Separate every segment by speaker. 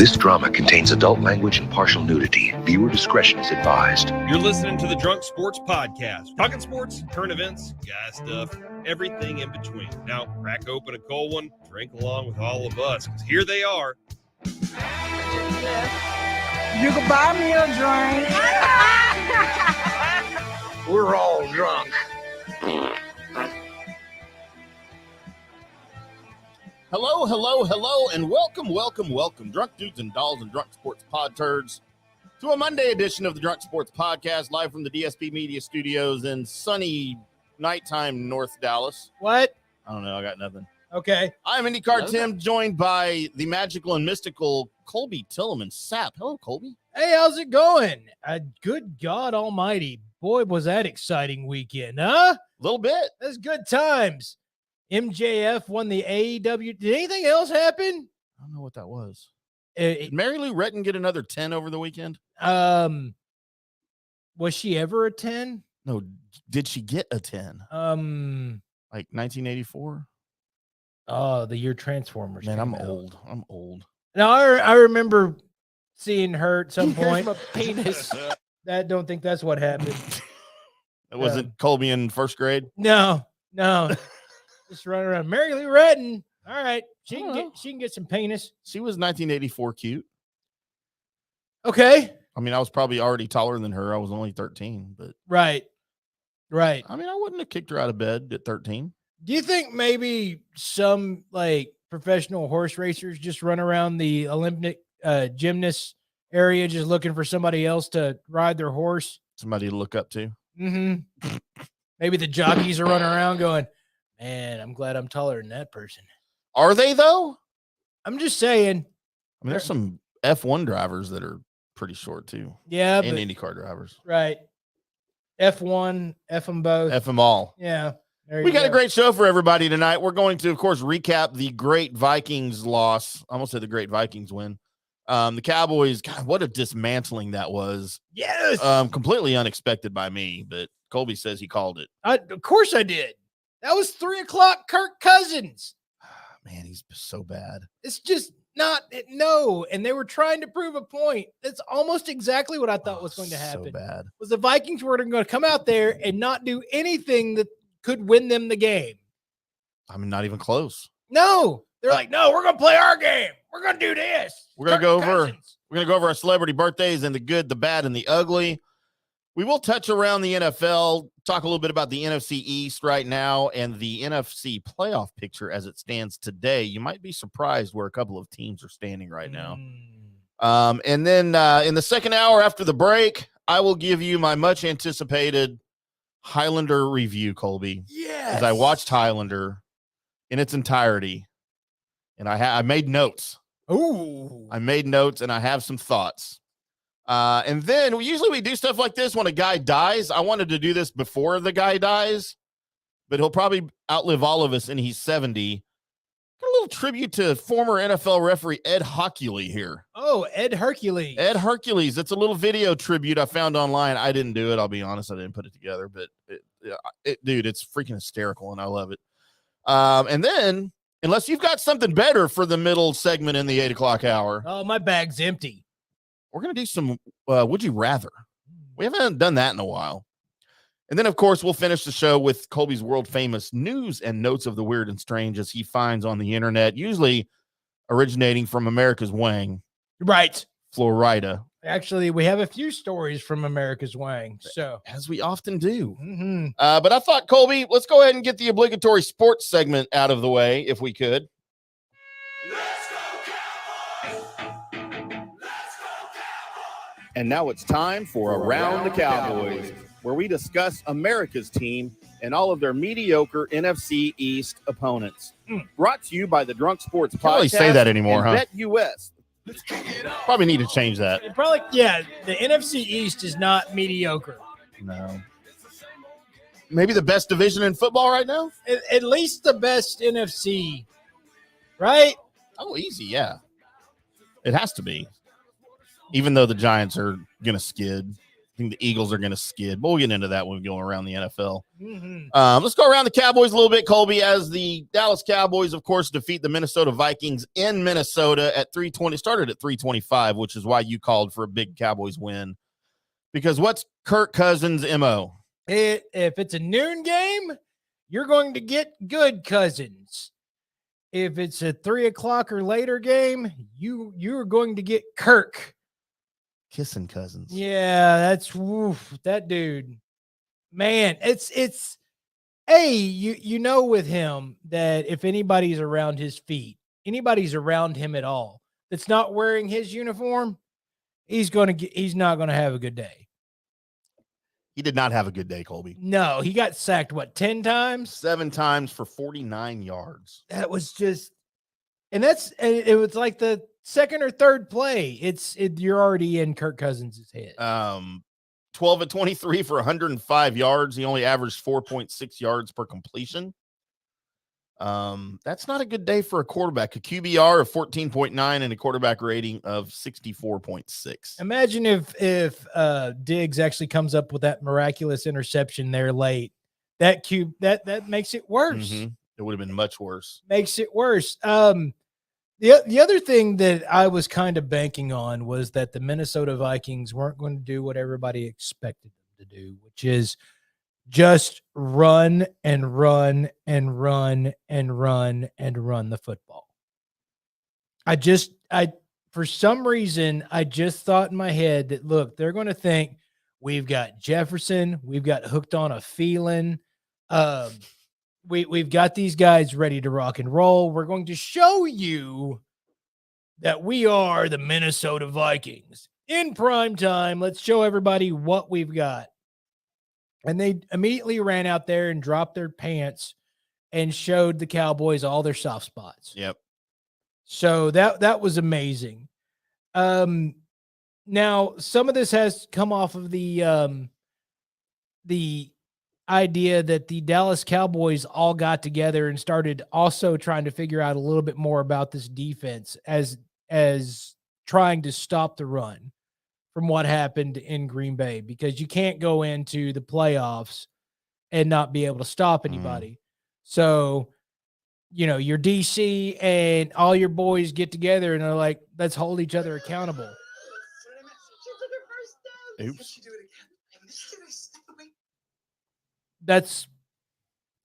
Speaker 1: This drama contains adult language and partial nudity. Viewer discretion is advised.
Speaker 2: You're listening to the Drunk Sports Podcast. Talking sports, current events, guy stuff, everything in between. Now, crack open a cold one, drink along with all of us, because here they are.
Speaker 3: You can buy me a drink.
Speaker 1: We're all drunk.
Speaker 4: Hello, and welcome, drunk dudes and dolls and drunk sports pod turds, to a Monday edition of the Drunk Sports Podcast, live from the DSP Media Studios in sunny nighttime North Dallas.
Speaker 5: What?
Speaker 4: I don't know. I got nothing.
Speaker 5: Okay.
Speaker 4: I'm IndyCar Timm, joined by the magical and mystical Colby, Timm, and Sapp. Hello, Colby.
Speaker 5: Hey, how's it going? Good God Almighty. Boy, was that exciting weekend, huh?
Speaker 4: A little bit.
Speaker 5: That's good times. MJF won the AEW. Did anything else happen?
Speaker 4: I don't know what that was. Did Mary Lou Retton get another 10 over the weekend?
Speaker 5: Was she ever a 10?
Speaker 4: No. Did she get a 10? Like 1984?
Speaker 5: Oh, the year Transformers.
Speaker 4: Man, I'm old.
Speaker 5: Now, I remember seeing her at some point.
Speaker 3: My penis.
Speaker 5: I don't think that's what happened.
Speaker 4: It wasn't Colby in first grade?
Speaker 5: No. Just running around. Mary Lou Retton. All right. She can get some penis.
Speaker 4: She was 1984 cute.
Speaker 5: Okay.
Speaker 4: I mean, I was probably already taller than her. I was only 13, but
Speaker 5: Right.
Speaker 4: I mean, I wouldn't have kicked her out of bed at 13.
Speaker 5: Do you think maybe some like professional horse racers just run around the Olympic gymnast area just looking for somebody else to ride their horse?
Speaker 4: Somebody to look up to.
Speaker 5: Mm-hmm. Maybe the jockeys are running around going, man, I'm glad I'm taller than that person.
Speaker 4: Are they, though?
Speaker 5: I'm just saying.
Speaker 4: I mean, there's some F1 drivers that are pretty short, too.
Speaker 5: Yeah.
Speaker 4: And IndyCar drivers.
Speaker 5: Right. F1, F them both.
Speaker 4: F them all.
Speaker 5: Yeah.
Speaker 4: We got a great show for everybody tonight. We're going to, of course, recap the great Vikings loss. I almost said the great Vikings win. The Cowboys, God, what a dismantling that was.
Speaker 5: Yes.
Speaker 4: Completely unexpected by me, but Colby says he called it.
Speaker 5: Of course I did. That was 3:00 Kirk Cousins.
Speaker 4: Man, he's so bad.
Speaker 5: It's just not, no. And they were trying to prove a point. That's almost exactly what I thought was going to happen.
Speaker 4: So bad.
Speaker 5: Was the Vikings were going to come out there and not do anything that could win them the game.
Speaker 4: I mean, not even close.
Speaker 5: No. They're like, no, we're going to play our game. We're going to do this.
Speaker 4: We're going to go over our celebrity birthdays and the good, the bad, and the ugly. We will touch around the NFL, talk a little bit about the NFC East right now and the NFC playoff picture as it stands today. You might be surprised where a couple of teams are standing right now. And then in the second hour after the break, I will give you my much anticipated Highlander review, Colby.
Speaker 5: Yes.
Speaker 4: As I watched Highlander in its entirety, and I made notes.
Speaker 5: Ooh.
Speaker 4: I made notes, and I have some thoughts. And then we do stuff like this when a guy dies. I wanted to do this before the guy dies, but he'll probably outlive all of us, and he's 70. Got a little tribute to former NFL referee Ed Hochuli here.
Speaker 5: Oh, Ed Hercules.
Speaker 4: Ed Hercules. It's a little video tribute I found online. I didn't do it. I'll be honest. I didn't put it together, but dude, it's freaking hysterical, and I love it. And then, unless you've got something better for the middle segment in the 8:00 hour.
Speaker 5: Oh, my bag's empty.
Speaker 4: We're going to do some Would You Rather. We haven't done that in a while. And then, of course, we'll finish the show with Colby's world-famous news and notes of the weird and strange as he finds on the internet, usually originating from America's Wang.
Speaker 5: Right.
Speaker 4: Florida.
Speaker 5: Actually, we have a few stories from America's Wang. So,
Speaker 4: as we often do.
Speaker 5: Mm-hmm.
Speaker 4: But I thought, Colby, let's go ahead and get the obligatory sports segment out of the way, if we could. And now it's time for Around the Cowboys, where we discuss America's team and all of their mediocre NFC East opponents. Brought to you by the Drunk Sports Podcast. Can't really say that anymore, huh? Bet US. Probably need to change that.
Speaker 5: The NFC East is not mediocre.
Speaker 4: No. Maybe the best division in football right now?
Speaker 5: At least the best NFC, right?
Speaker 4: Oh, easy, yeah. It has to be. Even though the Giants are going to skid. I think the Eagles are going to skid, but we'll get into that when we go around the NFL.
Speaker 5: Mhm.
Speaker 4: Let's go around the Cowboys a little bit, Colby, as the Dallas Cowboys, of course, defeat the Minnesota Vikings in Minnesota at 3:20, started at 3:25, which is why you called for a big Cowboys win. Because what's Kirk Cousins' MO?
Speaker 5: If it's a noon game, you're going to get good Cousins. If it's a 3 o'clock or later game, you're going to get Kirk.
Speaker 4: Kissing Cousins.
Speaker 5: Yeah, that's that dude. Man, it's you know with him that if anybody's around his feet, anybody's around him at all that's not wearing his uniform, he's not gonna have a good day.
Speaker 4: He did not have a good day, Colby.
Speaker 5: No, he got sacked 10 times?
Speaker 4: 7 times for 49 yards.
Speaker 5: That was just, and it was like the second or third play. You're already in Kirk Cousins' head.
Speaker 4: 12 of 23 for 105 yards. He only averaged 4.6 yards per completion. That's not a good day for a quarterback. A QBR of 14.9 and a quarterback rating of 64.6.
Speaker 5: Imagine if Diggs actually comes up with that miraculous interception there late. That makes it worse.
Speaker 4: Mm-hmm. It would have been much worse.
Speaker 5: Makes it worse. The other thing that I was kind of banking on was that the Minnesota Vikings weren't going to do what everybody expected them to do, which is just run and run and run and run and run the football. For some reason, I just thought in my head that, look, they're going to think we've got Jefferson, we've got hooked on a feeling. We've got these guys ready to rock and roll. We're going to show you that we are the Minnesota Vikings in prime time. Let's show everybody what we've got. And they immediately ran out there and dropped their pants and showed the Cowboys all their soft spots.
Speaker 4: Yep.
Speaker 5: So that was amazing. Now some of this has come off of the idea that the Dallas Cowboys all got together and started also trying to figure out a little bit more about this defense as trying to stop the run from what happened in Green Bay, because you can't go into the playoffs and not be able to stop anybody. So, your DC and all your boys get together and are like, let's hold each other accountable.
Speaker 4: Oops.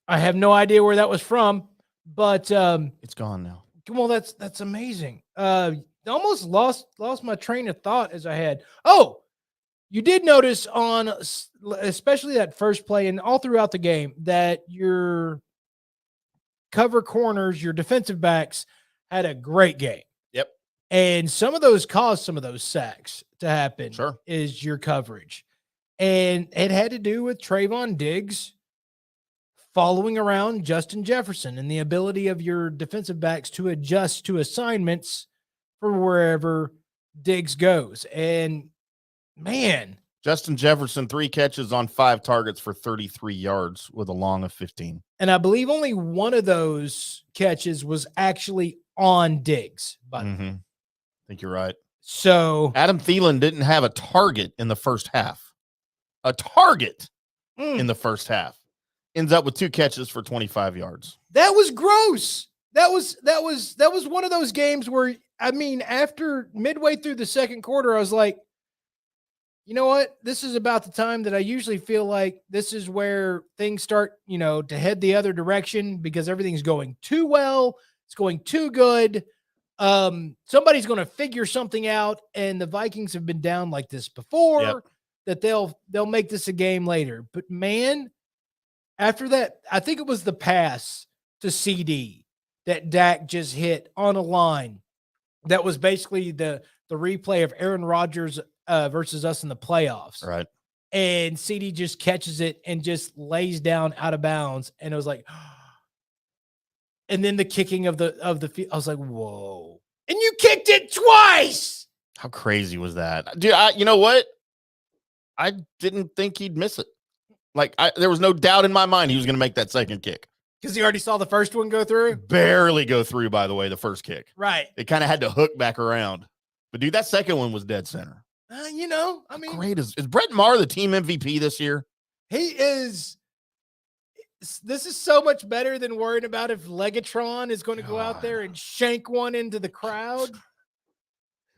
Speaker 5: I have no idea where that was from, but
Speaker 4: it's gone now.
Speaker 5: Well, that's amazing. Almost lost my train of thought as I had. Oh, you did notice on especially that first play and all throughout the game that your cover corners, your defensive backs had a great game.
Speaker 4: Yep.
Speaker 5: And some of those caused some of those sacks to happen.
Speaker 4: Sure.
Speaker 5: Is your coverage. And it had to do with Trayvon Diggs following around Justin Jefferson and the ability of your defensive backs to adjust to assignments for wherever Diggs goes. And man,
Speaker 4: Justin Jefferson, 3 catches on 5 targets for 33 yards with a long of 15.
Speaker 5: And I believe only one of those catches was actually on Diggs. But
Speaker 4: I think you're right.
Speaker 5: So
Speaker 4: Adam Thielen didn't have a target in the first half. A target in the first half. Ends up with 2 catches for 25 yards.
Speaker 5: That was gross. That was one of those games where, I mean, after midway through the second quarter, I was like, you know what? This is about the time that I usually feel like this is where things start, to head the other direction because everything's going too well. It's going too good. Somebody's going to figure something out, and the Vikings have been down like this before.
Speaker 4: Yep.
Speaker 5: That they'll make this a game later. But man, after that, I think it was the pass to CD that Dak just hit on a line. That was basically the replay of Aaron Rodgers versus us in the playoffs.
Speaker 4: Right.
Speaker 5: And CD just catches it and just lays down out of bounds. And it was like, and then the kicking of the field, I was like, whoa. And you kicked it twice.
Speaker 4: How crazy was that? Dude, you know what? I didn't think he'd miss it. There was no doubt in my mind he was going to make that second kick.
Speaker 5: Because he already saw the first one go through?
Speaker 4: Barely go through, by the way, the first kick.
Speaker 5: Right.
Speaker 4: It kind of had to hook back around. But, dude, that second one was dead center.
Speaker 5: I mean,
Speaker 4: Great. Is Brett Maher the team MVP this year?
Speaker 5: he is. This is so much better than worrying about if Legatron is going to go out there and shank one into the crowd.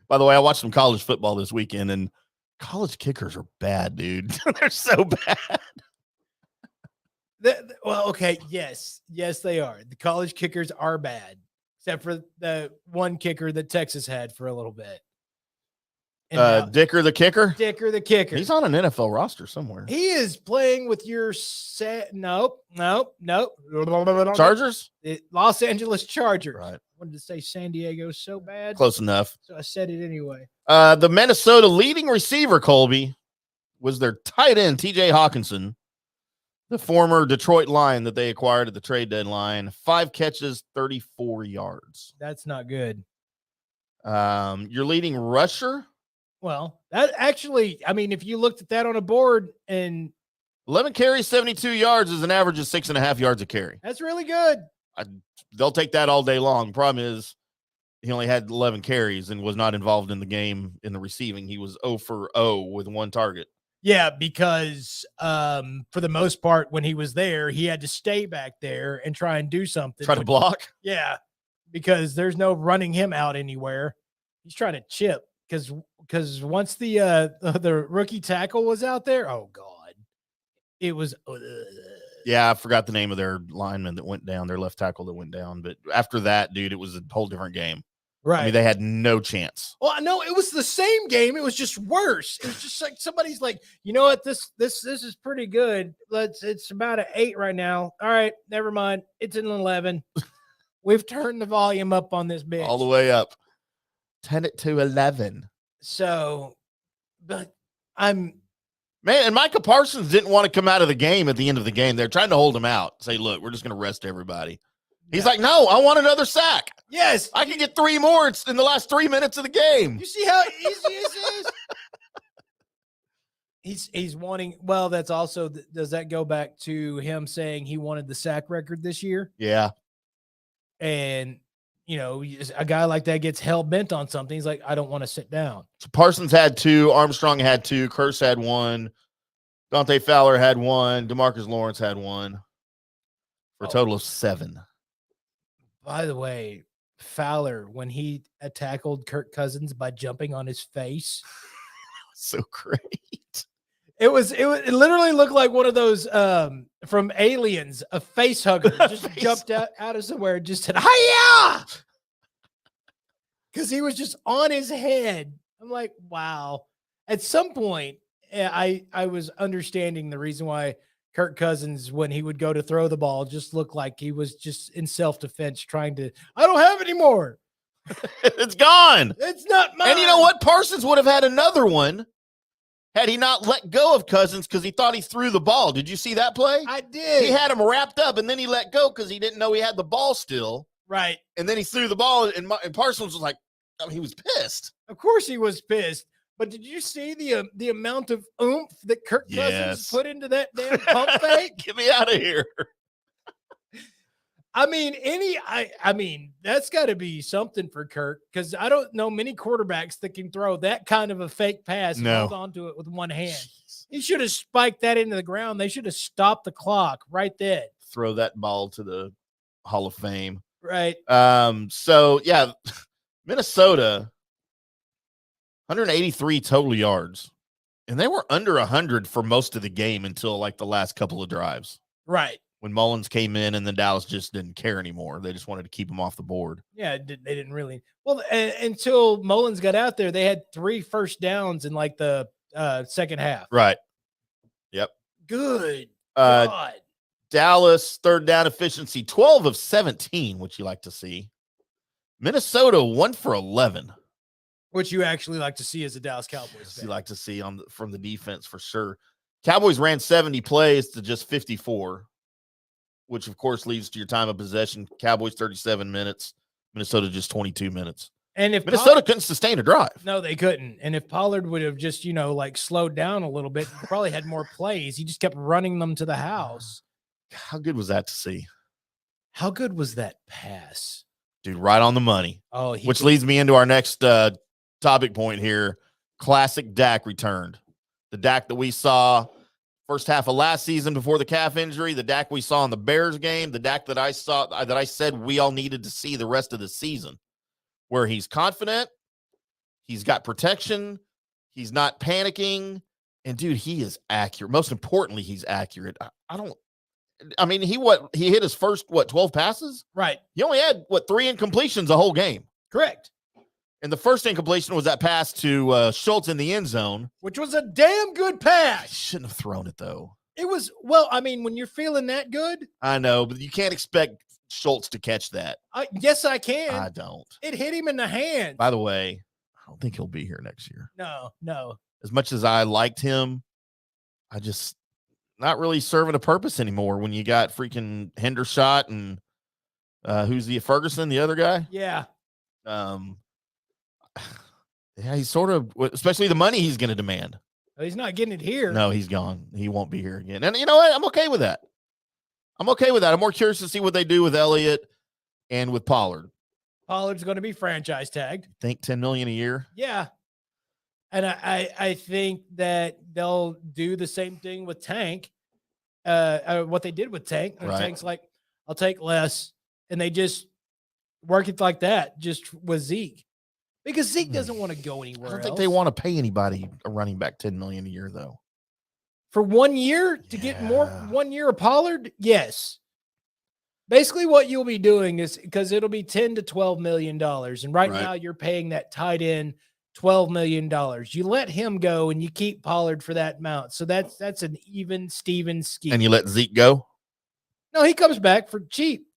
Speaker 4: By the way, I watched some college football this weekend, and college kickers are bad, dude. They're so bad.
Speaker 5: Well, okay, yes, they are. The college kickers are bad, except for the one kicker that Texas had for a little bit. And
Speaker 4: Dicker the kicker?
Speaker 5: Dicker the kicker.
Speaker 4: He's on an NFL roster somewhere.
Speaker 5: He is playing with your nope.
Speaker 4: Chargers?
Speaker 5: The Los Angeles Chargers.
Speaker 4: Right.
Speaker 5: Wanted to say San Diego so bad.
Speaker 4: Close enough.
Speaker 5: So I said it anyway.
Speaker 4: The Minnesota leading receiver, Colby, was their tight end, TJ Hawkinson, the former Detroit Lion that they acquired at the trade deadline. 5 catches, 34 yards.
Speaker 5: That's not good.
Speaker 4: Your leading rusher?
Speaker 5: Well, that actually, I mean, if you looked at that on a board and
Speaker 4: 11 carries, 72 yards is an average of 6.5 yards a carry.
Speaker 5: that's really good.
Speaker 4: They'll take that all day long. Problem is, he only had 11 carries and was not involved in the game in the receiving. He was 0 for 0 with 1 target.
Speaker 5: Yeah, because for the most part, when he was there, he had to stay back there and try and do something.
Speaker 4: Try to block?
Speaker 5: Yeah, because there's no running him out anywhere. He's trying to chip because once the rookie tackle was out there, oh God, it was.
Speaker 4: Yeah, I forgot the name of their lineman that went down, their left tackle that went down. But after that, dude, it was a whole different game.
Speaker 5: Right.
Speaker 4: I mean, they had no chance.
Speaker 5: Well, no, it was the same game. It was just worse. It was just like somebody's like, you know what, this is pretty good. It's about an 8 right now. All right, never mind. It's an 11. We've turned the volume up on this bitch.
Speaker 4: All the way up. 10 it to 11.
Speaker 5: So, but
Speaker 4: Man, and Micah Parsons didn't want to come out of the game at the end of the game. They're trying to hold him out. Say, look, we're just going to rest everybody. He's like, no, I want another sack.
Speaker 5: Yes.
Speaker 4: I can get 3 more in the last 3 minutes of the game.
Speaker 5: You see how easy this is? He's wanting, well, that's also, does that go back to him saying he wanted the sack record this year?
Speaker 4: Yeah.
Speaker 5: And, you know, a guy like that gets hell bent on something. He's like, I don't want to sit down.
Speaker 4: So Parsons had 2, Armstrong had 2, Curse had 1, Dante Fowler had 1, DeMarcus Lawrence had 1, for a total of 7.
Speaker 5: By the way, Fowler, when he tackled Kirk Cousins by jumping on his face,
Speaker 4: so great.
Speaker 5: It literally looked like one of those from Aliens, a face hugger just jumped out of somewhere and just said, "Hiya!" Because he was just on his head. I'm like, wow. At some point, I was understanding the reason why Kirk Cousins, when he would go to throw the ball, just looked like he was just in self-defense trying to, I don't have any more.
Speaker 4: It's gone.
Speaker 5: It's not mine.
Speaker 4: And you know what? Parsons would have had another one had he not let go of Cousins because he thought he threw the ball. Did you see that play?
Speaker 5: I did.
Speaker 4: He had him wrapped up, and then he let go because he didn't know he had the ball still.
Speaker 5: Right.
Speaker 4: And then he threw the ball, and Parsons was like, I mean, he was pissed.
Speaker 5: Of course he was pissed. But did you see the amount of oomph that Kirk Cousins put into that damn pump fake?
Speaker 4: Get me out of here.
Speaker 5: I mean, that's got to be something for Kirk, because I don't know many quarterbacks that can throw that kind of a fake pass and hold on to it with one hand. Jeez. He should have spiked that into the ground. They should have stopped the clock right then.
Speaker 4: Throw that ball to the Hall of Fame.
Speaker 5: Right.
Speaker 4: So, yeah, Minnesota, 183 total yards, and they were under 100 for most of the game until like the last couple of drives.
Speaker 5: Right.
Speaker 4: When Mullins came in and then Dallas just didn't care anymore. They just wanted to keep him off the board.
Speaker 5: Yeah, they didn't really. Well, until Mullins got out there, they had 3 first downs in like the second half.
Speaker 4: Right. Yep.
Speaker 5: Good God.
Speaker 4: Dallas, third down efficiency, 12 of 17, which you like to see. Minnesota, 1 for 11.
Speaker 5: Which you actually like to see as a Dallas Cowboys fan.
Speaker 4: You like to see from the defense for sure. Cowboys ran 70 plays to just 54, which of course leads to your time of possession. Cowboys 37 minutes, Minnesota just 22 minutes.
Speaker 5: And if
Speaker 4: Minnesota couldn't sustain a drive.
Speaker 5: No, they couldn't. And if Pollard would have just, like slowed down a little bit, probably had more plays. He just kept running them to the house.
Speaker 4: How good was that to see?
Speaker 5: How good was that pass?
Speaker 4: Dude, right on the money.
Speaker 5: Oh,
Speaker 4: which leads me into our next topic point here. Classic Dak returned. The Dak that we saw first half of last season before the calf injury, the Dak we saw in the Bears game, the Dak that I said we all needed to see the rest of the season, where he's confident, he's got protection, he's not panicking, and dude, he is accurate. Most importantly, he's accurate. He hit his first 12 passes?
Speaker 5: Right.
Speaker 4: He only had 3 incompletions the whole game.
Speaker 5: Correct.
Speaker 4: And the first incompletion was that pass to Schultz in the end zone,
Speaker 5: which was a damn good
Speaker 4: I
Speaker 5: pass.
Speaker 4: shouldn't have thrown it though.
Speaker 5: It was, well, I mean, when you're feeling that good.
Speaker 4: I know, but you can't expect Schultz to catch that.
Speaker 5: Yes, I can.
Speaker 4: I don't.
Speaker 5: It hit him in the hand.
Speaker 4: By the way, I don't think he'll be here next year.
Speaker 5: No.
Speaker 4: As much as I liked him, I just not really serving a purpose anymore when you got freaking Hendershot and who's the Ferguson, the other guy?
Speaker 5: Yeah.
Speaker 4: Yeah, he's sort of, especially the money he's going to demand.
Speaker 5: He's not getting it here.
Speaker 4: No, he's gone. He won't be here again. And you know what? I'm okay with that. I'm more curious to see what they do with Elliott and with Pollard.
Speaker 5: Pollard's going to be franchise tagged.
Speaker 4: Think $10 million a year?
Speaker 5: Yeah. And I think that they'll do the same thing with Tank. What they did with Tank. And
Speaker 4: Right.
Speaker 5: Tank's like, I'll take less. And they just work it like that, just with Zeke. Because Zeke doesn't want to go anywhere
Speaker 4: I don't
Speaker 5: else.
Speaker 4: think they want to pay anybody a running back $10 million a year, though.
Speaker 5: For 1 year to get more 1 year of Pollard? Yes. Basically, what you'll be doing is, because it'll be $10 to $12 million. And right now you're paying that tight end $12 million. You let him go and you keep Pollard for that amount. So that's an even Steven scheme.
Speaker 4: And you let Zeke go?
Speaker 5: No, he comes back for cheap.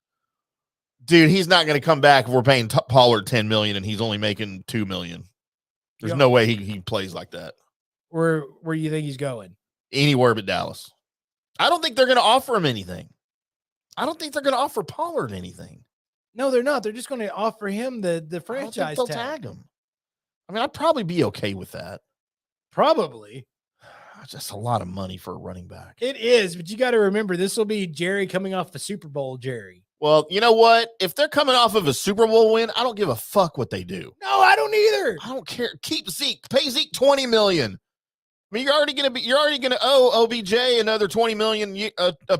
Speaker 4: Dude, he's not going to come back if we're paying Pollard $10 million and he's only making $2 million. There's no way he plays like that.
Speaker 5: Where you think he's going?
Speaker 4: Anywhere but Dallas. I don't think they're going to offer him anything. I don't think they're going to offer Pollard anything.
Speaker 5: No, they're not. They're just going to offer him the franchise
Speaker 4: they'll
Speaker 5: tag.
Speaker 4: tag him. I mean, I'd probably be okay with that.
Speaker 5: Probably.
Speaker 4: Just a lot of money for a running back.
Speaker 5: It is, but you got to remember, this will be Jerry coming off the Super Bowl, Jerry.
Speaker 4: Well, you know what? If they're coming off of a Super Bowl win, I don't give a fuck what they do.
Speaker 5: No, I don't either.
Speaker 4: I don't care. Keep Zeke. Pay Zeke $20 million. I mean, you're already gonna owe OBJ another $20 million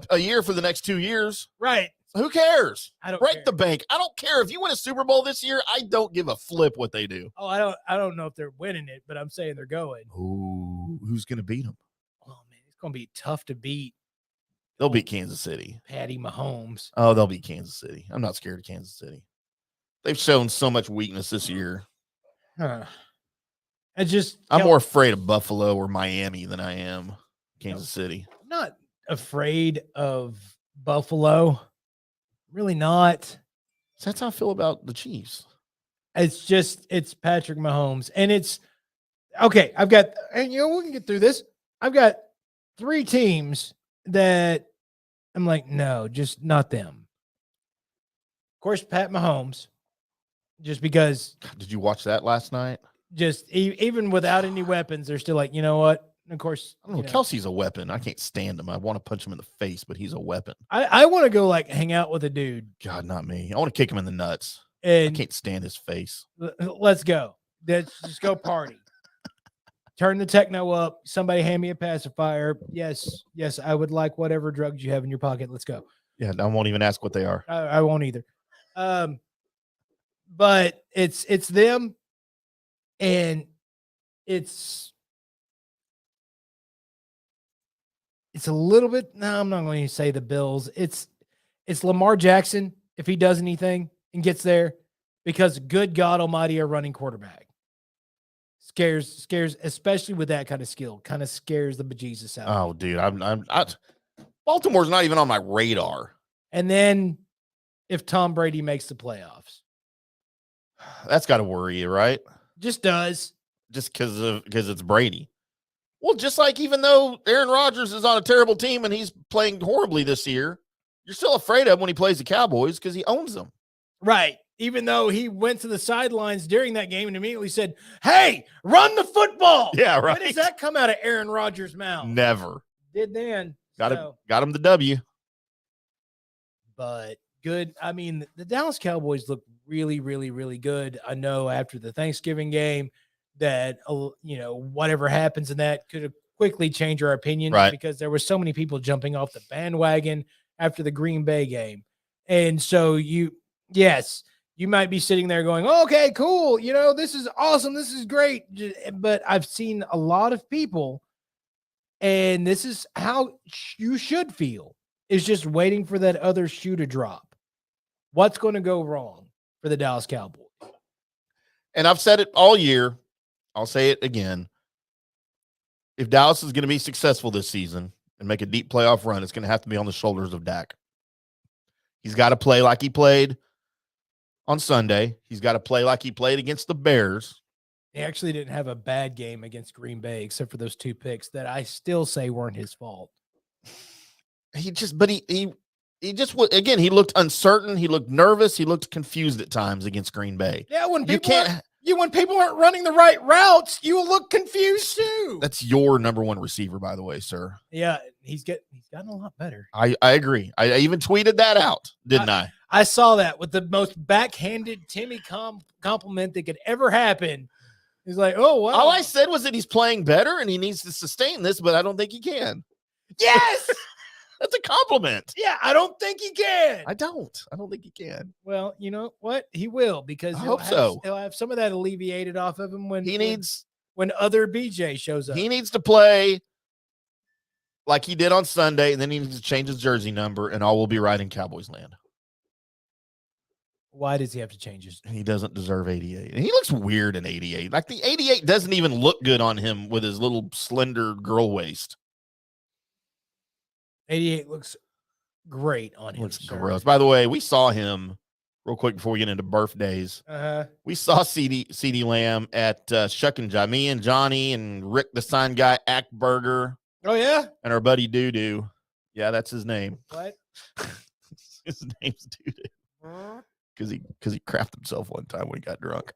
Speaker 4: a year for the next 2 years.
Speaker 5: Right.
Speaker 4: So who cares?
Speaker 5: I don't
Speaker 4: break
Speaker 5: care.
Speaker 4: the bank. I don't care if you win a Super Bowl this year. I don't give a flip what they do.
Speaker 5: Oh, I don't know if they're winning it, but I'm saying they're going.
Speaker 4: Ooh, who's gonna beat them?
Speaker 5: Oh man, it's gonna be tough to beat.
Speaker 4: They'll beat Kansas City.
Speaker 5: Patty Mahomes.
Speaker 4: Oh, they'll beat Kansas City. I'm not scared of Kansas City. They've shown so much weakness this year.
Speaker 5: I'm
Speaker 4: more afraid of Buffalo or Miami than I am Kansas City.
Speaker 5: I'm not afraid of Buffalo. Really not.
Speaker 4: So that's how I feel about the Chiefs.
Speaker 5: It's Patrick Mahomes. And it's okay. We can get through this. I've got 3 teams that I'm like, no, just not them. Of course, Pat Mahomes, just because.
Speaker 4: Did you watch that last night?
Speaker 5: Just even without any weapons, they're still like, you know what? Of course,
Speaker 4: I don't know. Kelsey's a weapon. I can't stand him. I want to punch him in the face, but he's a weapon.
Speaker 5: I want to go hang out with a dude.
Speaker 4: God, not me. I want to kick him in the nuts.
Speaker 5: And
Speaker 4: I can't stand his face.
Speaker 5: Let's go. Let's just go party. Turn the techno up. Somebody hand me a pacifier. Yes, I would like whatever drugs you have in your pocket. Let's go.
Speaker 4: Yeah, I won't even ask what they are.
Speaker 5: I won't either. But it's them, and it's a little bit. No, I'm not going to say the Bills. It's Lamar Jackson if he does anything and gets there, because good God Almighty, a running quarterback scares, especially with that kind of skill. Kind of scares the bejesus out.
Speaker 4: Oh, dude, Baltimore's not even on my radar.
Speaker 5: And then if Tom Brady makes the playoffs,
Speaker 4: that's got to worry you, right?
Speaker 5: Just does.
Speaker 4: Just because it's Brady. Well, just like even though Aaron Rodgers is on a terrible team and he's playing horribly this year, you're still afraid of him when he plays the Cowboys because he owns them.
Speaker 5: Right. Even though he went to the sidelines during that game and immediately said, "Hey, run the football."
Speaker 4: Yeah, right.
Speaker 5: When does that come out of Aaron Rodgers' mouth?
Speaker 4: Never.
Speaker 5: Did then.
Speaker 4: Got him the W.
Speaker 5: But good. I mean, the Dallas Cowboys look really, really, really good. I know after the Thanksgiving game, that, whatever happens in that could have quickly changed our opinion,
Speaker 4: Right.
Speaker 5: because there were so many people jumping off the bandwagon after the Green Bay game. And so you might be sitting there going, oh, okay, cool. This is awesome. This is great. But I've seen a lot of people, and this is how you should feel, is just waiting for that other shoe to drop. What's going to go wrong for the Dallas Cowboys?
Speaker 4: And I've said it all year. I'll say it again. If Dallas is going to be successful this season and make a deep playoff run, it's going to have to be on the shoulders of Dak. He's got to play like he played on Sunday. He's got to play like he played against the Bears.
Speaker 5: He actually didn't have a bad game against Green Bay, except for those 2 picks that I still say weren't his fault.
Speaker 4: He just looked uncertain. He looked nervous. He looked confused at times against Green Bay.
Speaker 5: Yeah, when people aren't running the right routes, you will look confused too.
Speaker 4: That's your number one receiver, by the way, sir.
Speaker 5: Yeah, he's gotten a lot better.
Speaker 4: I agree. I even tweeted that out, didn't I?
Speaker 5: I saw that with the most backhanded Timmy compliment that could ever happen. He's like, oh, wow.
Speaker 4: All I said was that he's playing better and he needs to sustain this, but I don't think he can.
Speaker 5: Yes!
Speaker 4: That's a compliment.
Speaker 5: Yeah, I don't think he can.
Speaker 4: I don't think he can.
Speaker 5: Well, you know what? He will, because
Speaker 4: he'll
Speaker 5: have some of that alleviated off of him when other BJ shows up.
Speaker 4: He needs to play like he did on Sunday, and then he needs to change his jersey number, and all will be right in Cowboys land.
Speaker 5: Why does he have to change his?
Speaker 4: He doesn't deserve 88. And he looks weird in 88. Like, the 88 doesn't even look good on him with his little slender girl waist.
Speaker 5: 88 looks great on him.
Speaker 4: Looks gross. By the way, we saw him real quick before we get into birthdays. We saw CD Lamb at Shuck and Jive. Me and Johnny and Rick, the sign guy, Ackberger.
Speaker 5: Oh, yeah?
Speaker 4: And our buddy Doo-Doo. Yeah, that's his name.
Speaker 5: What?
Speaker 4: His name's Doo-Doo. Because he crapped himself one time when he got drunk.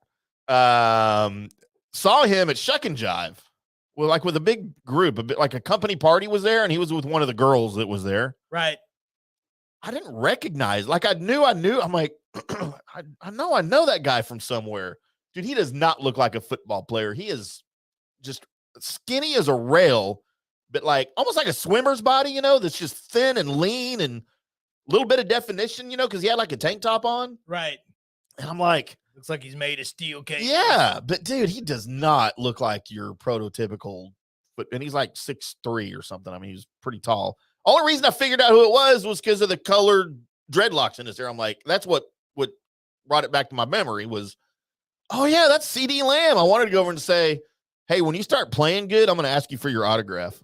Speaker 4: Saw him at Shuck and Jive. Well, like with a big group, a bit like a company party was there, and he was with one of the girls that was there.
Speaker 5: Right.
Speaker 4: I didn't recognize. Like, I knew. I'm like, I know that guy from somewhere. Dude, he does not look like a football player. He is just skinny as a rail, but like almost like a swimmer's body, that's just thin and lean and a little bit of definition, because he had like a tank top on.
Speaker 5: Right.
Speaker 4: And I'm like,
Speaker 5: looks like he's made of steel cake.
Speaker 4: Yeah, but dude, he does not look like your prototypical and he's like 6'3" or something. I mean, he's pretty tall. Only reason I figured out who it was because of the colored dreadlocks in his hair. I'm like, that's what brought it back to my memory was, oh yeah, that's CD Lamb. I wanted to go over and say, hey, when you start playing good, I'm going to ask you for your autograph.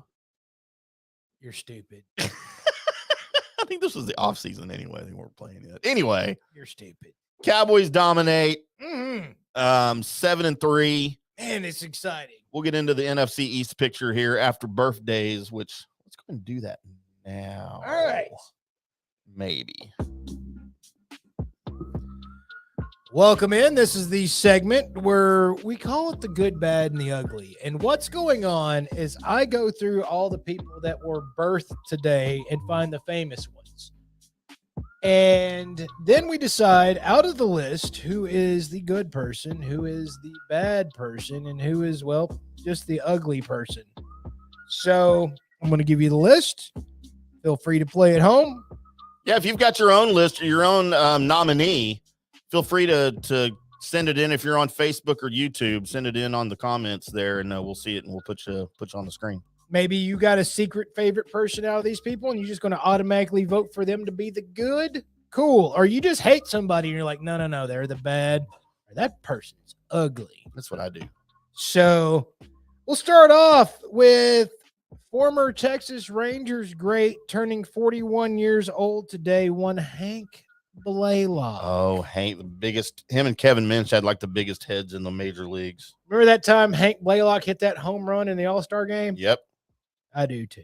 Speaker 5: You're stupid.
Speaker 4: I think this was the off season anyway. They weren't playing yet. Anyway,
Speaker 5: you're stupid.
Speaker 4: Cowboys dominate.
Speaker 5: Mm-hmm.
Speaker 4: 7-3.
Speaker 5: Man, it's exciting.
Speaker 4: We'll get into the NFC East picture here after birthdays, which let's go and do that now.
Speaker 5: All right.
Speaker 4: Maybe.
Speaker 5: Welcome in. This is the segment where we call it the good, bad, and the ugly. And what's going on is I go through all the people that were birthed today and find the famous ones. And then we decide out of the list who is the good person, who is the bad person, and who is, well, just the ugly person. So I'm going to give you the list. Feel free to play at home.
Speaker 4: Yeah, if you've got your own list or your own nominee, feel free to send it in. If you're on Facebook or YouTube, send it in on the comments there, and we'll see it, and we'll put you on the screen.
Speaker 5: Maybe you got a secret favorite person out of these people, and you're just going to automatically vote for them to be the good. Cool. Or you just hate somebody, and you're like, no, they're the bad. Or that person's ugly.
Speaker 4: That's what I do.
Speaker 5: So we'll start off with former Texas Rangers great, turning 41 years old today, one Hank Blaylock.
Speaker 4: Oh, Hank, him and Kevin Minch had like the biggest heads in the major leagues.
Speaker 5: Remember that time Hank Blaylock hit that home run in the All-Star game?
Speaker 4: Yep.
Speaker 5: I do too.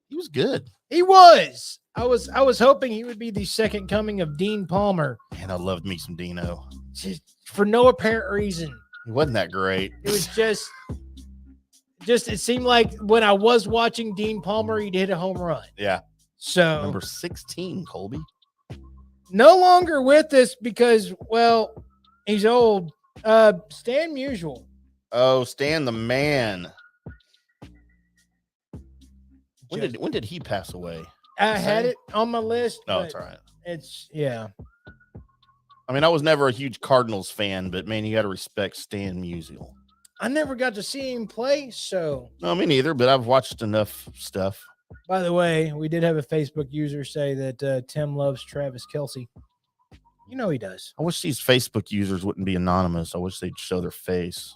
Speaker 4: He was good.
Speaker 5: He was. I was hoping he would be the second coming of Dean Palmer.
Speaker 4: Man, I loved me some Dino.
Speaker 5: Just for no apparent reason.
Speaker 4: He wasn't that great.
Speaker 5: It was just it seemed like when I was watching Dean Palmer, he'd hit a home run.
Speaker 4: Yeah.
Speaker 5: So
Speaker 4: number 16, Colby.
Speaker 5: No longer with us because, well, he's old. Stan Musial.
Speaker 4: Oh, Stan the man. When did he pass away?
Speaker 5: I had it on my list.
Speaker 4: No,
Speaker 5: but
Speaker 4: it's all right.
Speaker 5: It's yeah.
Speaker 4: I mean, I was never a huge Cardinals fan, but man, you got to respect Stan Musial.
Speaker 5: I never got to see him play, so.
Speaker 4: No, me neither, but I've watched enough stuff.
Speaker 5: By the way, we did have a Facebook user say that Timm loves Travis Kelce. You know he does.
Speaker 4: I wish these Facebook users wouldn't be anonymous. I wish they'd show their face.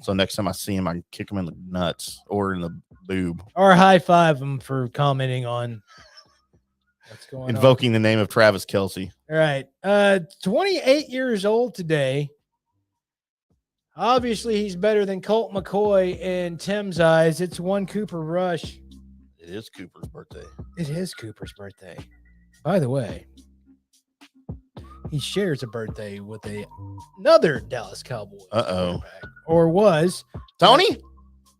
Speaker 4: So next time I see him, I can kick him in the nuts or in the boob.
Speaker 5: Or high five him for commenting on what's going on.
Speaker 4: Invoking the name of Travis Kelce.
Speaker 5: All right. 28 years old today. Obviously, he's better than Colt McCoy in Tim's eyes. It's one Cooper Rush.
Speaker 4: It is Cooper's birthday.
Speaker 5: It is Cooper's birthday. By the way, he shares a birthday with another Dallas Cowboys.
Speaker 4: Uh-oh.
Speaker 5: Or was.
Speaker 4: Tony?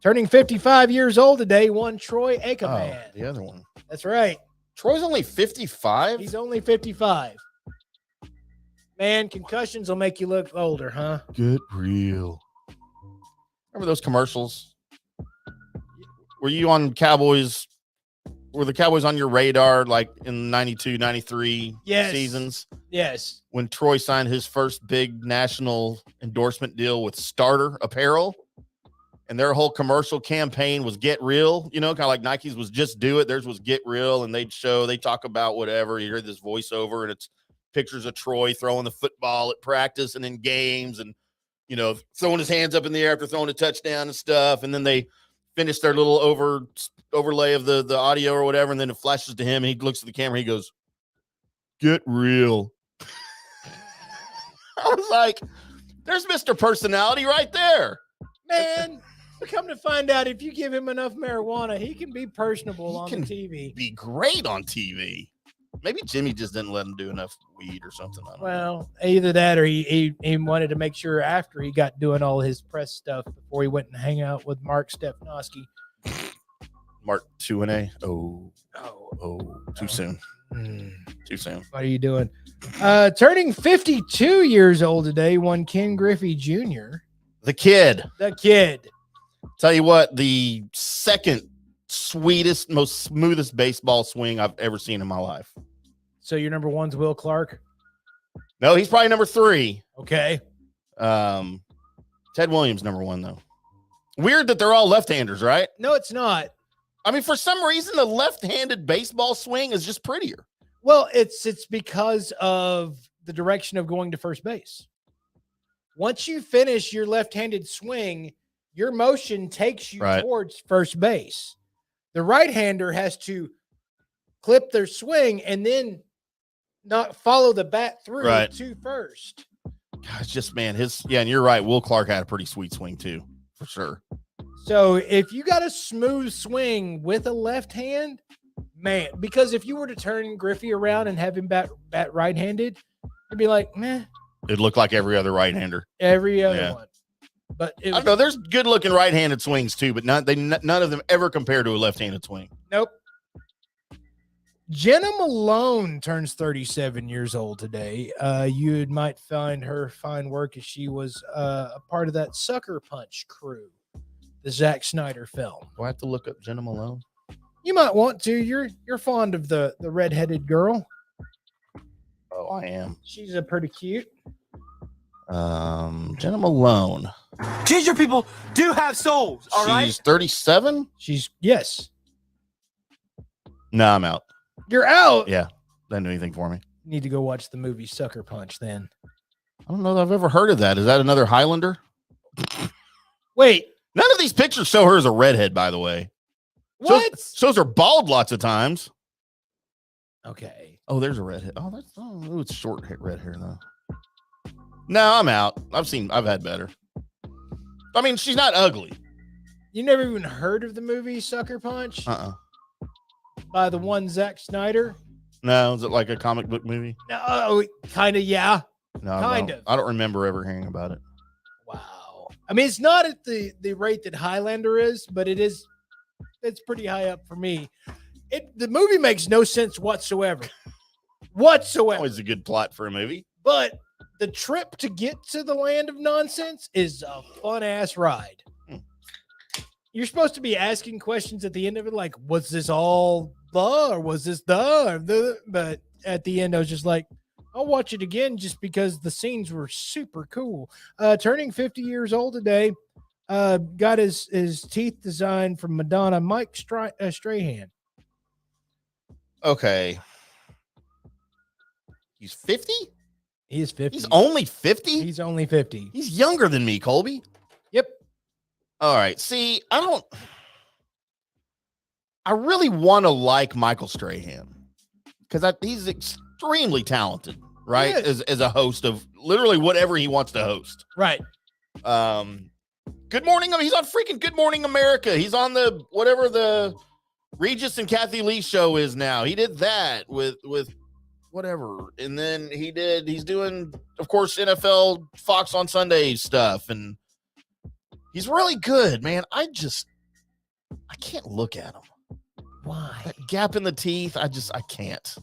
Speaker 5: Turning 55 years old today, one Troy Aikman.
Speaker 4: Oh, the other one.
Speaker 5: That's right.
Speaker 4: Troy's only 55?
Speaker 5: He's only 55. Man, concussions will make you look older, huh?
Speaker 4: Get real. Remember those commercials? Were you on Cowboys? Were the Cowboys on your radar like in 92, 93 seasons?
Speaker 5: Yes.
Speaker 4: When Troy signed his first big national endorsement deal with Starter Apparel, and their whole commercial campaign was Get Real, you know, kind of like Nike's was Just Do It. Theirs was Get Real, and they talk about whatever. You hear this voiceover, and it's pictures of Troy throwing the football at practice and in games and, you know, throwing his hands up in the air after throwing a touchdown and stuff. And then they finish their little overlay of the audio or whatever, and then it flashes to him, and he looks at the camera, he goes, "Get real." I was like, there's Mr. Personality right there.
Speaker 5: Man, come to find out, if you give him enough marijuana, he can be personable on the TV.
Speaker 4: Be great on TV. Maybe Jimmy just didn't let him do enough weed or something. I don't know.
Speaker 5: Either that or he wanted to make sure after he got doing all his press stuff before he went and hang out with Mark Stepnoski.
Speaker 4: Mark 2-A. Oh, too soon. Too soon.
Speaker 5: What are you doing? Turning 52 years old today, one Ken Griffey Jr.
Speaker 4: The kid.
Speaker 5: Tell
Speaker 4: you what, the second sweetest, most smoothest baseball swing I've ever seen in my life.
Speaker 5: So your number one's Will Clark?
Speaker 4: No, he's probably number 3.
Speaker 5: Okay.
Speaker 4: Ted Williams, number 1, though. Weird that they're all left-handers, right?
Speaker 5: No, it's not.
Speaker 4: I mean, for some reason, the left-handed baseball swing is just prettier.
Speaker 5: Well, it's because of the direction of going to first base. Once you finish your left-handed swing, your motion takes you towards first base. The right-hander has to clip their swing and then not follow the bat through to first.
Speaker 4: Gosh, just, man, and you're right. Will Clark had a pretty sweet swing, too, for sure.
Speaker 5: So if you got a smooth swing with a left hand, man, because if you were to turn Griffey around and have him bat right-handed, it'd be like, meh.
Speaker 4: It looked like every other right-hander.
Speaker 5: Every other one. But
Speaker 4: I don't know. There's good-looking right-handed swings, too, but none of them ever compare to a left-handed swing.
Speaker 5: Nope. Jenna Malone turns 37 years old today. You might find her fine work as she was a part of that Sucker Punch crew, the Zack Snyder film.
Speaker 4: Do I have to look up Jenna Malone?
Speaker 5: You might want to. You're fond of the redheaded girl.
Speaker 4: Oh, I am.
Speaker 5: She's pretty cute.
Speaker 4: Jenna Malone.
Speaker 6: Ginger people do have souls, all right?
Speaker 4: She's 37?
Speaker 5: Yes.
Speaker 4: No, I'm out.
Speaker 5: You're out?
Speaker 4: Yeah. Doesn't do anything for me.
Speaker 5: You need to go watch the movie Sucker Punch then.
Speaker 4: I don't know that I've ever heard of that. Is that another Highlander?
Speaker 5: Wait.
Speaker 4: None of these pictures show her as a redhead, by the way.
Speaker 5: What?
Speaker 4: Shows her bald lots of times.
Speaker 5: Okay.
Speaker 4: Oh, there's a redhead. It's short red hair, though. No, I'm out. I've had better. I mean, she's not ugly.
Speaker 5: You never even heard of the movie Sucker Punch? By the one Zack Snyder?
Speaker 4: No, is it like a comic book movie?
Speaker 5: No, kind of, yeah.
Speaker 4: No,
Speaker 5: kind of.
Speaker 4: I don't remember ever hearing about it.
Speaker 5: Wow. I mean, it's not at the rate that Highlander is, but it's pretty high up for me. The movie makes no sense whatsoever.
Speaker 4: Always a good plot for a movie.
Speaker 5: But the trip to get to the land of nonsense is a fun ass ride. You're supposed to be asking questions at the end of it, like, was this all the, or was this the? But at the end, I was just like, I'll watch it again just because the scenes were super cool. Turning 50 years old today, got his teeth designed from Madonna, Mike Strahan.
Speaker 4: Okay. He's 50?
Speaker 5: He is 50.
Speaker 4: He's only 50?
Speaker 5: He's only 50.
Speaker 4: He's younger than me, Colby.
Speaker 5: Yep.
Speaker 4: All right. See, I really want to like Michael Strahan because he's extremely talented, right? As a host of literally whatever he wants to host.
Speaker 5: Right.
Speaker 4: Good Morning. He's on freaking Good Morning America. He's on the whatever the Regis and Kathy Lee show is now. He did that with whatever. And then he's doing, of course, NFL Fox on Sunday stuff. And he's really good, man. I can't look at him.
Speaker 5: Why?
Speaker 4: That gap in the teeth, I can't.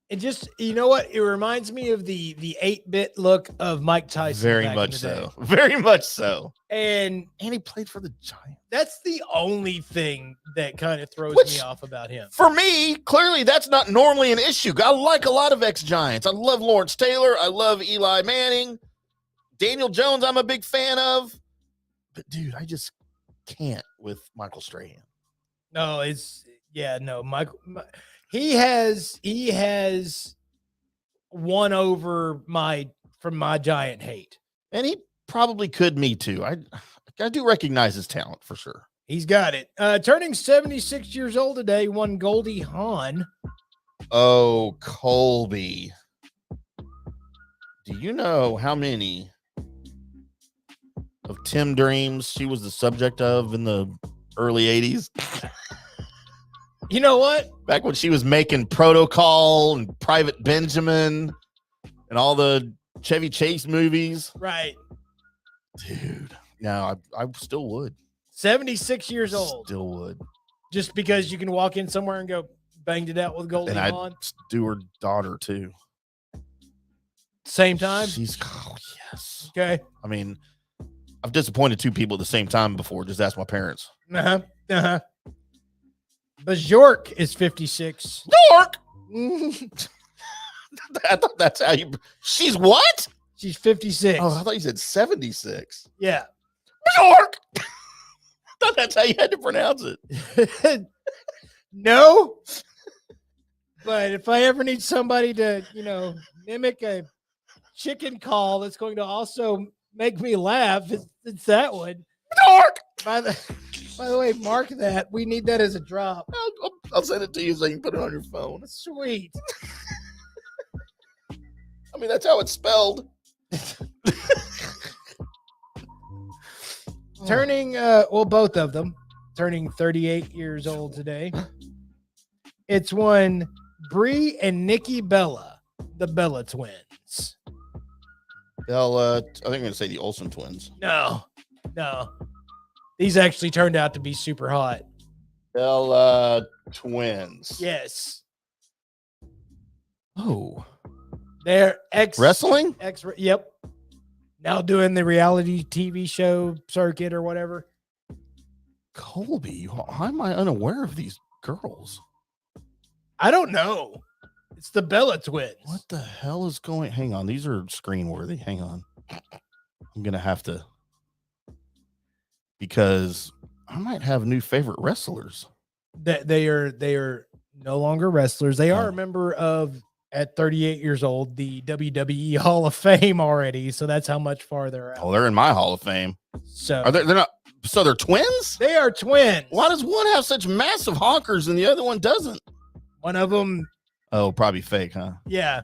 Speaker 5: It just, you know what? It reminds me of the 8-bit look of Mike Tyson.
Speaker 4: Very much so. Very much so.
Speaker 5: And
Speaker 4: he played for the Giants.
Speaker 5: That's the only thing that kind of throws me off about him.
Speaker 4: For me, clearly that's not normally an issue. I like a lot of ex-Giants. I love Lawrence Taylor. I love Eli Manning. Daniel Jones, I'm a big fan of. But, dude, I just can't with Michael Strahan.
Speaker 5: No, Michael. He has won over my Giant hate.
Speaker 4: And he probably could me too. I do recognize his talent for sure.
Speaker 5: He's got it. Turning 76 years old today, one Goldie Hawn.
Speaker 4: Oh, Colby. Do you know how many of Timm dreams she was the subject of in the early 80s?
Speaker 5: You know what?
Speaker 4: Back when she was making Protocol and Private Benjamin and all the Chevy Chase movies.
Speaker 5: Right.
Speaker 4: Dude, no, I still would.
Speaker 5: 76 years old.
Speaker 4: Still would.
Speaker 5: Just because you can walk in somewhere and go, banged it out with Goldie Hawn.
Speaker 4: And I'd do her daughter too.
Speaker 5: Same time?
Speaker 4: Yes.
Speaker 5: Okay.
Speaker 4: I mean, I've disappointed two people at the same time before. Just ask my parents.
Speaker 5: Bjork is 56.
Speaker 4: Dork! I thought that's how you... She's what?
Speaker 5: She's 56.
Speaker 4: Oh, I thought you said 76.
Speaker 5: Yeah.
Speaker 4: Bjork! I thought that's how you had to pronounce it.
Speaker 5: No. But if I ever need somebody to, mimic a chicken call that's going to also make me laugh, it's that one.
Speaker 4: Bjork!
Speaker 5: By the way, mark that. We need that as a drop.
Speaker 4: I'll send it to you so you can put it on your phone.
Speaker 5: Sweet.
Speaker 4: I mean, that's how it's spelled.
Speaker 5: Turning, both of them, turning 38 years old today. It's one Bree and Nikki Bella, the Bella twins.
Speaker 4: I think I'm going to say the Olsen twins.
Speaker 5: No. These actually turned out to be super hot.
Speaker 4: Bella twins.
Speaker 5: Yes.
Speaker 4: Oh.
Speaker 5: They're
Speaker 4: wrestling?
Speaker 5: Yep. Now doing the reality TV show circuit or whatever.
Speaker 4: Colby, how am I unaware of these girls?
Speaker 5: I don't know. It's the Bella twins.
Speaker 4: What the hell is going? Hang on. These are screen worthy. Hang on. I'm going to have to, because I might have new favorite wrestlers.
Speaker 5: They are no longer wrestlers. They are a member of, at 38 years old, the WWE Hall of Fame already. So that's how much farther out.
Speaker 4: Oh, they're in my Hall of Fame.
Speaker 5: So
Speaker 4: they're not. So they're twins?
Speaker 5: They are twins.
Speaker 4: Why does one have such massive honkers and the other one doesn't?
Speaker 5: One of them.
Speaker 4: Oh, probably fake, huh?
Speaker 5: Yeah.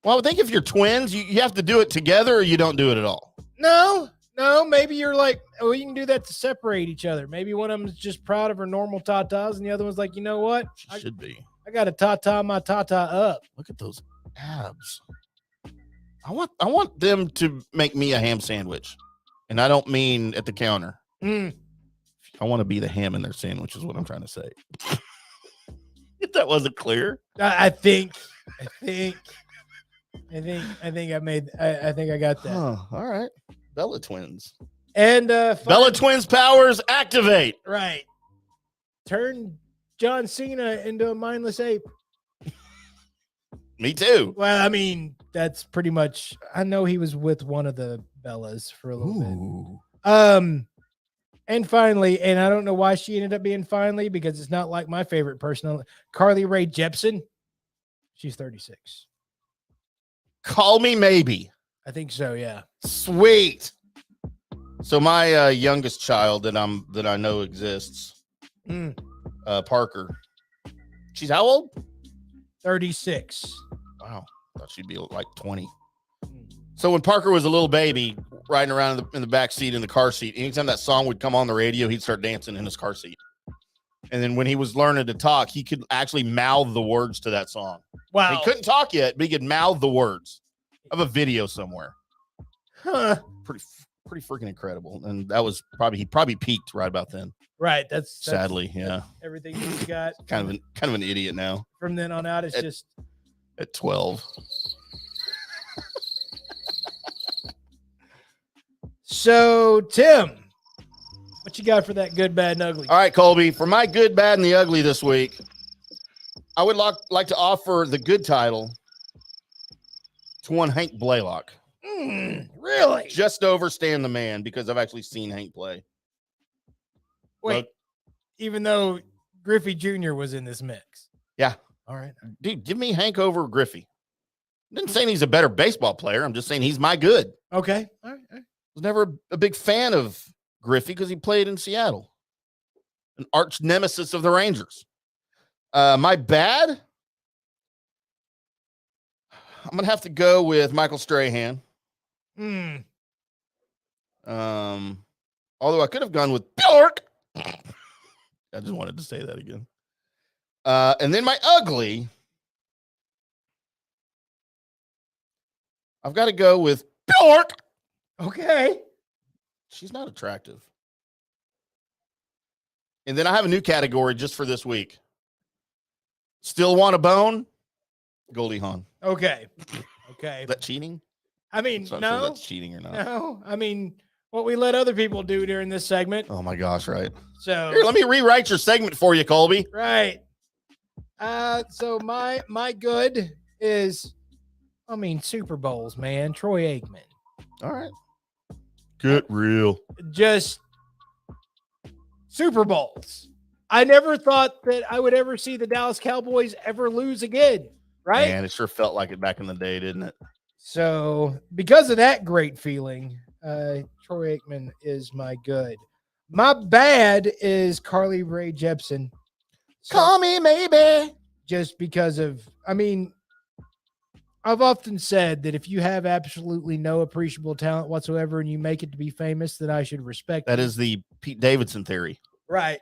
Speaker 4: Well, I would think if you're twins, you have to do it together or you don't do it at all.
Speaker 5: No. Maybe you're like, oh, you can do that to separate each other. Maybe one of them is just proud of her normal tatas, and the other one's like, you know what?
Speaker 4: She should be.
Speaker 5: I got to tata my tata up.
Speaker 4: Look at those abs. I want them to make me a ham sandwich, and I don't mean at the counter. I want to be the ham in their sandwich is what I'm trying to say. If that wasn't clear.
Speaker 5: I think I think I got that.
Speaker 4: Huh, all right. Bella Twins.
Speaker 5: And
Speaker 4: Bella Twins powers activate.
Speaker 5: right. Turn John Cena into a mindless ape.
Speaker 4: Me too.
Speaker 5: Well, I mean, that's pretty much. I know he was with one of the Bellas for a little bit. And finally, and I don't know why she ended up being finally because it's not like my favorite person, Carly Rae Jepsen. She's 36.
Speaker 4: Call me maybe.
Speaker 5: I think so. Yeah.
Speaker 4: Sweet. So my youngest child that I know exists, Parker. She's how old?
Speaker 5: 36.
Speaker 4: Wow, thought she'd be like 20. So when Parker was a little baby, riding around in the back seat in the car seat, anytime that song would come on the radio, he'd start dancing in his car seat. And then when he was learning to talk, he could actually mouth the words to that song.
Speaker 5: Wow.
Speaker 4: He couldn't talk yet, but he could mouth the words. I have a video somewhere.
Speaker 5: Huh.
Speaker 4: Pretty freaking incredible. And that was he probably peaked right about then.
Speaker 5: Right. That's
Speaker 4: sadly, yeah.
Speaker 5: Everything he's got.
Speaker 4: kind of an idiot now.
Speaker 5: From then on out, it's just
Speaker 4: at 12.
Speaker 5: So, Tim, what you got for that good, bad, and ugly?
Speaker 4: All right, Colby, for my good, bad, and the ugly this week, I would like to offer the good title to one Hank Blaylock.
Speaker 5: Really?
Speaker 4: Just over Stan the Man, because I've actually seen Hank play.
Speaker 5: Wait, even though Griffey Jr. was in this mix.
Speaker 4: Yeah.
Speaker 5: All right.
Speaker 4: Dude, give me Hank over Griffey. I didn't say he's a better baseball player. I'm just saying he's my good.
Speaker 5: Okay. All right.
Speaker 4: Was never a big fan of Griffey because he played in Seattle, an arch nemesis of the Rangers. My bad, I'm gonna have to go with Michael Strahan. Although I could have gone with Bjork. I just wanted to say that again. And then my ugly, I've got to go with Bjork.
Speaker 5: Okay.
Speaker 4: She's not attractive. And then I have a new category just for this week. Still want a bone? Goldie Hawn.
Speaker 5: Okay. Okay.
Speaker 4: Is that cheating?
Speaker 5: I mean,
Speaker 4: I'm not
Speaker 5: no.
Speaker 4: sure that's cheating or not.
Speaker 5: No. I mean, what we let other people do during this segment.
Speaker 4: Oh my gosh, right.
Speaker 5: So
Speaker 4: here, let me rewrite your segment for you, Colby.
Speaker 5: Right. So my good is, I mean, Super Bowls, man. Troy Aikman.
Speaker 4: All right. Get real.
Speaker 5: Just Super Bowls. I never thought that I would ever see the Dallas Cowboys ever lose again. Right.
Speaker 4: Man, it sure felt like it back in the day, didn't it?
Speaker 5: So because of that great feeling, Troy Aikman is my good. My bad is Carly Rae Jepsen. So,
Speaker 4: call me maybe.
Speaker 5: Just because of, I mean, I've often said that if you have absolutely no appreciable talent whatsoever and you make it to be famous, then I should respect
Speaker 4: that.
Speaker 5: You.
Speaker 4: Is the Pete Davidson theory.
Speaker 5: Right.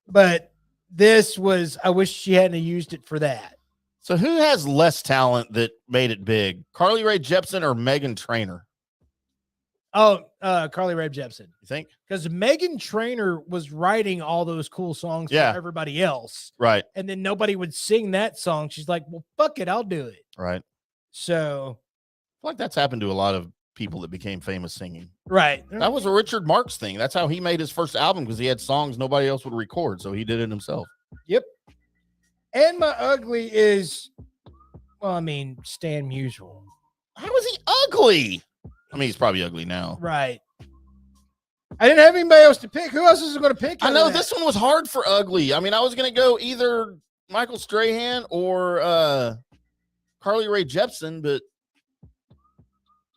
Speaker 5: But this was, I wish she hadn't used it for that.
Speaker 4: So who has less talent that made it big? Carly Rae Jepsen or Meghan Trainor?
Speaker 5: Oh, Carly Rae Jepsen.
Speaker 4: You think?
Speaker 5: Because Meghan Trainor was writing all those cool songs for everybody else.
Speaker 4: Right.
Speaker 5: And then nobody would sing that song. She's like, well, fuck it, I'll do it.
Speaker 4: Right.
Speaker 5: So
Speaker 4: I feel like that's happened to a lot of people that became famous singing.
Speaker 5: Right.
Speaker 4: That was a Richard Marx thing. That's how he made his first album, because he had songs nobody else would record. So he did it himself.
Speaker 5: Yep. And my ugly is, well, I mean, Stan Musial.
Speaker 4: How is he ugly? I mean, he's probably ugly now.
Speaker 5: Right. I didn't have anybody else to pick. Who else is going to pick?
Speaker 4: I know this one was hard for ugly. I mean, I was going to go either Michael Strahan or Carly Rae Jepsen, but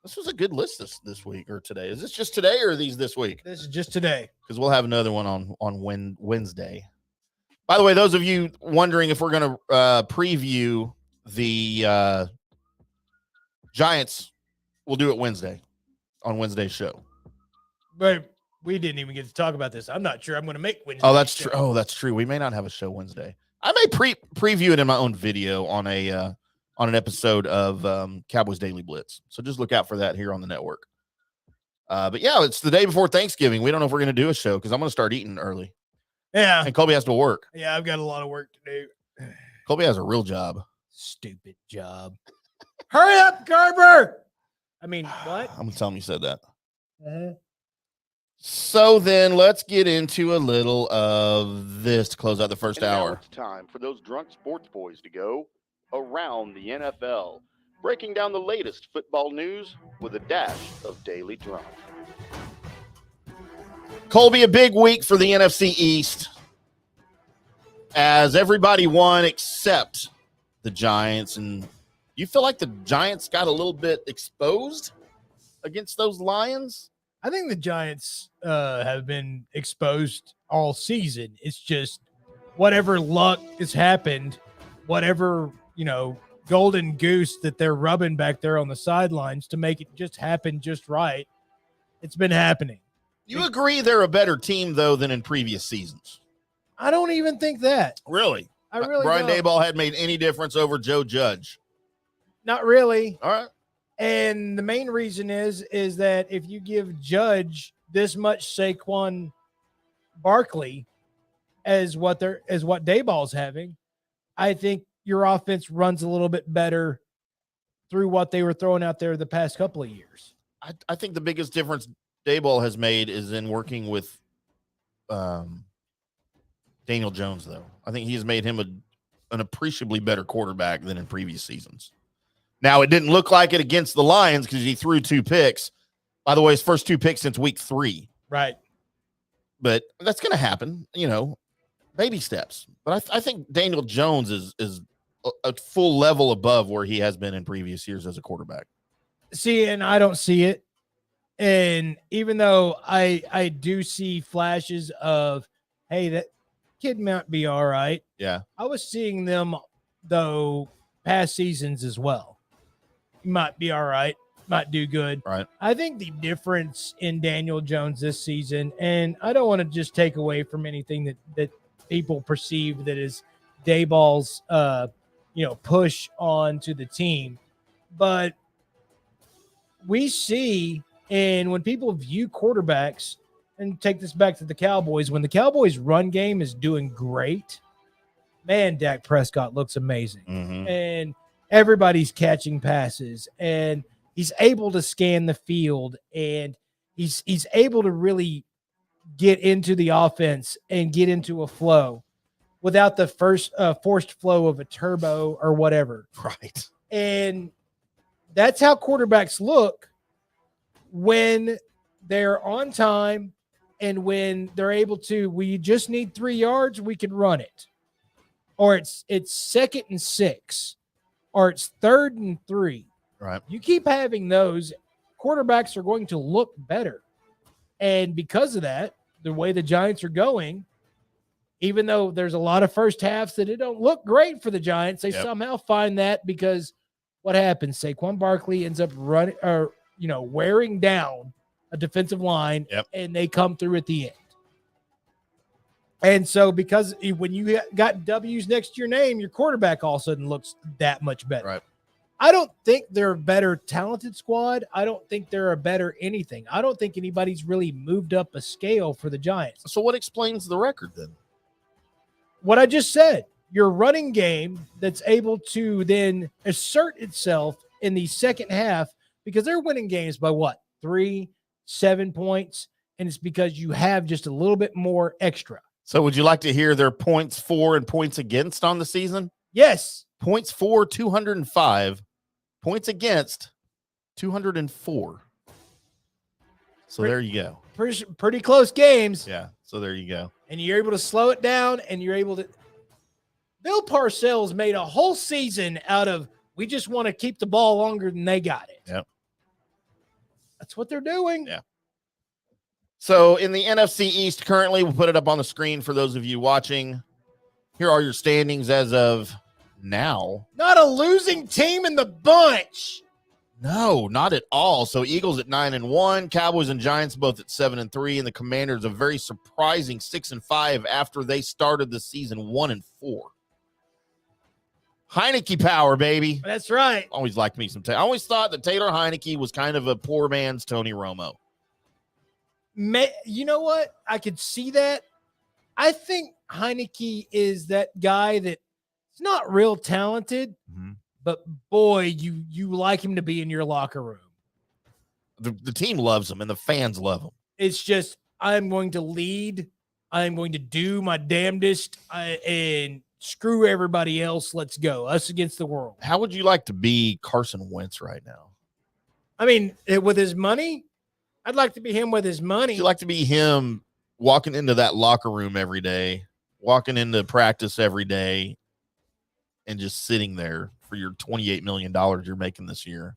Speaker 4: this was a good list this week or today. Is this just today or are these this week?
Speaker 5: This is just today.
Speaker 4: Because we'll have another one on Wednesday. By the way, those of you wondering if we're going to preview the Giants, we'll do it Wednesday on Wednesday's show.
Speaker 5: But we didn't even get to talk about this. I'm not sure I'm going to make Wednesday.
Speaker 4: Oh, that's true. Oh, that's true. We may not have a show Wednesday. I may preview it in my own video on an episode of Cowboys Daily Blitz. So just look out for that here on the network. But yeah, it's the day before Thanksgiving. We don't know if we're going to do a show because I'm going to start eating early.
Speaker 5: Yeah.
Speaker 4: And Colby has to work.
Speaker 5: Yeah, I've got a lot of work to do.
Speaker 4: Colby has a real job.
Speaker 5: Stupid job. Hurry up, Gerber. I mean, what?
Speaker 4: I'm going to tell him you said that.
Speaker 5: Uh-huh.
Speaker 4: So then let's get into a little of this to close out the first
Speaker 7: And now
Speaker 4: hour.
Speaker 7: it's time for those drunk sports boys to go around the NFL, breaking down the latest football news with a dash of daily drunk.
Speaker 4: Colby, a big week for the NFC East as everybody won except the Giants. And you feel like the Giants got a little bit exposed against those Lions?
Speaker 5: I think the Giants have been exposed all season. It's just whatever luck has happened, whatever, golden goose that they're rubbing back there on the sidelines to make it just happen just right. It's been happening.
Speaker 4: You agree they're a better team, though, than in previous seasons?
Speaker 5: I don't even think that.
Speaker 4: Really?
Speaker 5: I really
Speaker 4: Brian
Speaker 5: don't.
Speaker 4: Daboll hadn't made any difference over Joe Judge.
Speaker 5: Not really.
Speaker 4: All right.
Speaker 5: And the main reason is that if you give Judge this much Saquon Barkley as what Dayball's having, I think your offense runs a little bit better through what they were throwing out there the past couple of years.
Speaker 4: I think the biggest difference Daboll has made is in working with Daniel Jones, though. I think he's made him an appreciably better quarterback than in previous seasons. Now, it didn't look like it against the Lions because he threw 2 picks. By the way, his first 2 picks since week 3.
Speaker 5: Right.
Speaker 4: But that's going to happen, baby steps. But I think Daniel Jones is a full level above where he has been in previous years as a quarterback.
Speaker 5: See, and I don't see it. And even though I do see flashes of, hey, that kid might be all right.
Speaker 4: Yeah.
Speaker 5: I was seeing them, though, past seasons as well. He might be all right, might do good.
Speaker 4: Right.
Speaker 5: I think the difference in Daniel Jones this season, and I don't want to just take away from anything that people perceive that is Dayball's, push on to the team, but we see, and when people view quarterbacks, and take this back to the Cowboys, when the Cowboys' run game is doing great, man, Dak Prescott looks amazing.
Speaker 4: Mm-hmm.
Speaker 5: And everybody's catching passes, and he's able to scan the field, and he's able to really get into the offense and get into a flow without the first forced flow of a turbo or whatever.
Speaker 4: Right.
Speaker 5: And that's how quarterbacks look when they're on time and when they're able to, we just need 3 yards, we can run it. Or it's 2nd and 6, or it's 3rd and 3.
Speaker 4: Right.
Speaker 5: You keep having those, quarterbacks are going to look better. And because of that, the way the Giants are going, even though there's a lot of first halves that it don't look great for the Giants, they somehow find that because what happens? Saquon Barkley ends up running or, wearing down a defensive line, and they come through at the end. And so because when you got W's next to your name, your quarterback all of a sudden looks that much better.
Speaker 4: Right.
Speaker 5: I don't think they're a better talented squad. I don't think they're a better anything. I don't think anybody's really moved up a scale for the Giants.
Speaker 4: So what explains the record then?
Speaker 5: What I just said, your running game that's able to then assert itself in the second half, because they're winning games by what? 3, 7 points. And it's because you have just a little bit more extra.
Speaker 4: So would you like to hear their points for and points against on the season?
Speaker 5: Yes.
Speaker 4: Points for 205, points against 204. So there you go.
Speaker 5: Pretty close games.
Speaker 4: Yeah. So there you go.
Speaker 5: And you're able to slow it down, and you're able to. Bill Parcells made a whole season out of, we just want to keep the ball longer than they got it.
Speaker 4: Yep.
Speaker 5: That's what they're doing.
Speaker 4: Yeah. So in the NFC East currently, we'll put it up on the screen for those of you watching. Here are your standings as of now.
Speaker 5: Not a losing team in the bunch.
Speaker 4: No, not at all. So Eagles at 9-1, Cowboys and Giants both at 7-3, and the Commanders a very surprising 6-5 after they started the season 1-4. Heineke power, baby.
Speaker 5: That's right.
Speaker 4: Always liked me some. I always thought that Taylor Heineke was kind of a poor man's Tony Romo.
Speaker 5: You know what? I could see that. I think Heineke is that guy that's not real talented, but boy, you like him to be in your locker room.
Speaker 4: The team loves him and the fans love him.
Speaker 5: It's just, I'm going to lead. I'm going to do my damnedest and screw everybody else. Let's go. Us against the world.
Speaker 4: How would you like to be Carson Wentz right now?
Speaker 5: I mean, with his money, I'd like to be him with his money.
Speaker 4: Would you like to be him walking into that locker room every day, walking into practice every day, and just sitting there for your $28 million you're making this year?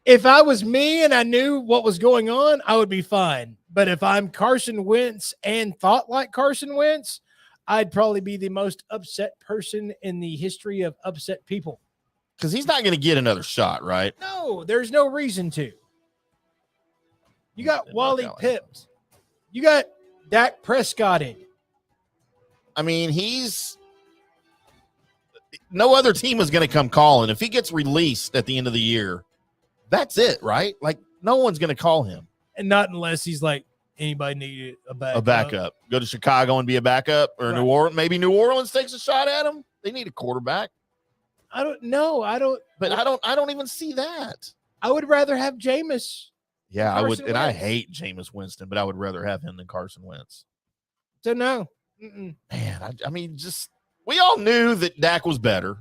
Speaker 5: If I was me and I knew what was going on, I would be fine. But if I'm Carson Wentz and thought like Carson Wentz, I'd probably be the most upset person in the history of upset people.
Speaker 4: Because he's not going to get another shot, right?
Speaker 5: No, there's no reason to. You got Wally Pips. You got Dak Prescotted.
Speaker 4: I mean, no other team is going to come calling. If he gets released at the end of the year, that's it, right? Like, no one's going to call him.
Speaker 5: And not unless he's like, anybody need a backup.
Speaker 4: A backup. Go to Chicago and be a backup, or
Speaker 5: right.
Speaker 4: New Orleans. Maybe New Orleans takes a shot at him. They need a quarterback.
Speaker 5: I don't know. I
Speaker 4: don't even see that.
Speaker 5: I would rather have Jameis.
Speaker 4: Yeah, I would. And
Speaker 5: Wentz.
Speaker 4: I hate Jameis Winston, but I would rather have him than Carson Wentz.
Speaker 5: So no.
Speaker 4: Man, I mean, just we all knew that Dak was better,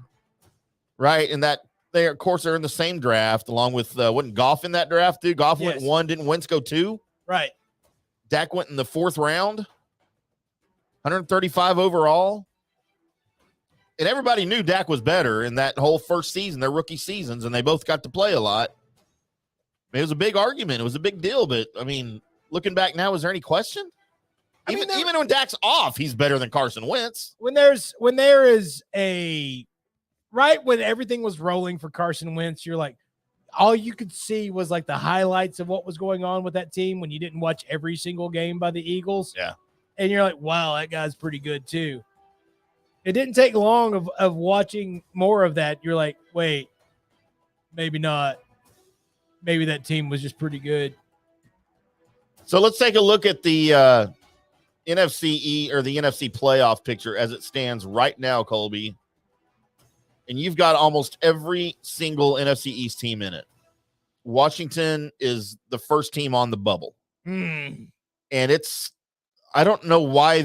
Speaker 4: right? And that they, of course, they're in the same draft, along with wasn't Goff in that draft too? Goff went 1, didn't Wentz go 2?
Speaker 5: Right.
Speaker 4: Dak went in the 4th round, 135 overall. And everybody knew Dak was better in that whole first season, their rookie seasons, and they both got to play a lot. It was a big argument. It was a big deal. But, I mean, looking back now, is there any question? Even when Dak's off, he's better than Carson Wentz.
Speaker 5: When there is a right when everything was rolling for Carson Wentz, you're like, all you could see was like the highlights of what was going on with that team when you didn't watch every single game by the Eagles.
Speaker 4: Yeah.
Speaker 5: And you're like, wow, that guy's pretty good too. It didn't take long of watching more of that. You're like, wait, maybe not. Maybe that team was just pretty good.
Speaker 4: So let's take a look at the NFC or the NFC playoff picture as it stands right now, Colby. And you've got almost every single NFC East team in it. Washington is the first team on the bubble. And I don't know why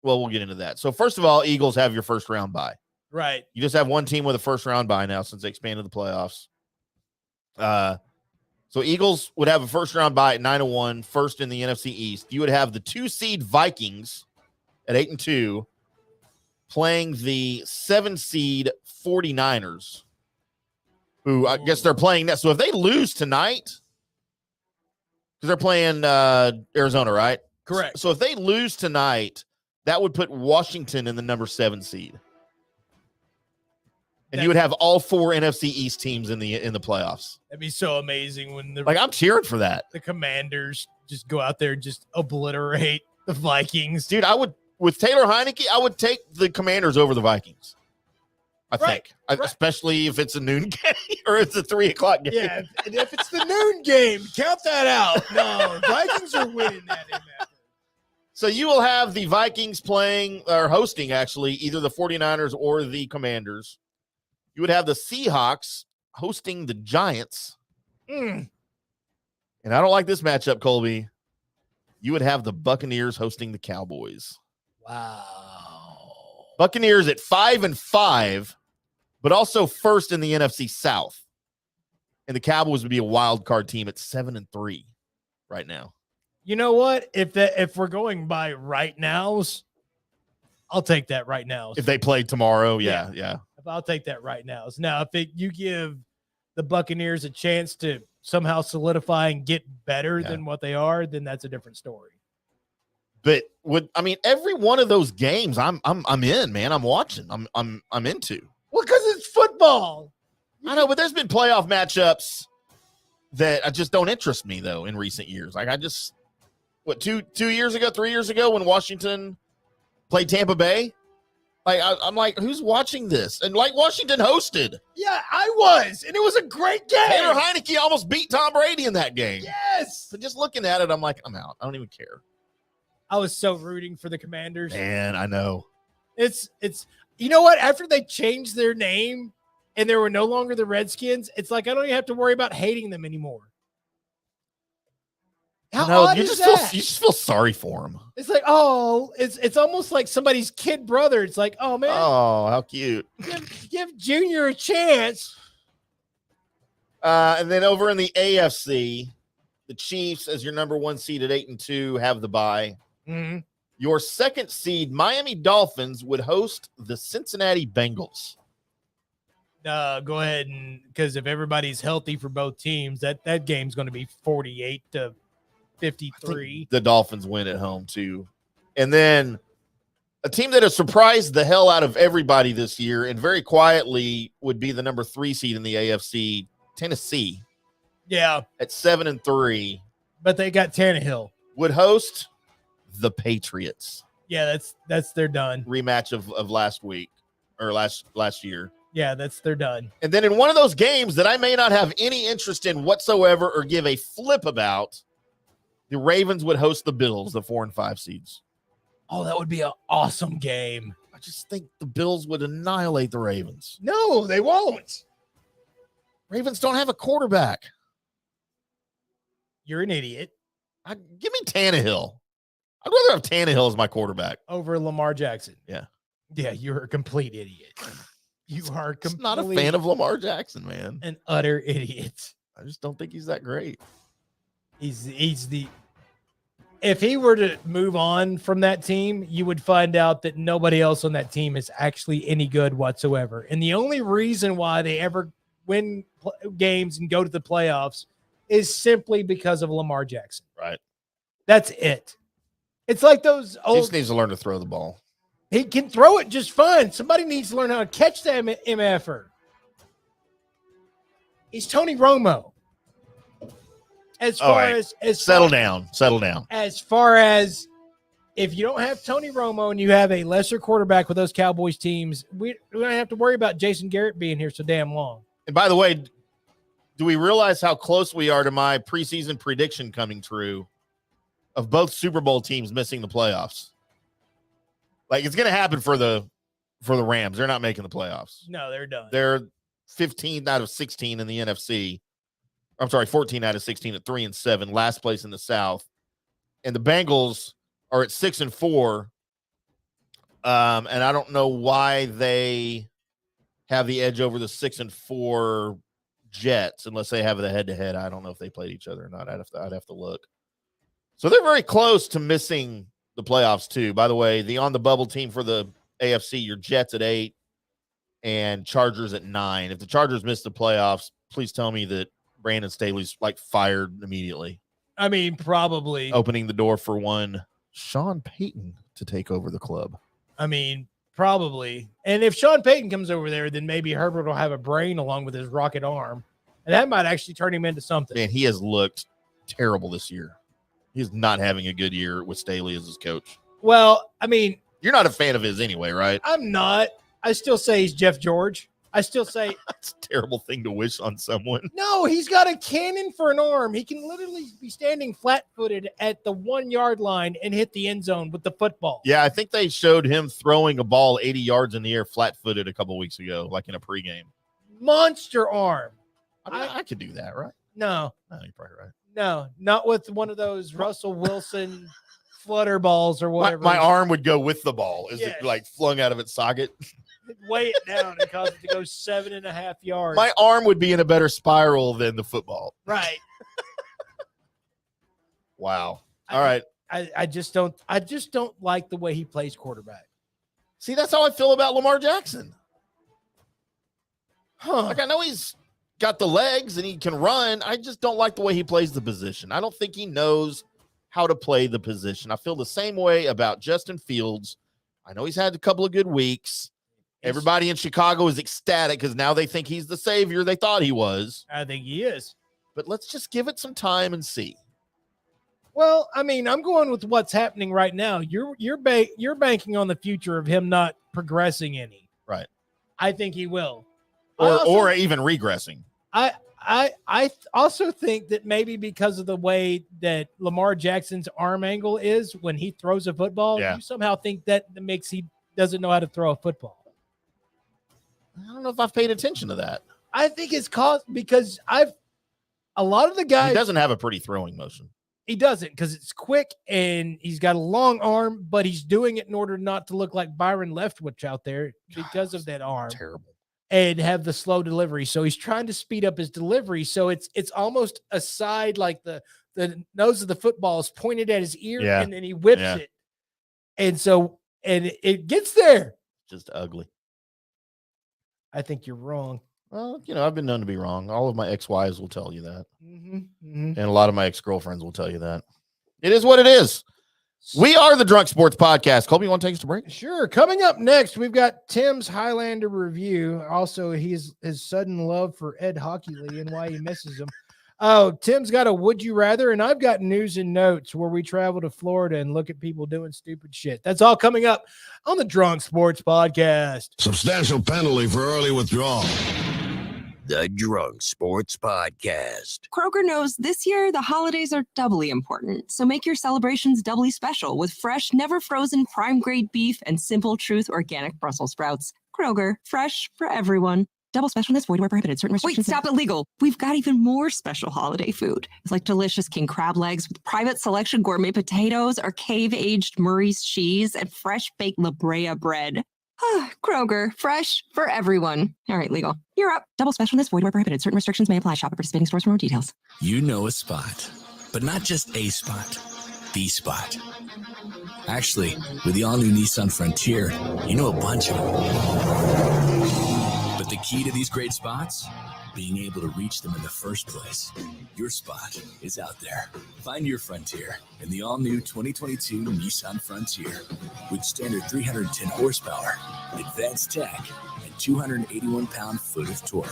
Speaker 4: we'll get into that. So first of all, Eagles have your first round bye.
Speaker 5: Right.
Speaker 4: You just have one team with a first round bye now since they expanded the playoffs. So Eagles would have a first round bye at 9-1, first in the NFC East. You would have the 2 seed Vikings at 8-2 playing the 7 seed 49ers, who I guess they're playing that. So if they lose tonight, because they're playing Arizona, right?
Speaker 5: Correct.
Speaker 4: So if they lose tonight, that would put Washington in the number 7 seed. And you would have all 4 NFC East teams in the playoffs.
Speaker 5: That'd be so amazing when
Speaker 4: I'm cheering for that.
Speaker 5: The Commanders just go out there and just obliterate the Vikings.
Speaker 4: Dude, with Taylor Heineke, I would take the Commanders over the Vikings. I think. Especially if it's a noon game or it's a 3:00 game.
Speaker 5: Yeah, if it's the noon game, count that out. No, Vikings are winning that in that.
Speaker 4: So you will have the Vikings playing or hosting, actually, either the 49ers or the Commanders. You would have the Seahawks hosting the Giants. And I don't like this matchup, Colby. You would have the Buccaneers hosting the Cowboys.
Speaker 5: Wow.
Speaker 4: Buccaneers at 5-5, but also first in the NFC South. And the Cowboys would be a wild card team at 7-3 right now.
Speaker 5: You know what? If we're going by right nows, I'll take that right now.
Speaker 4: If they play tomorrow, yeah.
Speaker 5: I'll take that right now. Now, if you give the Buccaneers a chance to somehow solidify and get better than what they are, then that's a different story.
Speaker 4: But every one of those games, I'm in, man. I'm watching. I'm into.
Speaker 5: Well, because it's football.
Speaker 4: I know, but there's been playoff matchups that just don't interest me though in recent years. Like 2 years ago, 3 years ago, when Washington played Tampa Bay. I'm like, who's watching this? And Washington hosted.
Speaker 5: Yeah, I was. And it was a great game.
Speaker 4: Taylor Heineke almost beat Tom Brady in that game.
Speaker 5: Yes.
Speaker 4: But just looking at it, I'm like, I'm out. I don't even care.
Speaker 5: I was so rooting for the Commanders.
Speaker 4: Man, I know.
Speaker 5: It's you know what? After they changed their name and they were no longer the Redskins, it's like I don't even have to worry about hating them anymore. How odd
Speaker 4: you
Speaker 5: is
Speaker 4: just
Speaker 5: that?
Speaker 4: feel you just feel sorry for him.
Speaker 5: It's like, oh, it's almost like somebody's kid brother. It's like, oh man,
Speaker 4: Oh, how cute.
Speaker 5: give Junior a chance.
Speaker 4: And then over in the AFC, the Chiefs, as your number 1 seed at 8-2, have the bye.
Speaker 5: Mm-hmm.
Speaker 4: Your 2nd seed, Miami Dolphins, would host the Cincinnati Bengals.
Speaker 5: Go ahead, and because if everybody's healthy for both teams, that game's going to be 48-53.
Speaker 4: The Dolphins win at home too. And then a team that has surprised the hell out of everybody this year and very quietly would be the number 3 seed in the AFC, Tennessee.
Speaker 5: Yeah,
Speaker 4: at 7-3.
Speaker 5: But they got Tannehill.
Speaker 4: Would host the Patriots.
Speaker 5: Yeah, they're done.
Speaker 4: Rematch of last week or last year.
Speaker 5: Yeah, they're done.
Speaker 4: And then in one of those games that I may not have any interest in whatsoever or give a flip about, the Ravens would host the Bills, the 4 and 5 seeds.
Speaker 5: Oh, that would be an awesome game.
Speaker 4: I just think the Bills would annihilate the Ravens.
Speaker 5: No, they won't.
Speaker 4: Ravens don't have a quarterback.
Speaker 5: You're an idiot.
Speaker 4: Give me Tannehill. I'd rather have Tannehill as my quarterback.
Speaker 5: Over Lamar Jackson.
Speaker 4: Yeah.
Speaker 5: Yeah, you're a complete idiot. You are
Speaker 4: not a fan of Lamar Jackson, man.
Speaker 5: An utter idiot.
Speaker 4: I just don't think he's that great.
Speaker 5: If he were to move on from that team, you would find out that nobody else on that team is actually any good whatsoever. And the only reason why they ever win games and go to the playoffs is simply because of Lamar Jackson.
Speaker 4: Right.
Speaker 5: That's it. It's like those old.
Speaker 4: He just needs to learn to throw the ball.
Speaker 5: He can throw it just fine. Somebody needs to learn how to catch that MFer. He's Tony Romo. As far as
Speaker 4: settle down.
Speaker 5: As far as if you don't have Tony Romo and you have a lesser quarterback with those Cowboys teams, we don't have to worry about Jason Garrett being here so damn long.
Speaker 4: And by the way, do we realize how close we are to my preseason prediction coming true of both Super Bowl teams missing the playoffs? Like, it's going to happen for the Rams. They're not making the playoffs.
Speaker 5: No, they're done.
Speaker 4: They're 15 out of 16 in the NFC. I'm sorry, 14 out of 16 at 3-7, last place in the South. And the Bengals are at 6-4. And I don't know why they have the edge over the 6-4 Jets, unless they have the head-to-head. I don't know if they played each other or not. I'd have to look. So they're very close to missing the playoffs too. By the way, the on the bubble team for the AFC, your Jets at 8 and Chargers at 9. If the Chargers miss the playoffs, please tell me that Brandon Staley's like fired immediately.
Speaker 5: I mean, probably
Speaker 4: opening the door for one Sean Payton to take over the club.
Speaker 5: I mean, probably. And if Sean Payton comes over there, then maybe Herbert will have a brain along with his rocket arm. And that might actually turn him into something.
Speaker 4: Man, he has looked terrible this year. He's not having a good year with Staley as his coach.
Speaker 5: Well, I mean,
Speaker 4: you're not a fan of his anyway, right?
Speaker 5: I'm not. I still say he's Jeff George. I still say
Speaker 4: that's a terrible thing to wish on someone.
Speaker 5: No, he's got a cannon for an arm. He can literally be standing flat-footed at the 1 yard line and hit the end zone with the football.
Speaker 4: Yeah, I think they showed him throwing a ball 80 yards in the air flat-footed a couple weeks ago, like in a pregame.
Speaker 5: Monster arm.
Speaker 4: I mean, I could do that, right?
Speaker 5: No.
Speaker 4: No, you're probably right.
Speaker 5: No, not with one of those Russell Wilson flutter balls or whatever.
Speaker 4: My arm would go with the ball. Is it like flung out of its socket?
Speaker 5: Weigh it down and cause it to go 7.5 yards.
Speaker 4: My arm would be in a better spiral than the football.
Speaker 5: Right.
Speaker 4: Wow. All right.
Speaker 5: I just don't like the way he plays quarterback.
Speaker 4: See, that's how I feel about Lamar Jackson. Like, I know he's got the legs and he can run. I just don't like the way he plays the position. I don't think he knows how to play the position. I feel the same way about Justin Fields. I know he's had a couple of good weeks. Everybody in Chicago is ecstatic because now they think he's the savior they thought he was.
Speaker 5: I think he is.
Speaker 4: But let's just give it some time and see.
Speaker 5: Well, I mean, I'm going with what's happening right now. You're banking on the future of him not progressing any.
Speaker 4: Right.
Speaker 5: I think he will.
Speaker 4: Or even regressing.
Speaker 5: I also think that maybe because of the way that Lamar Jackson's arm angle is when he throws a football, you somehow think that makes he doesn't know how to throw a football.
Speaker 4: I don't know if I've paid attention to that.
Speaker 5: I think it's caused because a lot of the guys.
Speaker 4: He doesn't have a pretty throwing motion.
Speaker 5: He doesn't because it's quick and he's got a long arm, but he's doing it in order not to look like Byron Leftwich out there because of that arm.
Speaker 4: Terrible.
Speaker 5: And have the slow delivery. So he's trying to speed up his delivery. So it's almost a side like the nose of the football is pointed at his ear and then he whips it. And so, and it gets there.
Speaker 4: Just ugly.
Speaker 5: I think you're wrong.
Speaker 4: Well, I've been known to be wrong. All of my ex-wives will tell you that.
Speaker 5: Mm-hmm.
Speaker 4: And a lot of my ex-girlfriends will tell you that. It is what it is. We are the Drunk Sports Podcast. Colby, you want to take us to break?
Speaker 5: Sure. Coming up next, we've got Timm's Highlander review. Also, his sudden love for Ed Hochuli and why he misses him. Oh, Timm's got a Would You Rather, and I've got news and notes where we travel to Florida and look at people doing stupid shit. That's all coming up on the Drunk Sports Podcast.
Speaker 8: Substantial penalty for early withdrawal.
Speaker 9: The Drunk Sports Podcast.
Speaker 10: Kroger knows this year the holidays are doubly important, so make your celebrations doubly special with fresh, never frozen prime grade beef and Simple Truth organic Brussels sprouts. Kroger, fresh for everyone. Double specialness, void where prohibited. Certain restrictions. Wait, stop illegal. We've got even more special holiday food. It's like delicious king crab legs with private selection gourmet potatoes or cave-aged Murray's cheese and fresh baked La Brea bread. Kroger, fresh for everyone. All right, legal. You're up. Double specialness, void where prohibited. Certain restrictions may apply. Shop at participating stores for more details.
Speaker 9: You know a spot, but not just a spot, the spot. Actually, with the all-new Nissan Frontier, you know a bunch of them. But the key to these great spots? Being able to reach them in the first place. Your spot is out there. Find your Frontier in the all-new 2022 Nissan Frontier with standard 310 horsepower, advanced tech, and 281-pound-foot of torque.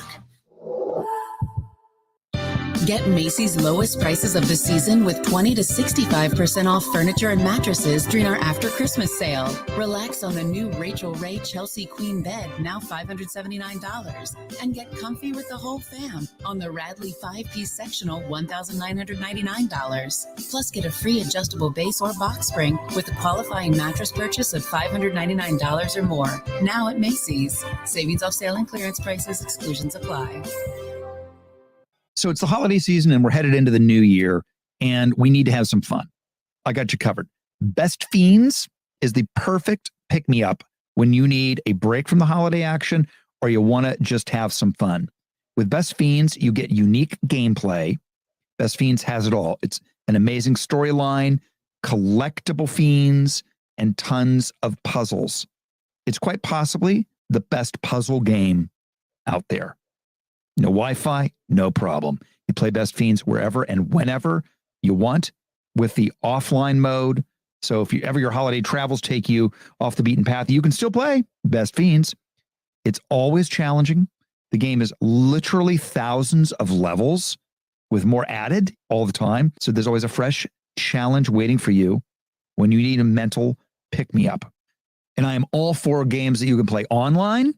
Speaker 11: Get Macy's lowest prices of the season with 20 to 65% off furniture and mattresses during our after Christmas sale. Relax on the new Rachel Ray Chelsea Queen bed, now $579. And get comfy with the whole fam on the Radley 5-piece sectional, $1,999. Plus, get a free adjustable base or box spring with a qualifying mattress purchase of $599 or more. Now at Macy's. Savings off sale and clearance prices. Exclusions apply.
Speaker 12: So it's the holiday season and we're headed into the new year and we need to have some fun. I got you covered. Best Fiends is the perfect pick-me-up when you need a break from the holiday action or you want to just have some fun. With Best Fiends, you get unique gameplay. Best Fiends has it all. It's an amazing storyline, collectible fiends, and tons of puzzles. It's quite possibly the best puzzle game out there. No Wi-Fi, no problem. You play Best Fiends wherever and whenever you want with the offline mode. So if ever your holiday travels take you off the beaten path, you can still play Best Fiends. It's always challenging. The game is literally thousands of levels with more added all the time. So there's always a fresh challenge waiting for you when you need a mental pick-me-up. And I am all for games that you can play online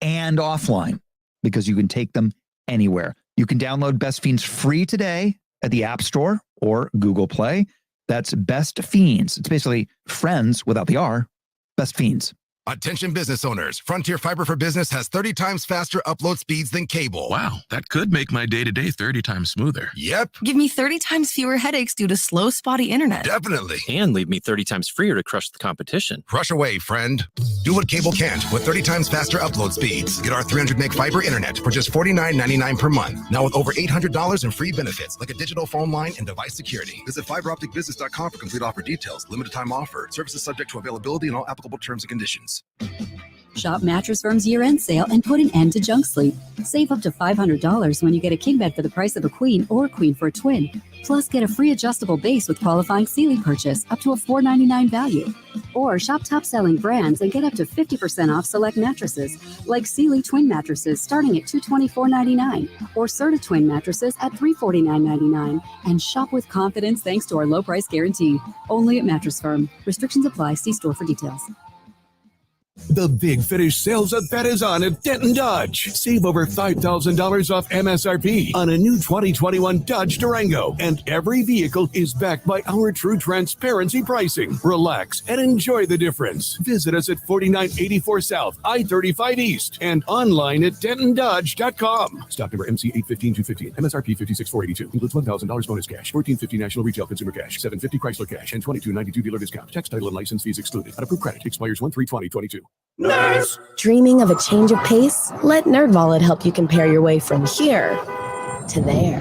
Speaker 12: and offline, because you can take them anywhere. You can download Best Fiends free today at the App Store or Google Play. That's Best Fiends. It's basically friends without the R. Best Fiends.
Speaker 8: Attention business owners. Frontier Fiber for Business has 30 times faster upload speeds than cable.
Speaker 13: Wow, that could make my day-to-day 30 times smoother.
Speaker 8: Yep.
Speaker 14: Give me 30 times fewer headaches due to slow, spotty internet.
Speaker 8: Definitely.
Speaker 15: And leave me 30 times freer to crush the competition.
Speaker 8: Crush away, friend. Do what cable can't with 30 times faster upload speeds. Get our 300 meg fiber internet for just $49.99 per month. Now with over $800 in free benefits, like a digital phone line and device security. Visit fiberopticbusiness.com for complete offer details. Limited time offer. Services subject to availability and all applicable terms and conditions.
Speaker 16: Shop Mattress Firm's year-end sale and put an end to junk sleep. Save up to $500 when you get a king bed for the price of a queen or a queen for a twin. Plus, get a free adjustable base with qualifying Sealy purchase up to a $499 value. Or shop top-selling brands and get up to 50% off select mattresses, like Sealy twin mattresses starting at $224.99 or Serta twin mattresses at $349.99. And shop with confidence thanks to our low price guarantee. Only at Mattress Firm. Restrictions apply. See store for details.
Speaker 17: The Big Finish sales event is on at Denton Dodge. Save over $5,000 off MSRP on a new 2021 Dodge Durango. And every vehicle is backed by our true transparency pricing. Relax and enjoy the difference. Visit us at 4984 South, I-35 East, and online at DentonDodge.com. Stock number MC 815-215. MSRP $56,482. Includes $1,000 bonus cash, $1,450 national retail consumer cash, $750 Chrysler cash, and $2,292 dealer discount. Tax, title, and license fees excluded. Unapproved credit expires 1/3/2022.
Speaker 18: Nerds! Dreaming of a change of pace? Let NerdWallet help you compare your way from here to there.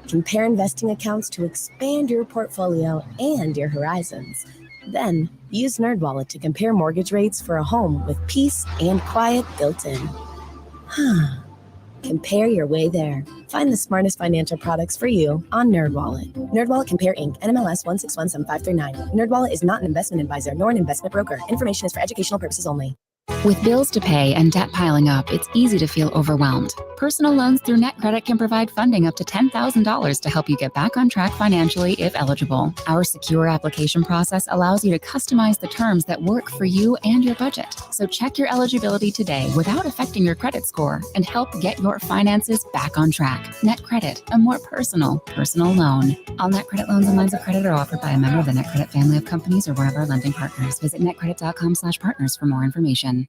Speaker 18: Compare investing accounts to expand your portfolio and your horizons. Then, use NerdWallet to compare mortgage rates for a home with peace and quiet built in. Compare your way there. Find the smartest financial products for you on NerdWallet. NerdWallet Compare Inc. NMLS 1617539. NerdWallet is not an investment advisor nor an investment broker. Information is for educational purposes only.
Speaker 19: With bills to pay and debt piling up, it's easy to feel overwhelmed. Personal loans through NetCredit can provide funding up to $10,000 to help you get back on track financially if eligible. Our secure application process allows you to customize the terms that work for you and your budget. So check your eligibility today without affecting your credit score and help get your finances back on track. NetCredit, a more personal loan. All NetCredit loans and lines of credit are offered by a member of the NetCredit family of companies or one of our lending partners. Visit netcredit.com/partners for more information.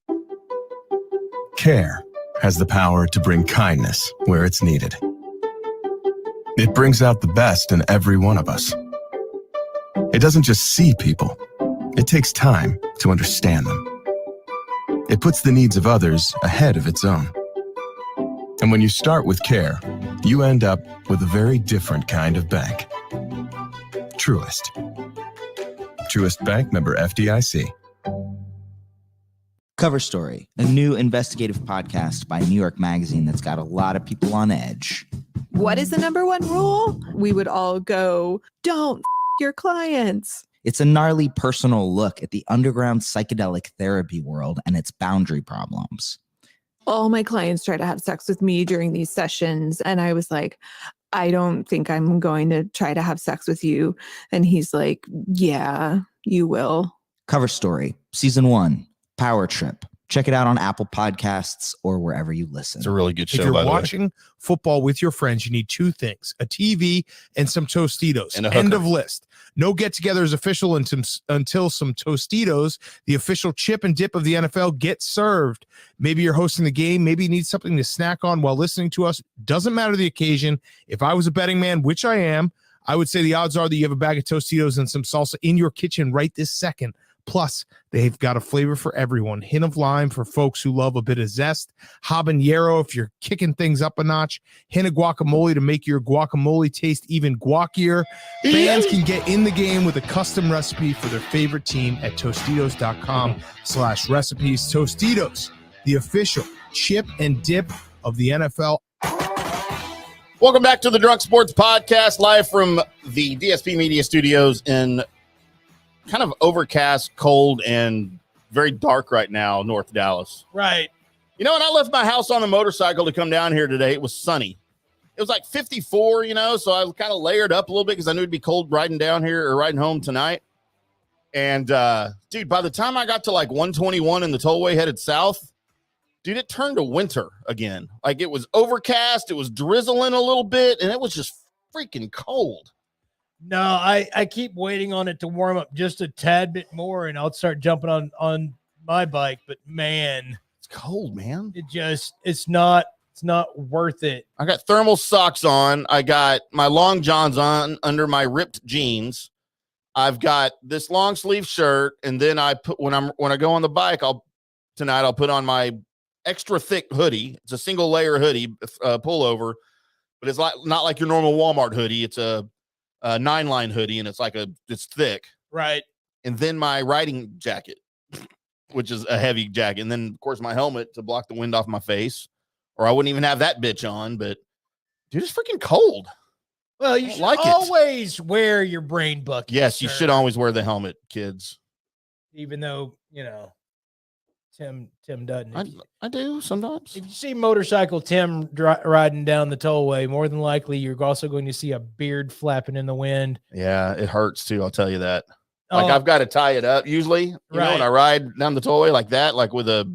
Speaker 20: Care has the power to bring kindness where it's needed. It brings out the best in every one of us. It doesn't just see people, it takes time to understand them. It puts the needs of others ahead of its own. And when you start with care, you end up with a very different kind of bank. Truist. Truist Bank, member FDIC.
Speaker 21: Cover Story, a new investigative podcast by New York Magazine that's got a lot of people on edge.
Speaker 22: What is the number one rule? We would all go, don't your clients.
Speaker 21: It's a gnarly personal look at the underground psychedelic therapy world and its boundary problems.
Speaker 22: All my clients try to have sex with me during these sessions. And I was like, I don't think I'm going to try to have sex with you. And he's like, yeah, you will.
Speaker 21: Cover Story, Season 1. Power Trip. Check it out on Apple Podcasts or wherever you listen.
Speaker 4: It's a really good show.
Speaker 23: If you're
Speaker 4: by the way.
Speaker 23: watching football with your friends, you need two things: a TV and some Tostitos.
Speaker 4: And a
Speaker 23: End
Speaker 4: hooker.
Speaker 23: of list. No get-together is official until some Tostitos, the official chip and dip of the NFL, get served. Maybe you're hosting the game. Maybe you need something to snack on while listening to us. Doesn't matter the occasion. If I was a betting man, which I am, I would say the odds are that you have a bag of Tostitos and some salsa in your kitchen right this second. Plus, they've got a flavor for everyone. Hint of lime for folks who love a bit of zest. Habanero if you're kicking things up a notch. Hint of guacamole to make your guacamole taste even guacier. Fans can get in the game with a custom recipe for their favorite team at Tostitos.com/recipes. Tostitos, the official chip and dip of the NFL.
Speaker 4: Welcome back to the Drunk Sports Podcast, live from the DSP Media Studios in kind of overcast, cold, and very dark right now, North Dallas.
Speaker 5: Right.
Speaker 4: You know, when I left my house on a motorcycle to come down here today, it was sunny. It was like 54, you know, so I kind of layered up a little bit because I knew it'd be cold riding down here or riding home tonight. And, dude, by the time I got to like 121 in the tollway headed south, dude, it turned to winter again. Like it was overcast, it was drizzling a little bit, and it was just freaking cold.
Speaker 5: No, I keep waiting on it to warm up just a tad bit more, and I'll start jumping on my bike. But man,
Speaker 4: it's cold, man.
Speaker 5: It's not worth it.
Speaker 4: I got thermal socks on. I got my long johns on under my ripped jeans. I've got this long sleeve shirt, and then I put when I go on the bike, I'll put on my extra thick hoodie. It's a single layer hoodie pullover, but it's not like your normal Walmart hoodie. It's a 9-line hoodie, and it's thick,
Speaker 5: right?
Speaker 4: And then my riding jacket, which is a heavy jacket, and then of course my helmet to block the wind off my face, or I wouldn't even have that bitch on. But dude, it's freaking cold.
Speaker 5: Well, you should always wear your brain bucket.
Speaker 4: Yes, you should always wear the helmet, kids.
Speaker 5: Even though Tim doesn't.
Speaker 4: I do sometimes.
Speaker 5: If you see motorcycle Tim riding down the tollway, more than likely you're also going to see a beard flapping in the wind.
Speaker 4: Yeah, it hurts too. I'll tell you that. Like I've got to tie it up usually, you know, when I ride down the tollway like that, like with a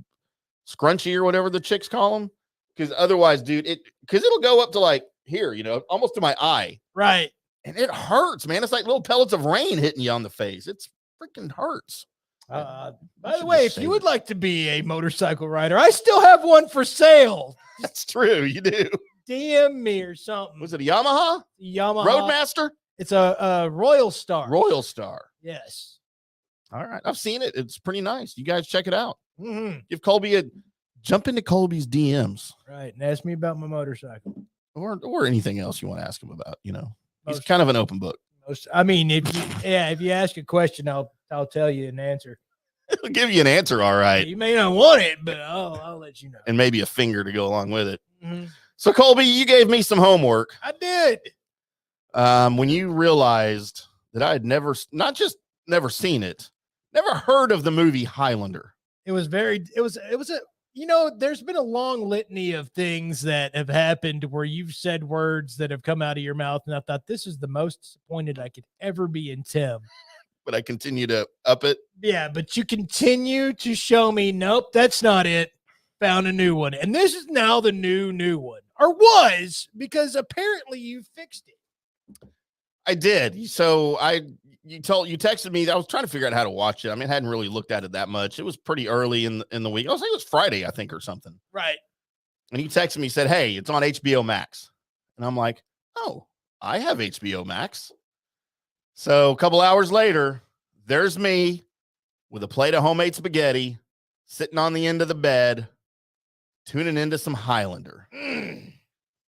Speaker 4: scrunchie or whatever the chicks call them. Because otherwise, dude, because it'll go up to like here, you know, almost to my eye.
Speaker 5: Right.
Speaker 4: And it hurts, man. It's like little pellets of rain hitting you on the face. It's freaking hurts.
Speaker 5: By the way, if you would like to be a motorcycle rider, I still have one for sale.
Speaker 4: That's true. You do.
Speaker 5: DM me or something.
Speaker 4: Was it a Yamaha?
Speaker 5: Yamaha.
Speaker 4: Roadmaster?
Speaker 5: It's a Royal Star.
Speaker 4: Royal Star.
Speaker 5: Yes.
Speaker 4: All right. I've seen it. It's pretty nice. You guys check it out.
Speaker 5: Mm-hmm.
Speaker 4: Give Colby jump into Colby's DMs.
Speaker 5: Right. And ask me about my motorcycle.
Speaker 4: Or anything else you want to ask him about, you know. He's kind of an open book.
Speaker 5: I mean, if you ask a question, I'll tell you an answer.
Speaker 4: He'll give you an answer, all right.
Speaker 5: You may not want it, but I'll let you know.
Speaker 4: And maybe a finger to go along with it.
Speaker 5: Mm-hmm.
Speaker 4: So, Colby, you gave me some homework.
Speaker 5: I did.
Speaker 4: When you realized that I had never seen it, never heard of the movie Highlander.
Speaker 5: It was there's been a long litany of things that have happened where you've said words that have come out of your mouth. And I thought this is the most disappointed I could ever be in Timm.
Speaker 4: But I continue to up it.
Speaker 5: Yeah, but you continue to show me, nope, that's not it. Found a new one. And this is now the new one. Or was, because apparently you fixed it.
Speaker 4: I did. So you texted me. I was trying to figure out how to watch it. I mean, I hadn't really looked at it that much. It was pretty early in the week. I was like, it was Friday, I think, or something.
Speaker 5: Right.
Speaker 4: And he texted me, said, hey, it's on HBO Max. And I'm like, oh, I have HBO Max. So a couple hours later, there's me with a plate of homemade spaghetti sitting on the end of the bed, tuning into some Highlander.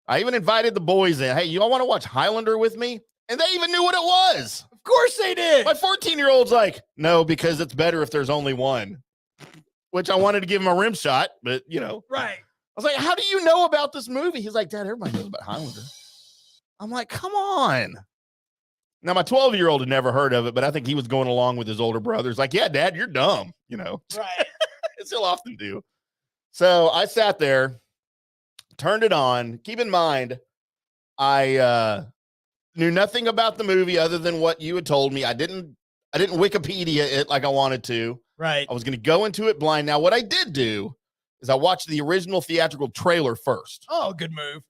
Speaker 4: I even invited the boys in. Hey, you all want to watch Highlander with me? And they even knew what it was.
Speaker 5: Of course they did.
Speaker 4: My 14-year-old's like, no, because it's better if there's only one. Which I wanted to give him a rim shot, but, you know.
Speaker 5: Right.
Speaker 4: I was like, how do you know about this movie? He's like, Dad, everybody knows about Highlander. I'm like, come on. Now, my 12-year-old had never heard of it, but I think he was going along with his older brothers. Like, yeah, Dad, you're dumb, you know.
Speaker 5: Right.
Speaker 4: As he'll often do. So I sat there, turned it on. Keep in mind, I knew nothing about the movie other than what you had told me. I didn't Wikipedia it like I wanted to.
Speaker 5: Right.
Speaker 4: I was going to go into it blind. Now, what I did do is I watched the original theatrical trailer first.
Speaker 5: Oh, good move.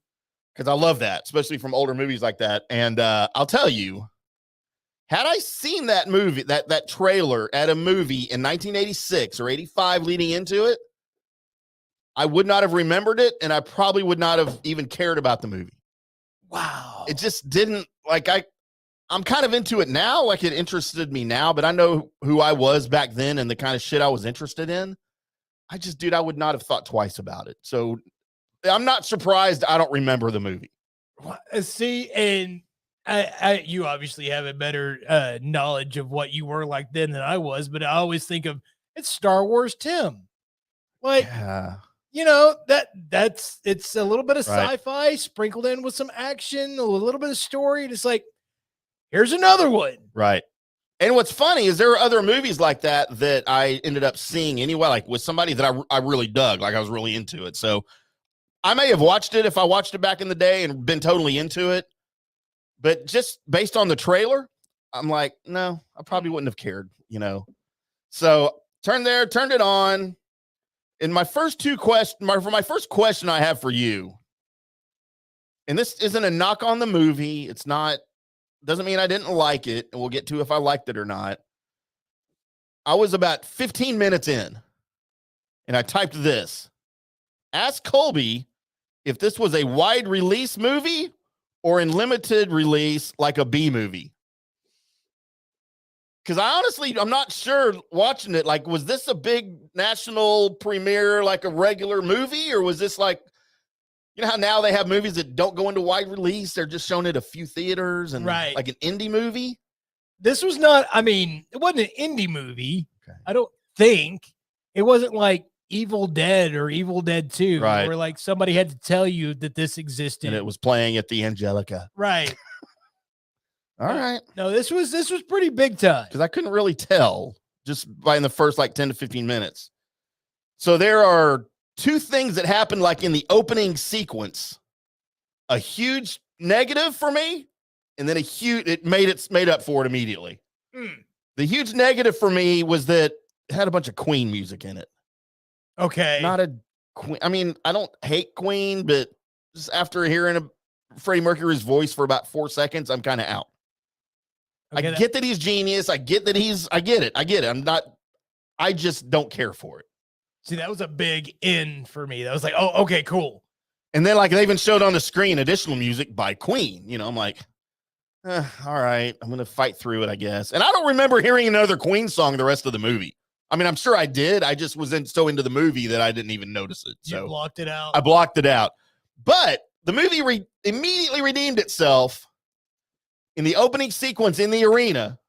Speaker 4: Because I love that, especially from older movies like that. And I'll tell you, had I seen that movie, that trailer at a movie in 1986 or 85 leading into it, I would not have remembered it, and I probably would not have even cared about the movie.
Speaker 5: Wow.
Speaker 4: It just didn't, like, I'm kind of into it now, like it interested me now, but I know who I was back then and the kind of shit I was interested in. I would not have thought twice about it. So I'm not surprised I don't remember the movie.
Speaker 5: See, and you obviously have a better knowledge of what you were like then than I was, but I always think of it's Star Wars Timm. Like, you know, it's a little bit of sci-fi sprinkled in with some action, a little bit of story. And it's like, here's another one.
Speaker 4: Right. And what's funny is there are other movies like that I ended up seeing anyway, like with somebody that I really dug, like I was really into it. So I may have watched it if I watched it back in the day and been totally into it. But just based on the trailer, I'm like, no, I probably wouldn't have cared, you know. So turned it on. And my first question I have for you, and this isn't a knock on the movie. Doesn't mean I didn't like it, and we'll get to if I liked it or not. I was about 15 minutes in, and I typed this. Ask Colby if this was a wide release movie or in limited release like a B movie. Because I'm not sure watching it. Like, was this a big national premiere, like a regular movie? Or was this like, you know how now they have movies that don't go into wide release? They're just showing it a few theaters and like an indie movie.
Speaker 5: This was not, it wasn't an indie movie. Okay. I don't think. It wasn't like Evil Dead or Evil Dead 2, where like somebody had to tell you that this existed.
Speaker 4: And it was playing at the Angelica.
Speaker 5: Right.
Speaker 4: All right.
Speaker 5: No, this was pretty big time.
Speaker 4: Because I couldn't really tell just by in the first like 10 to 15 minutes. So there are two things that happened like in the opening sequence. A huge negative for me, and then it made up for it immediately. The huge negative for me was that it had a bunch of Queen music in it.
Speaker 5: Okay.
Speaker 4: Not a Queen. I mean, I don't hate Queen, but just after hearing Freddie Mercury's voice for about 4 seconds, I'm kind of out.
Speaker 5: Okay,
Speaker 4: I get that he's genius. I get it. I get it. I just don't care for it.
Speaker 5: See, that was a big in for me. That was like, oh, okay, cool.
Speaker 4: And then, like, they even showed on the screen additional music by Queen. You know, I'm like, all right, I'm going to fight through it, I guess. And I don't remember hearing another Queen song the rest of the movie. I mean, I'm sure I did. I just was so into the movie that I didn't even notice it. So
Speaker 5: you blocked it out.
Speaker 4: I blocked it out. But the movie immediately redeemed itself in the opening sequence in the arena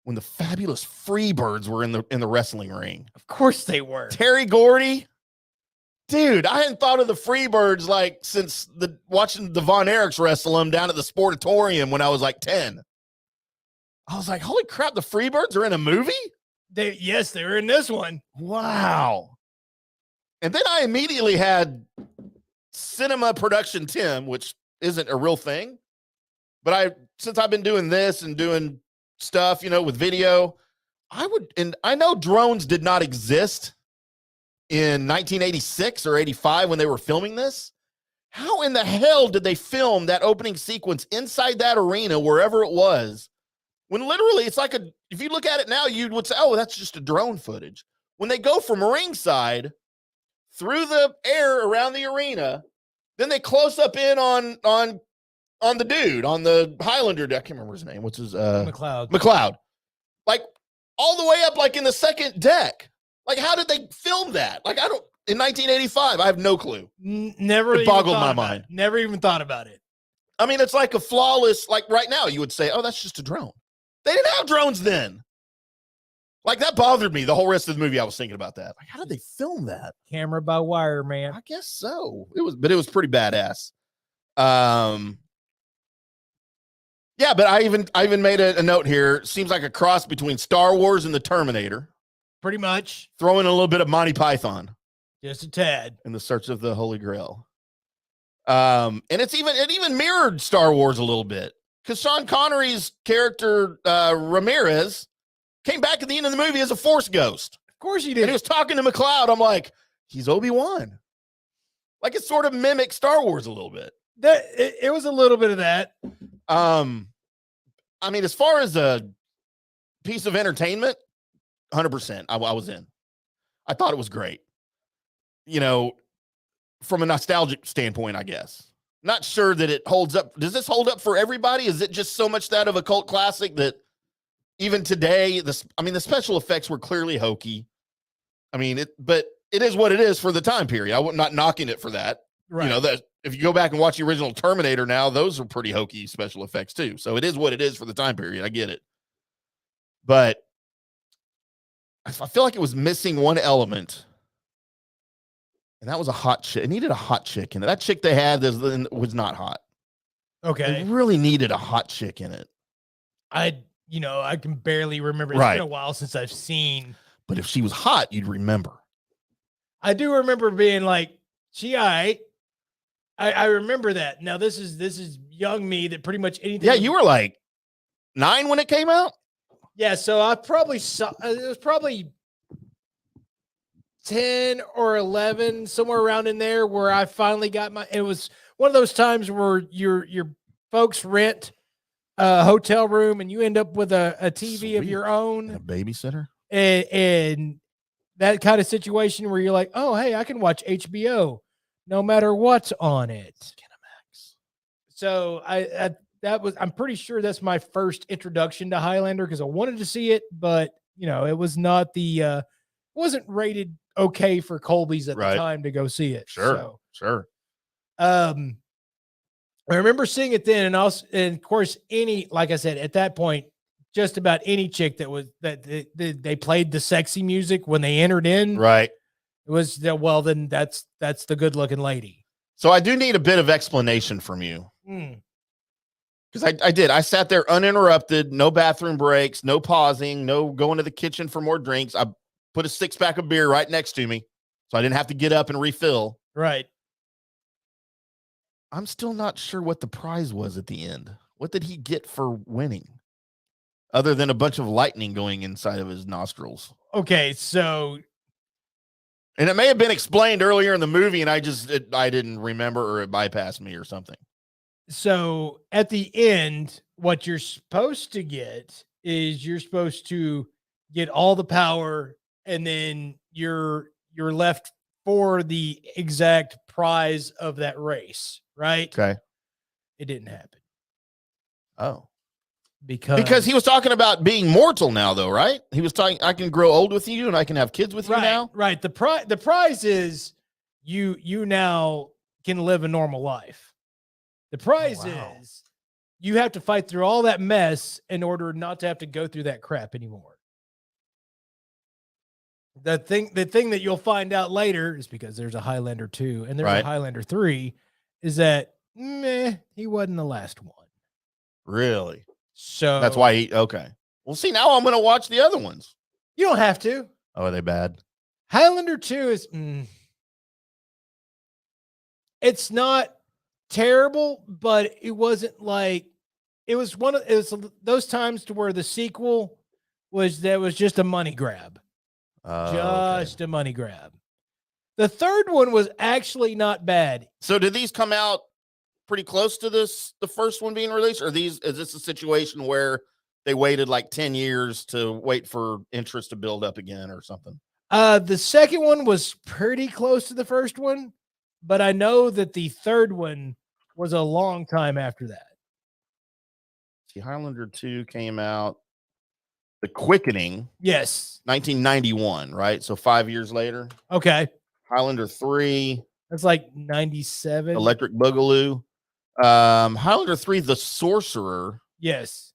Speaker 4: when the fabulous Freebirds were in the wrestling ring.
Speaker 5: Of course they were.
Speaker 4: Terry Gordy. Dude, I hadn't thought of the Freebirds like since watching the Von Erichs wrestle them down at the Sportatorium when I was like 10. I was like, holy crap, the Freebirds are in a movie?
Speaker 5: Yes, they were in this one.
Speaker 4: Wow. And then I immediately had Cinema Production Timm, which isn't a real thing. But since I've been doing this and doing stuff, with video, I know drones did not exist in 1986 or 85 when they were filming this. How in the hell did they film that opening sequence inside that arena, wherever it was, when literally it's like if you look at it now, you would say, oh, that's just a drone footage. When they go from ringside through the air around the arena, then they close up in on the dude, on the Highlander. I can't remember his name. What's his McLeod. Like all the way up, like in the second deck. Like, how did they film that? Like, in 1985, I have no clue.
Speaker 5: Never.
Speaker 4: It boggled my mind.
Speaker 5: Never even thought about it.
Speaker 4: I mean, it's like a flawless, like right now, you would say, oh, that's just a drone. They didn't have drones then. Like, that bothered me the whole rest of the movie. I was thinking about that. Like, how did they film that?
Speaker 5: Camera by wire, man.
Speaker 4: I guess so. But it was pretty badass. Yeah, but I even made a note here. Seems like a cross between Star Wars and the Terminator.
Speaker 5: Pretty much.
Speaker 4: Throw in a little bit of Monty Python.
Speaker 5: Just a tad.
Speaker 4: In the search of the Holy Grail. And it even mirrored Star Wars a little bit. Because Sean Connery's character, Ramirez, came back at the end of the movie as a Force ghost.
Speaker 5: Of course he did.
Speaker 4: And he was talking to McLeod. I'm like, he's Obi-Wan. Like, it sort of mimics Star Wars a little bit.
Speaker 5: It was a little bit of that.
Speaker 4: I mean, as far as a piece of entertainment, 100%. I was in. I thought it was great. From a nostalgic standpoint, I guess. Not sure that it holds up. Does this hold up for everybody? Is it just so much that of a cult classic that even today, the special effects were clearly hokey. But it is what it is for the time period. I'm not knocking it for that.
Speaker 5: Right.
Speaker 4: That if you go back and watch the original Terminator now, those are pretty hokey special effects too. So it is what it is for the time period. I get it. But I feel like it was missing one element. And that was a hot chick. It needed a hot chick in it. That chick they had was not hot.
Speaker 5: Okay.
Speaker 4: It really needed a hot chick in it.
Speaker 5: I can barely remember. It's been a while since I've seen.
Speaker 4: But if she was hot, you'd remember.
Speaker 5: I do remember being like, she all right. I remember that. Now this is young me that pretty much anything.
Speaker 4: Yeah, you were like 9 when it came out.
Speaker 5: Yeah, so I probably saw it was probably 10 or 11, somewhere around in there, where I finally got it was one of those times where your folks rent a hotel room and you end up with a TV of your own,
Speaker 4: a babysitter,
Speaker 5: and that kind of situation where you're like, oh, hey, I can watch HBO no matter what's on it. So I'm pretty sure that's my first introduction to Highlander, because I wanted to see it, but it was not wasn't rated okay for Colby's at the time to go see it.
Speaker 4: Sure.
Speaker 5: I remember seeing it then, and of course, like I said, at that point, just about any chick that they played the sexy music when they entered in.
Speaker 4: Right.
Speaker 5: It was then that's the good looking lady.
Speaker 4: So I do need a bit of explanation from you. Because I sat there uninterrupted, no bathroom breaks, no pausing, no going to the kitchen for more drinks. I put a 6-pack of beer right next to me, so I didn't have to get up and refill.
Speaker 5: Right.
Speaker 4: I'm still not sure what the prize was at the end. What did he get for winning? other than a bunch of lightning going inside of his nostrils.
Speaker 5: Okay, so.
Speaker 4: And it may have been explained earlier in the movie, and I didn't remember, or it bypassed me or something.
Speaker 5: So at the end, what you're supposed to get is you're supposed to get all the power, and then you're left for the exact prize of that race, right?
Speaker 4: Okay.
Speaker 5: It didn't happen.
Speaker 4: Oh.
Speaker 5: Because
Speaker 4: he was talking about being mortal now, though, right? He was talking, I can grow old with you and I can have kids with you now.
Speaker 5: Right. The prize is you now can live a normal life. The prize is you have to fight through all that mess in order not to have to go through that crap anymore. The thing that you'll find out later is, because there's a Highlander 2 and there's a Highlander 3, is that he wasn't the last one.
Speaker 4: Really?
Speaker 5: So
Speaker 4: that's why okay. Well, see, now I'm going to watch the other ones.
Speaker 5: You don't have to.
Speaker 4: Oh, are they bad?
Speaker 5: Highlander 2 is it's not terrible, but it wasn't like it was those times to where the sequel was just a money grab. Just a money grab. The third one was actually not bad.
Speaker 4: So did these come out pretty close to the first one being released, or is this a situation where they waited like 10 years to wait for interest to build up again or something?
Speaker 5: The second one was pretty close to the first one, but I know that the third one was a long time after that.
Speaker 4: See, Highlander 2 came out, The Quickening.
Speaker 5: Yes.
Speaker 4: 1991, right? So 5 years later.
Speaker 5: Okay.
Speaker 4: Highlander 3.
Speaker 5: That's like 97.
Speaker 4: Electric Boogaloo. Highlander 3, The Sorcerer.
Speaker 5: Yes.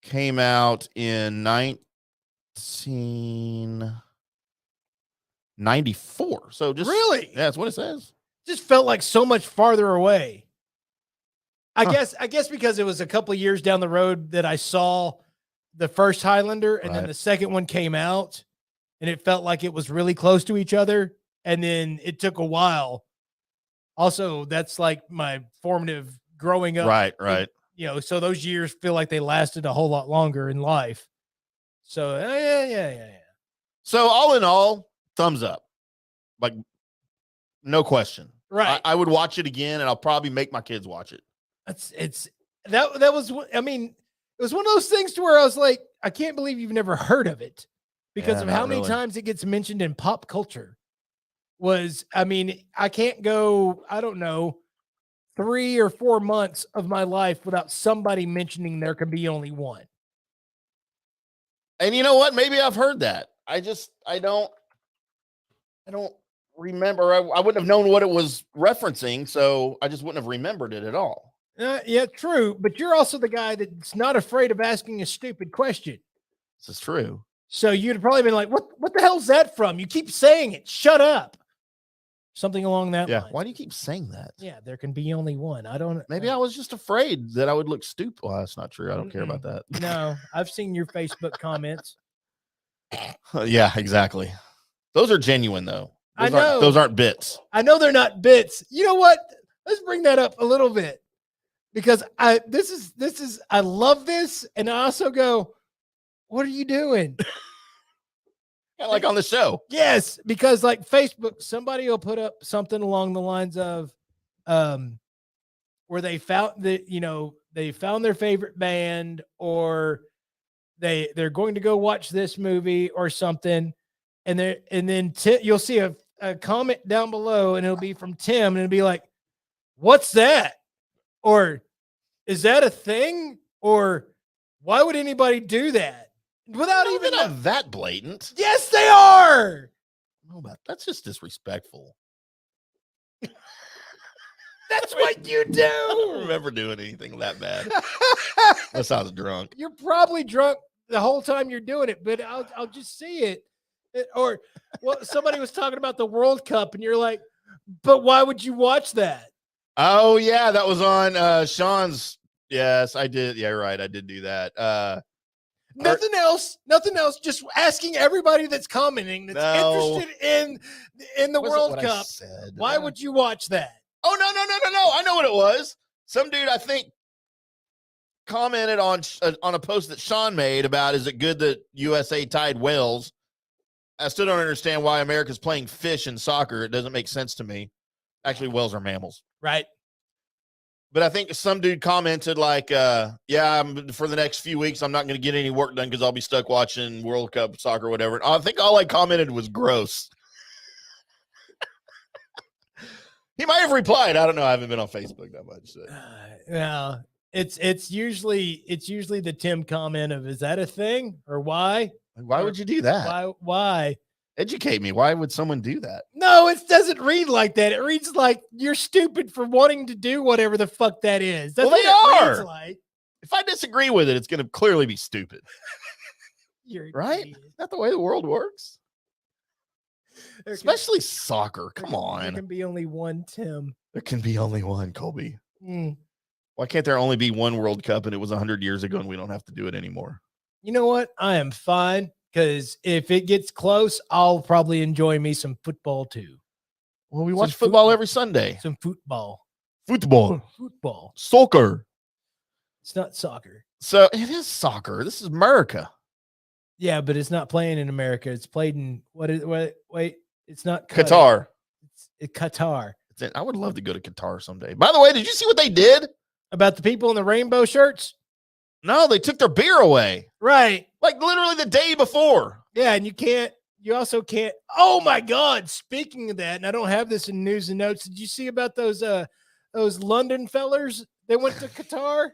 Speaker 4: Came out in 1994. So just
Speaker 5: really?
Speaker 4: Yeah, that's what it says.
Speaker 5: Just felt like so much farther away. I guess because it was a couple of years down the road that I saw the first Highlander, and then the second one came out, and it felt like it was really close to each other, and then it took a while. Also, that's like my formative growing up.
Speaker 4: Right.
Speaker 5: So those years feel like they lasted a whole lot longer in life. So yeah.
Speaker 4: So all in all, thumbs up. Like, no question.
Speaker 5: Right.
Speaker 4: I would watch it again, and I'll probably make my kids watch it.
Speaker 5: It was one of those things to where I was like, I can't believe you've never heard of it because of how many times it gets mentioned in pop culture. I can't go, I don't know, 3 or 4 months of my life without somebody mentioning there can be only one.
Speaker 4: And you know what? Maybe I've heard that. I don't remember. I wouldn't have known what it was referencing, so I just wouldn't have remembered it at all.
Speaker 5: Yeah, true. But you're also the guy that's not afraid of asking a stupid question.
Speaker 4: This is true.
Speaker 5: So you'd have probably been like, what the hell's that from? You keep saying it. Shut up. Something along that line.
Speaker 4: Why do you keep saying that?
Speaker 5: Yeah, there can be only one.
Speaker 4: Maybe I was just afraid that I would look stupid. Well, that's not true. I don't care about that.
Speaker 5: No, I've seen your Facebook comments.
Speaker 4: Yeah, exactly. Those are genuine, though.
Speaker 5: I know.
Speaker 4: Those aren't bits.
Speaker 5: I know they're not bits. You know what? Let's bring that up a little bit. Because I love this, and I also go, what are you doing?
Speaker 4: Kind of like on the show.
Speaker 5: Yes, because like Facebook, somebody will put up something along the lines of where they found they found their favorite band, or they're going to go watch this movie or something, and then you'll see a comment down below, and it'll be from Timm, and it'll be like, what's that? Or is that a thing? Or why would anybody do that? Without even
Speaker 4: that blatant.
Speaker 5: Yes, they are.
Speaker 4: No, that's just disrespectful.
Speaker 5: That's what you do.
Speaker 4: I don't remember doing anything that bad. That sounds drunk.
Speaker 5: You're probably drunk the whole time you're doing it, but I'll just see it. Or somebody was talking about the World Cup, and you're like, but why would you watch that?
Speaker 4: Oh yeah, that was on Sean's. Yes, I did. Yeah, right. I did do that.
Speaker 5: Nothing else. Just asking everybody that's commenting that's interested in the World Cup. Why would you watch that?
Speaker 4: Oh no! I know what it was. Some dude, I think commented on a post that Sean made about, is it good that USA tied Wales? I still don't understand why America's playing fish in soccer. It doesn't make sense to me. Actually, whales are mammals.
Speaker 5: Right.
Speaker 4: But I think some dude commented like, for the next few weeks, I'm not going to get any work done because I'll be stuck watching World Cup soccer or whatever. And I think all I commented was gross. He might have replied. I don't know. I haven't been on Facebook that much. So.
Speaker 5: Yeah. It's usually the Timm comment of, is that a thing or why?
Speaker 4: Why would you do that?
Speaker 5: Why?
Speaker 4: Educate me. Why would someone do that?
Speaker 5: No, it doesn't read like that. It reads like you're stupid for wanting to do whatever the fuck that is. That's
Speaker 4: Well, they
Speaker 5: what it reads
Speaker 4: are.
Speaker 5: like.
Speaker 4: If I disagree with it, it's going to clearly be stupid.
Speaker 5: You're an
Speaker 4: right?
Speaker 5: idiot.
Speaker 4: Is that the way the world works?
Speaker 5: There
Speaker 4: Especially soccer. Come
Speaker 5: There
Speaker 4: on.
Speaker 5: can be only one Timm.
Speaker 4: There can be only one, Colby.
Speaker 5: Mm.
Speaker 4: Why can't there only be one World Cup and it was 100 years ago and we don't have to do it anymore?
Speaker 5: You know what? I am fine, because if it gets close, I'll probably enjoy me some football too.
Speaker 4: Well, we watch football every Sunday.
Speaker 5: Some football.
Speaker 4: Football. Soccer.
Speaker 5: It's not soccer.
Speaker 4: So it is soccer. This is America.
Speaker 5: Yeah, but it's not playing in America. It's played in wait, it's not
Speaker 4: Qatar.
Speaker 5: It's Qatar.
Speaker 4: I would love to go to Qatar someday. By the way, did you see what they did?
Speaker 5: About the people in the rainbow shirts?
Speaker 4: No, they took their beer away.
Speaker 5: Right.
Speaker 4: Like literally the day before.
Speaker 5: Yeah, and you also can't. Oh my God. Speaking of that, and I don't have this in news and notes. Did you see about those London fellers that went to Qatar?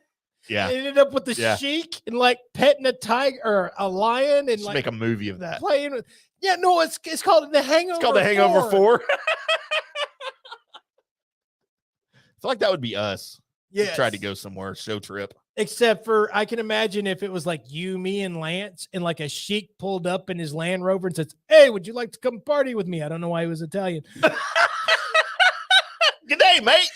Speaker 4: Yeah.
Speaker 5: They ended up with the sheik and like petting a tiger or a lion and
Speaker 4: Let's
Speaker 5: like
Speaker 4: make a movie of that.
Speaker 5: playing with. Yeah, no, it's called The Hangover.
Speaker 4: It's called The Hangover 4.
Speaker 5: 4.
Speaker 4: I feel like that would be us.
Speaker 5: Yeah.
Speaker 4: Tried to go somewhere, show trip.
Speaker 5: Except for, I can imagine if it was like you, me, and Lance, and like a sheik pulled up in his Land Rover and says, "Hey, would you like to come party with me?" I don't know why he was Italian.
Speaker 4: Good day, mate.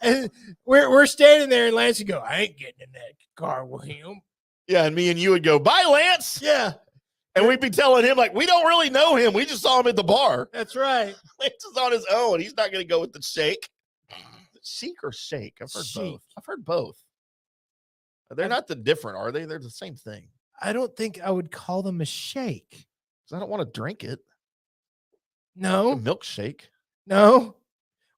Speaker 5: and we're standing there, and Lance would go, "I ain't getting in that car with him."
Speaker 4: Yeah, and me and you would go, "Bye, Lance."
Speaker 5: Yeah.
Speaker 4: And we'd be telling him, like, we don't really know him. We just saw him at the bar.
Speaker 5: That's right.
Speaker 4: Lance is on his own. He's not going to go with the sheik. Sheik or shake? I've heard
Speaker 5: Sheik.
Speaker 4: both. I've heard both. They're not the different, are they? They're the same thing.
Speaker 5: I don't think I would call them a shake.
Speaker 4: Because I don't want to drink it.
Speaker 5: No.
Speaker 4: A milkshake.
Speaker 5: No.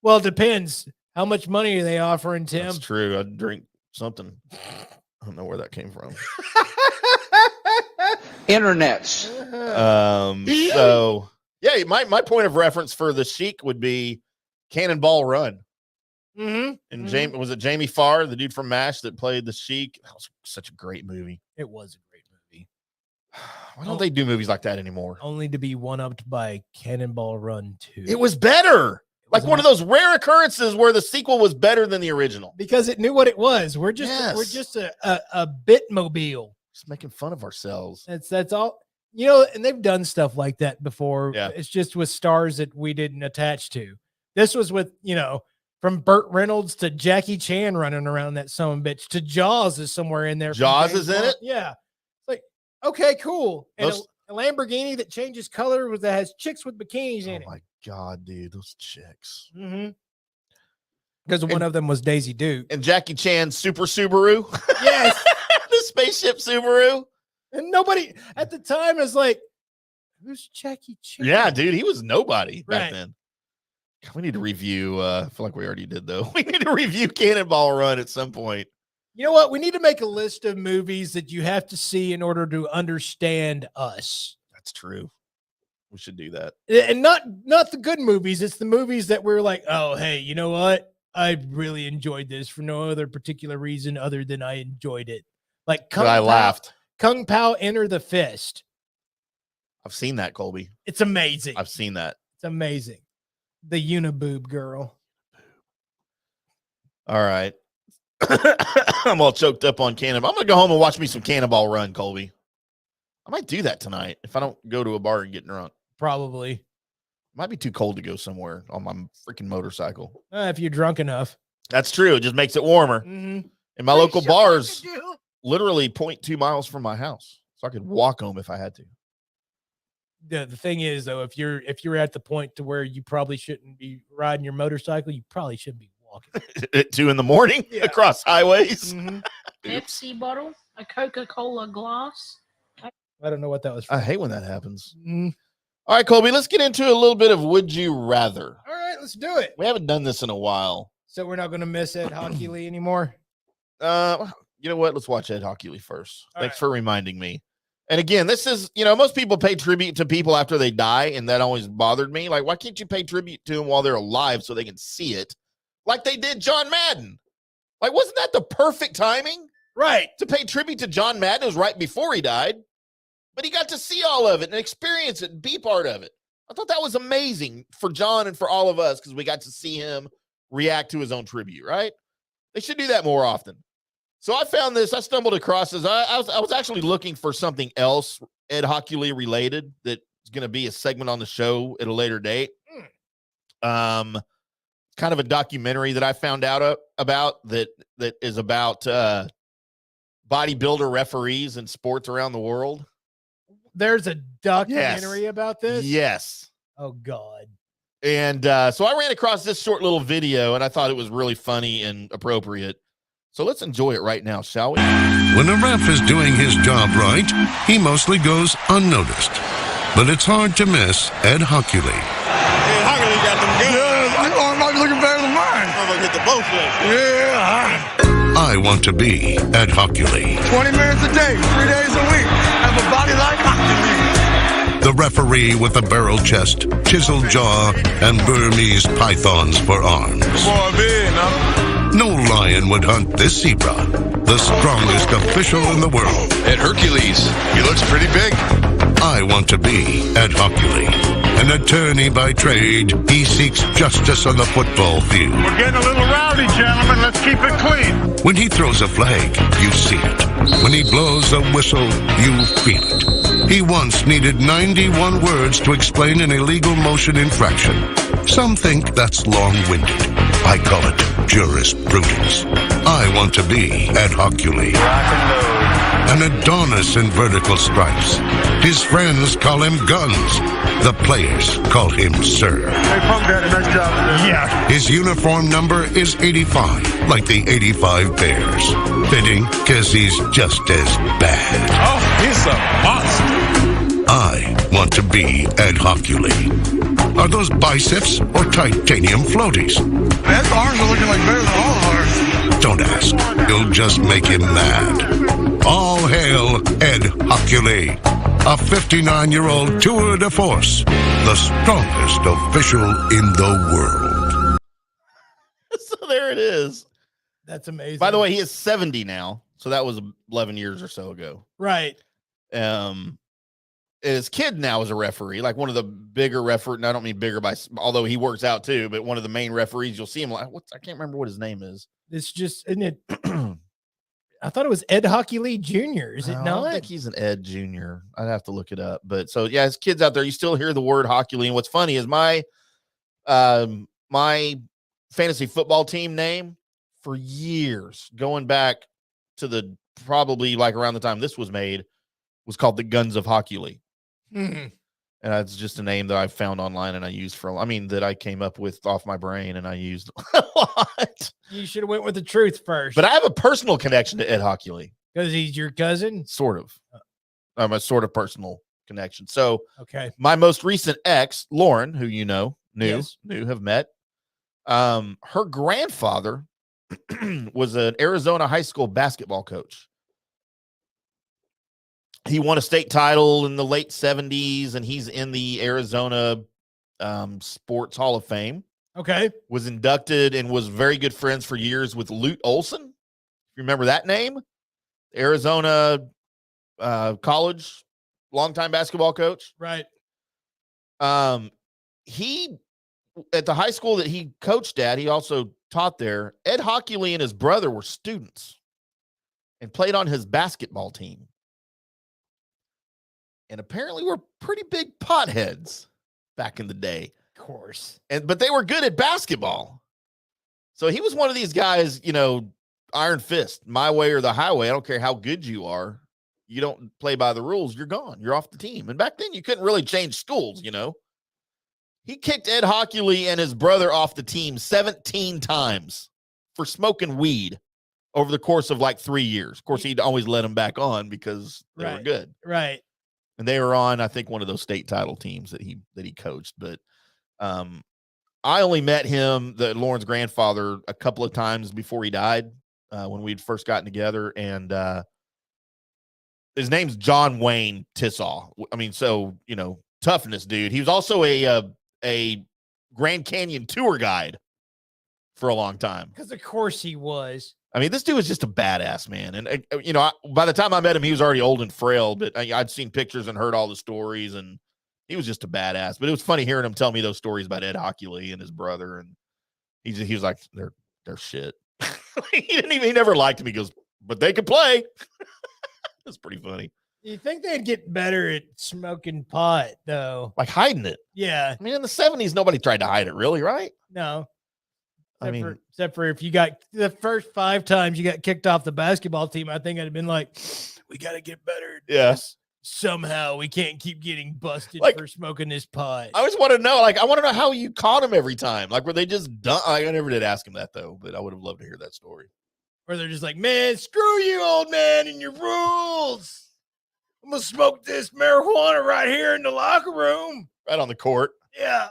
Speaker 5: Well, it depends. How much money are they offering, Timm?
Speaker 4: That's true. I'd drink something. I don't know where that came from.
Speaker 6: Internets.
Speaker 4: So yeah, my point of reference for the sheik would be Cannonball Run.
Speaker 5: Mm-hmm.
Speaker 4: And was it Jamie Farr, the dude from MASH that played the sheik? That was such a great movie.
Speaker 5: It was a great movie.
Speaker 4: Why don't they do movies like that anymore?
Speaker 5: Only to be one-upped by Cannonball Run 2.
Speaker 4: It was better. Like one of those rare occurrences where the sequel was better than the original.
Speaker 5: Because it knew what it was. We're just a Bitmobile.
Speaker 4: Just making fun of ourselves.
Speaker 5: That's all. You know, and they've done stuff like that before.
Speaker 4: Yeah.
Speaker 5: It's just with stars that we didn't attach to. This was with, from Burt Reynolds to Jackie Chan running around that son of a bitch to Jaws is somewhere in there.
Speaker 4: Jaws is in it?
Speaker 5: Yeah. It's like, okay, cool. And a Lamborghini that changes color that has chicks with bikinis in it.
Speaker 4: Oh my God, dude, those chicks.
Speaker 5: Mm-hmm. Because one of them was Daisy Duke.
Speaker 4: And Jackie Chan's Super Subaru.
Speaker 5: Yes.
Speaker 4: The spaceship Subaru.
Speaker 5: And nobody at the time was like, who's Jackie Chan?
Speaker 4: Yeah, dude, he was nobody back
Speaker 5: Right.
Speaker 4: then. We need to review. I feel like we already did, though. We need to review Cannonball Run at some point.
Speaker 5: You know what? We need to make a list of movies that you have to see in order to understand us.
Speaker 4: That's true. We should do that.
Speaker 5: And not the good movies. It's the movies that we're like, oh, hey, you know what? I really enjoyed this for no other particular reason other than I enjoyed it. Like
Speaker 4: laughed.
Speaker 5: Kung Pao Enter the Fist.
Speaker 4: I've seen that, Colby.
Speaker 5: It's amazing.
Speaker 4: I've seen that.
Speaker 5: It's amazing. The Uniboob girl.
Speaker 4: All right. I'm all choked up on Cannonball. I'm going to go home and watch me some Cannonball Run, Colby. I might do that tonight if I don't go to a bar and get drunk.
Speaker 5: Probably.
Speaker 4: Might be too cold to go somewhere on my freaking motorcycle.
Speaker 5: If you're drunk enough.
Speaker 4: That's true. It just makes it warmer.
Speaker 5: Mm-hmm.
Speaker 4: And my local bars literally 0.2 miles from my house. So I could walk home if I had to.
Speaker 5: The thing is, though, if you're at the point to where you probably shouldn't be riding your motorcycle, you probably shouldn't be walking.
Speaker 4: At 2 a.m. across highways.
Speaker 1: Pepsi bottle, a Coca-Cola glass.
Speaker 5: I don't know what that was from.
Speaker 4: I hate when that happens. All right, Colby, let's get into a little bit of Would You Rather.
Speaker 5: All right, let's do it.
Speaker 4: We haven't done this in a while.
Speaker 5: So we're not going to miss Ed Hochuli anymore?
Speaker 4: You know what? Let's watch Ed Hochuli first. Thanks for reminding me. And again, this is, most people pay tribute to people after they die, and that always bothered me. Like, why can't you pay tribute to them while they're alive so they can see it? Like they did John Madden. Like, wasn't that the perfect timing?
Speaker 5: Right.
Speaker 4: To pay tribute to John Madden. It was right before he died. But he got to see all of it and experience it and be part of it. I thought that was amazing for John and for all of us because we got to see him react to his own tribute, right? They should do that more often. So I found this. I stumbled across this. I was actually looking for something else Ed Hochuli related that's going to be a segment on the show at a later date. Kind of a documentary that I found out about that is about bodybuilder referees in sports around the world.
Speaker 5: There's a documentary about this?
Speaker 4: Yes.
Speaker 5: Oh, God.
Speaker 4: And so I ran across this short little video, and I thought it was really funny and appropriate. So let's enjoy it right now, shall we?
Speaker 2: When a ref is doing his job right, he mostly goes unnoticed. But it's hard to miss Ed Hochuli.
Speaker 3: Hey, Hochuli got them guns. Yeah, I know it might be looking better than mine. I'm going to hit the both legs. Yeah.
Speaker 2: I want to be Ed Hochuli.
Speaker 3: 20 minutes a day, 3 days a week. Have a body like Hochuli.
Speaker 2: The referee with a barrel chest, chiseled jaw, and Burmese pythons for arms.
Speaker 3: Boy, big, huh?
Speaker 2: No lion would hunt this zebra, the strongest official in the world.
Speaker 24: Ed Hercules, he looks pretty big.
Speaker 2: I want to be Ed Hochuli. An attorney by trade, he seeks justice on the football field.
Speaker 3: We're getting a little rowdy, gentlemen. Let's keep it clean.
Speaker 2: When he throws a flag, you see it. When he blows a whistle, you feel it. He once needed 91 words to explain an illegal motion infraction. Some think that's long-winded. I call it jurisprudence. I want to be Ed Hochuli. An Adonis in vertical stripes. His friends call him Guns. The players call him Sir.
Speaker 3: Hey, Punk Daddy, nice job today. Yeah.
Speaker 2: His uniform number is 85, like the 85 Bears. Fitting, because he's just as bad.
Speaker 3: Oh, he's a monster.
Speaker 2: I want to be Ed Hochuli. Are those biceps or titanium floaties?
Speaker 3: Ed's arms are looking like better than all of ours.
Speaker 2: Don't ask. You'll just make him mad. All hail Ed Hochuli, a 59-year-old tour de force, the strongest official in the world.
Speaker 4: So there it is.
Speaker 5: That's amazing.
Speaker 4: By the way, he is 70 now. So that was 11 years or so ago.
Speaker 5: Right.
Speaker 4: His kid now is a referee, like one of the bigger referees. And I don't mean bigger although he works out too, but one of the main referees. You'll see him like, I can't remember what his name is.
Speaker 5: It's just, isn't it? I thought it was Ed Hochuli Jr. Is it not?
Speaker 4: I don't think he's an Ed Jr. I'd have to look it up. But so, yeah, his kids out there, you still hear the word Hochuli. And what's funny is my fantasy football team name for years, going back to the probably like around the time this was made, was called the Guns of Hochuli.
Speaker 5: Mm-hmm.
Speaker 4: And that's just a name that I found online and I used that I came up with off my brain and I used a lot.
Speaker 5: You should have went with the truth first.
Speaker 4: But I have a personal connection to Ed Hochuli.
Speaker 5: Because he's your cousin?
Speaker 4: Sort of. A sort of personal connection. So
Speaker 5: okay,
Speaker 4: my most recent ex, Lauren, who you know, have met, her grandfather was an Arizona high school basketball coach. He won a state title in the late 70s, and he's in the Arizona Sports Hall of Fame.
Speaker 5: Okay.
Speaker 4: Was inducted and was very good friends for years with Lute Olson. Remember that name? Arizona college, longtime basketball coach.
Speaker 5: Right.
Speaker 4: He, at the high school that he coached at, he also taught there. Ed Hochuli and his brother were students and played on his basketball team. And apparently were pretty big potheads back in the day.
Speaker 5: Of course.
Speaker 4: But they were good at basketball. So he was one of these guys, iron fist, my way or the highway. I don't care how good you are. You don't play by the rules, you're gone. You're off the team. And back then you couldn't really change schools, He kicked Ed Hochuli and his brother off the team 17 times for smoking weed over the course of like 3 years. Of course, he'd always let them back on because they were good.
Speaker 5: Right.
Speaker 4: And they were on, I think, one of those state title teams that he coached. But I only met him, Lauren's grandfather, a couple of times before he died when we'd first gotten together. And his name's John Wayne Tissaw. I mean, so, toughness, dude. He was also a Grand Canyon tour guide for a long time.
Speaker 5: Because of course he was.
Speaker 4: I mean, this dude was just a badass, man. And, by the time I met him, he was already old and frail, but I'd seen pictures and heard all the stories, and he was just a badass. But it was funny hearing him tell me those stories about Ed Hochuli and his brother. And he was like, they're shit. He never liked him. He goes, but they could play. That's pretty funny.
Speaker 5: You think they'd get better at smoking pot, though?
Speaker 4: Like hiding it.
Speaker 5: Yeah.
Speaker 4: I mean, in the 70s, nobody tried to hide it, really, right?
Speaker 5: No.
Speaker 4: Except
Speaker 5: for if you got the first 5 times you got kicked off the basketball team, I think I'd have been like, we got to get better.
Speaker 4: Yes.
Speaker 5: Somehow we can't keep getting busted for smoking this pot.
Speaker 4: I always want to know, I want to know how you caught him every time. Like, were they just done? I never did ask him that, though, but I would have loved to hear that story.
Speaker 5: Or they're just like, man, screw you, old man, and your rules. I'm going to smoke this marijuana right here in the locker room.
Speaker 4: Right on the court.
Speaker 5: Yeah.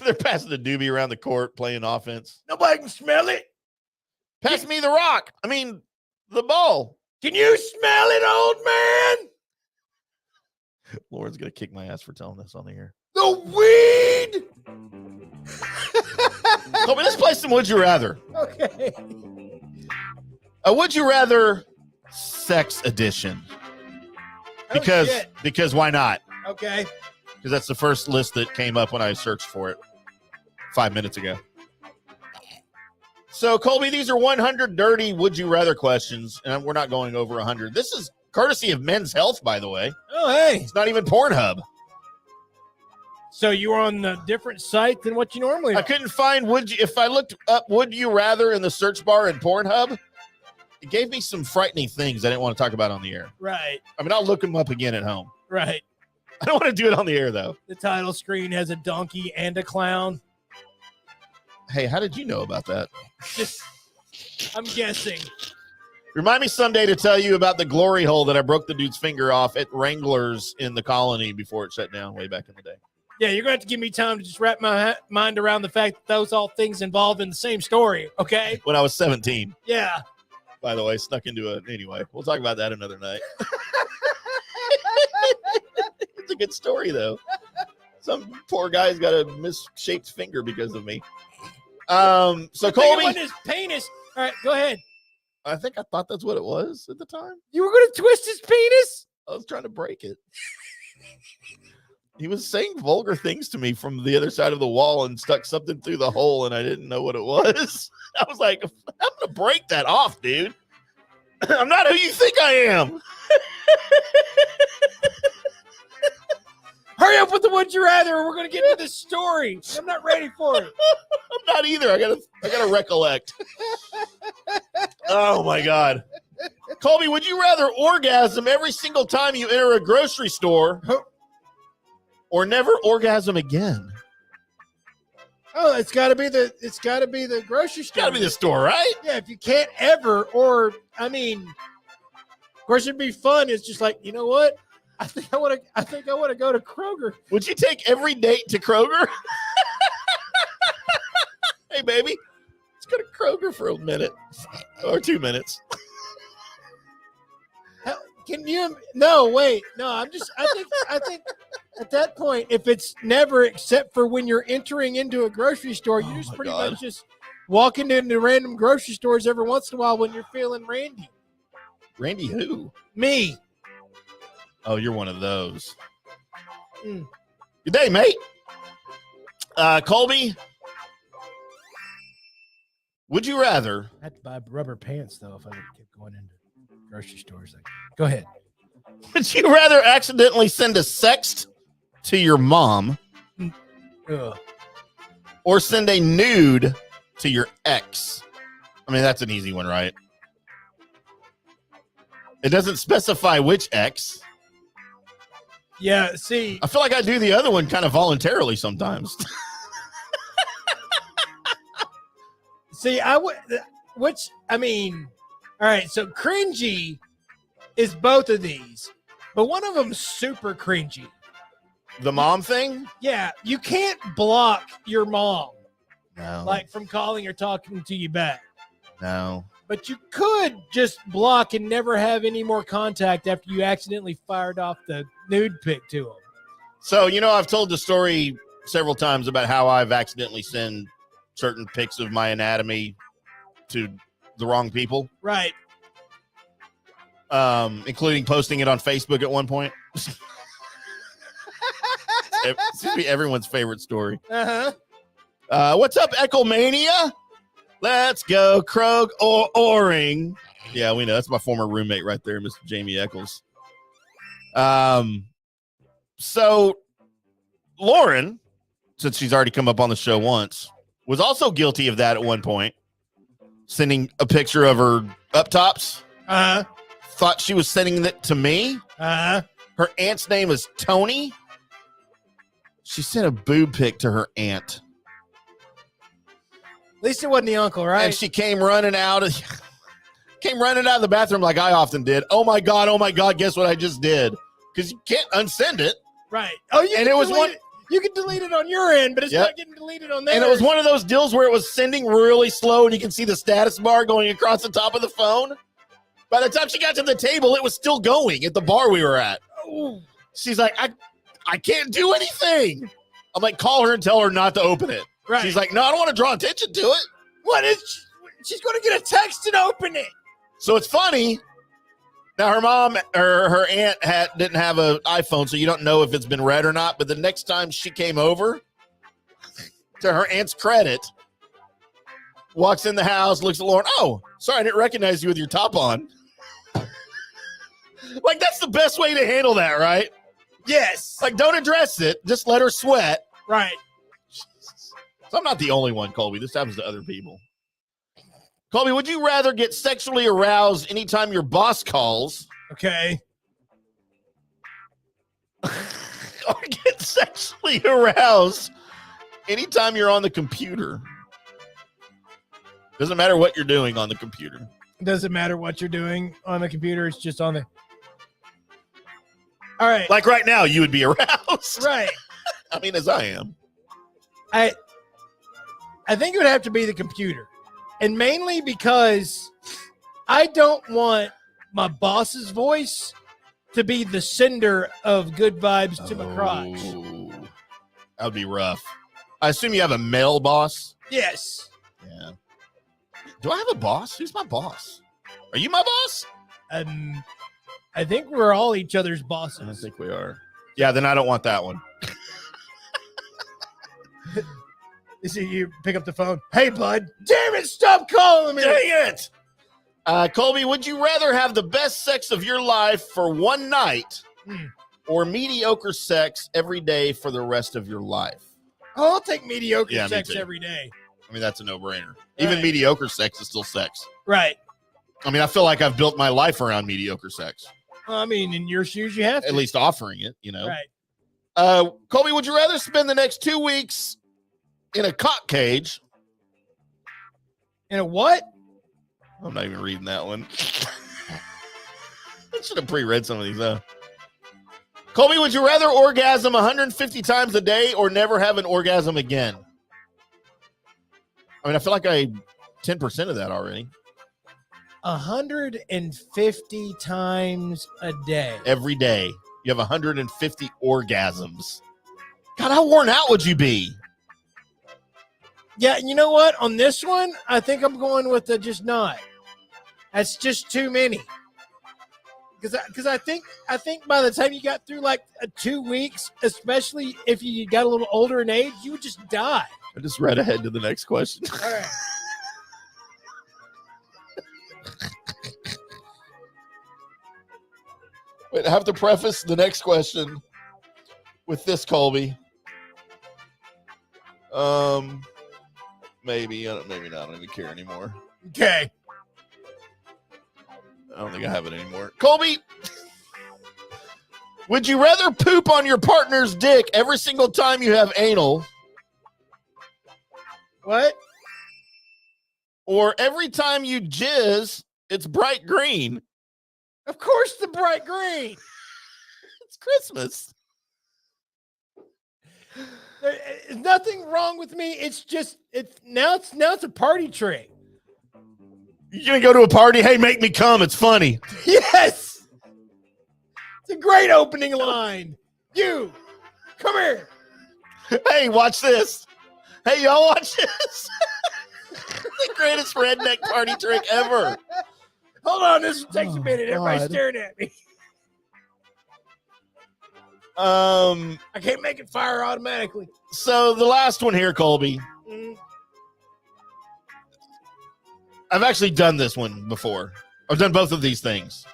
Speaker 4: They're passing the doobie around the court, playing offense.
Speaker 5: Nobody can smell it.
Speaker 4: Pass me the rock. I mean, the ball.
Speaker 5: Can you smell it, old man?
Speaker 4: Lauren's going to kick my ass for telling this on the air.
Speaker 5: The weed.
Speaker 4: Colby, let's play some Would You Rather.
Speaker 5: Okay.
Speaker 4: Would You Rather Sex Edition. Because why not?
Speaker 5: Okay.
Speaker 4: Because that's the first list that came up when I searched for it 5 minutes ago. So, Colby, these are 100 dirty Would You Rather questions, and we're not going over 100. This is courtesy of Men's Health, by the way.
Speaker 5: Oh, hey.
Speaker 4: It's not even Pornhub.
Speaker 5: So you were on a different site than what you normally are.
Speaker 4: I couldn't find if I looked up Would You Rather in the search bar in Pornhub, it gave me some frightening things I didn't want to talk about on the air.
Speaker 5: Right.
Speaker 4: I mean, I'll look them up again at home.
Speaker 5: Right.
Speaker 4: I don't want to do it on the air, though.
Speaker 5: The title screen has a donkey and a clown.
Speaker 4: Hey, how did you know about that?
Speaker 5: I'm guessing.
Speaker 4: Remind me someday to tell you about the glory hole that I broke the dude's finger off at Wranglers in the Colony before it shut down way back in the day.
Speaker 5: Yeah, you're going to have to give me time to just wrap my mind around the fact that those all things involved in the same story, okay?
Speaker 4: When I was 17.
Speaker 5: Yeah.
Speaker 4: By the way, snuck into it. Anyway, we'll talk about that another night. It's a good story, though. Some poor guy's got a misshaped finger because of me. So, Colby.
Speaker 5: It his penis. All right, go ahead.
Speaker 4: I thought that's what it was at the time.
Speaker 5: You were going to twist his penis?
Speaker 4: I was trying to break it. He was saying vulgar things to me from the other side of the wall and stuck something through the hole, and I didn't know what it was. I was like, I'm going to break that off, dude. I'm not who you think I am.
Speaker 5: Hurry up with the Would You Rather, or we're going to get into this story. I'm not ready for it.
Speaker 4: I'm not either. I gotta recollect. Oh, my God. Colby, would you rather orgasm every single time you enter a grocery store or never orgasm again?
Speaker 5: Oh, it's got to be the grocery store.
Speaker 4: Got to be the store, right?
Speaker 5: Yeah, if you can't ever, of course it'd be fun. It's just like, you know what? I think I want to go to Kroger.
Speaker 4: Would you take every date to Kroger? Hey, baby, let's go to Kroger for a minute or 2 minutes.
Speaker 5: Can you? No, wait. No, I think at that point, if it's never except for when you're entering into a grocery store, you just pretty much just walking into random grocery stores every once in a while when you're feeling randy.
Speaker 4: Randy who?
Speaker 5: Me.
Speaker 4: Oh, you're one of those. Good day, mate. Colby, would you rather?
Speaker 5: I had to buy rubber pants, though, if I kept going into grocery stores. Go ahead.
Speaker 4: Would you rather accidentally send a sext to your mom or send a nude to your ex? I mean, that's an easy one, right? It doesn't specify which ex.
Speaker 5: Yeah, see.
Speaker 4: I feel like I do the other one kind of voluntarily sometimes.
Speaker 5: See, all right, so cringy is both of these, but one of them's super cringy.
Speaker 4: The mom thing?
Speaker 5: Yeah, you can't block your mom.
Speaker 4: No.
Speaker 5: Like from calling or talking to you back.
Speaker 4: No.
Speaker 5: But you could just block and never have any more contact after you accidentally fired off the nude pic to them.
Speaker 4: So, I've told the story several times about how I've accidentally sent certain pics of my anatomy to the wrong people.
Speaker 5: Right.
Speaker 4: Including posting it on Facebook at one point. It seems to be everyone's favorite story.
Speaker 5: Uh-huh.
Speaker 4: What's up, Eckelmania? Let's go, Krog Oring. Yeah, we know. That's my former roommate right there, Mr. Jamie Eccles. So Lauren, since she's already come up on the show once, was also guilty of that at one point. Sending a picture of her up tops.
Speaker 5: Uh-huh.
Speaker 4: Thought she was sending it to me.
Speaker 5: Uh-huh.
Speaker 4: Her aunt's name is Tony. She sent a boob pic to her aunt.
Speaker 5: At least it wasn't the uncle, right?
Speaker 4: And she came running out of the bathroom like I often did. Oh my God, guess what I just did? Because you can't unsend it.
Speaker 5: Right. Oh, you can delete it on your end, but it's not getting deleted on theirs.
Speaker 4: And it was one of those deals where it was sending really slow and you can see the status bar going across the top of the phone. By the time she got to the table, it was still going at the bar we were at.
Speaker 5: Oh.
Speaker 4: She's like, I can't do anything. I'm like, call her and tell her not to open it.
Speaker 5: Right.
Speaker 4: She's like, no, I don't want to draw attention to it.
Speaker 5: What is she's going to get a text and open it.
Speaker 4: So it's funny. Now her mom or her aunt didn't have an iPhone, so you don't know if it's been read or not. But the next time she came over, to her aunt's credit, walks in the house, looks at Lauren. Oh, sorry, I didn't recognize you with your top on. Like, that's the best way to handle that, right?
Speaker 5: Yes.
Speaker 4: Like, don't address it. Just let her sweat.
Speaker 5: Right.
Speaker 4: So I'm not the only one, Colby. This happens to other people. Colby, would you rather get sexually aroused anytime your boss calls?
Speaker 5: Okay.
Speaker 4: Or get sexually aroused anytime you're on the computer? Doesn't matter what you're doing on the computer.
Speaker 5: It doesn't matter what you're doing on the computer. It's just on the... All right.
Speaker 4: Like right now, you would be aroused.
Speaker 5: Right.
Speaker 4: I mean, as I am.
Speaker 5: I think it would have to be the computer. And mainly because I don't want my boss's voice to be the sender of good vibes to my crotch.
Speaker 4: That would be rough. I assume you have a male boss?
Speaker 5: Yes.
Speaker 4: Yeah. Do I have a boss? Who's my boss? Are you my boss?
Speaker 5: I think we're all each other's bosses.
Speaker 4: I think we are. Yeah, then I don't want that one.
Speaker 5: You see, you pick up the phone. Hey, bud. Damn it, stop calling me.
Speaker 4: Dang it. Colby, would you rather have the best sex of your life for one night or mediocre sex every day for the rest of your life?
Speaker 5: Oh, I'll take mediocre
Speaker 4: Yeah, me
Speaker 5: sex
Speaker 4: too.
Speaker 5: every day.
Speaker 4: I mean, that's a no-brainer. Even mediocre sex is still sex.
Speaker 5: Right.
Speaker 4: I mean, I feel like I've built my life around mediocre sex.
Speaker 5: I mean, in your shoes, you have to.
Speaker 4: At least offering it, you know.
Speaker 5: Right.
Speaker 4: Colby, would you rather spend the next 2 weeks in a cock cage?
Speaker 5: In a what?
Speaker 4: I'm not even reading that one. I should have pre-read some of these, though. Colby, would you rather orgasm 150 times a day or never have an orgasm again? I mean, I feel like I 10% of that already.
Speaker 5: 150 times a day.
Speaker 4: Every day. You have 150 orgasms. God, how worn out would you be?
Speaker 5: Yeah, you know what? On this one, I think I'm going with the just not. That's just too many. Because I think by the time you got through like 2 weeks, especially if you got a little older in age, you would just die.
Speaker 4: I just read ahead to the next question.
Speaker 5: All right.
Speaker 4: Wait, I have to preface the next question with this, Colby. Maybe not. I don't even care anymore.
Speaker 5: Okay.
Speaker 4: I don't think I have it anymore. Colby, Would you rather poop on your partner's dick every single time you have anal?
Speaker 5: What?
Speaker 4: Or every time you jizz, it's bright green?
Speaker 5: Of course, the bright green.
Speaker 4: It's Christmas.
Speaker 5: There's nothing wrong with me. It's just now it's a party trick.
Speaker 4: You're gonna go to a party. Hey, make me come. It's funny.
Speaker 5: Yes, it's a great opening line. You come here.
Speaker 4: Hey, watch this. Hey, y'all, watch this. The greatest redneck party trick ever.
Speaker 5: Hold on, this takes a minute. Everybody's
Speaker 4: God.
Speaker 5: staring at me. I can't make it fire automatically.
Speaker 4: So the last one here, Colby. I've actually done this one before. I've done both of these things,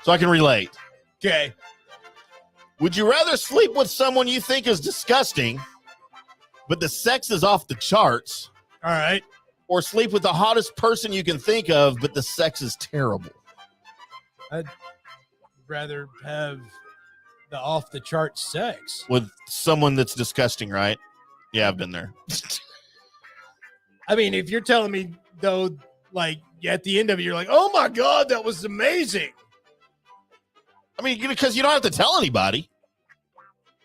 Speaker 4: so I can relate.
Speaker 5: Okay.
Speaker 4: Would you rather sleep with someone you think is disgusting, but the sex is off the charts?
Speaker 5: All right.
Speaker 4: Or sleep with the hottest person you can think of, but the sex is terrible?
Speaker 5: I'd rather have the off the chart sex
Speaker 4: with someone that's disgusting, right? Yeah, I've been there.
Speaker 5: I mean, if you're telling me though, like at the end of it, you're like, "Oh my God, that was amazing."
Speaker 4: I mean, because you don't have to tell anybody.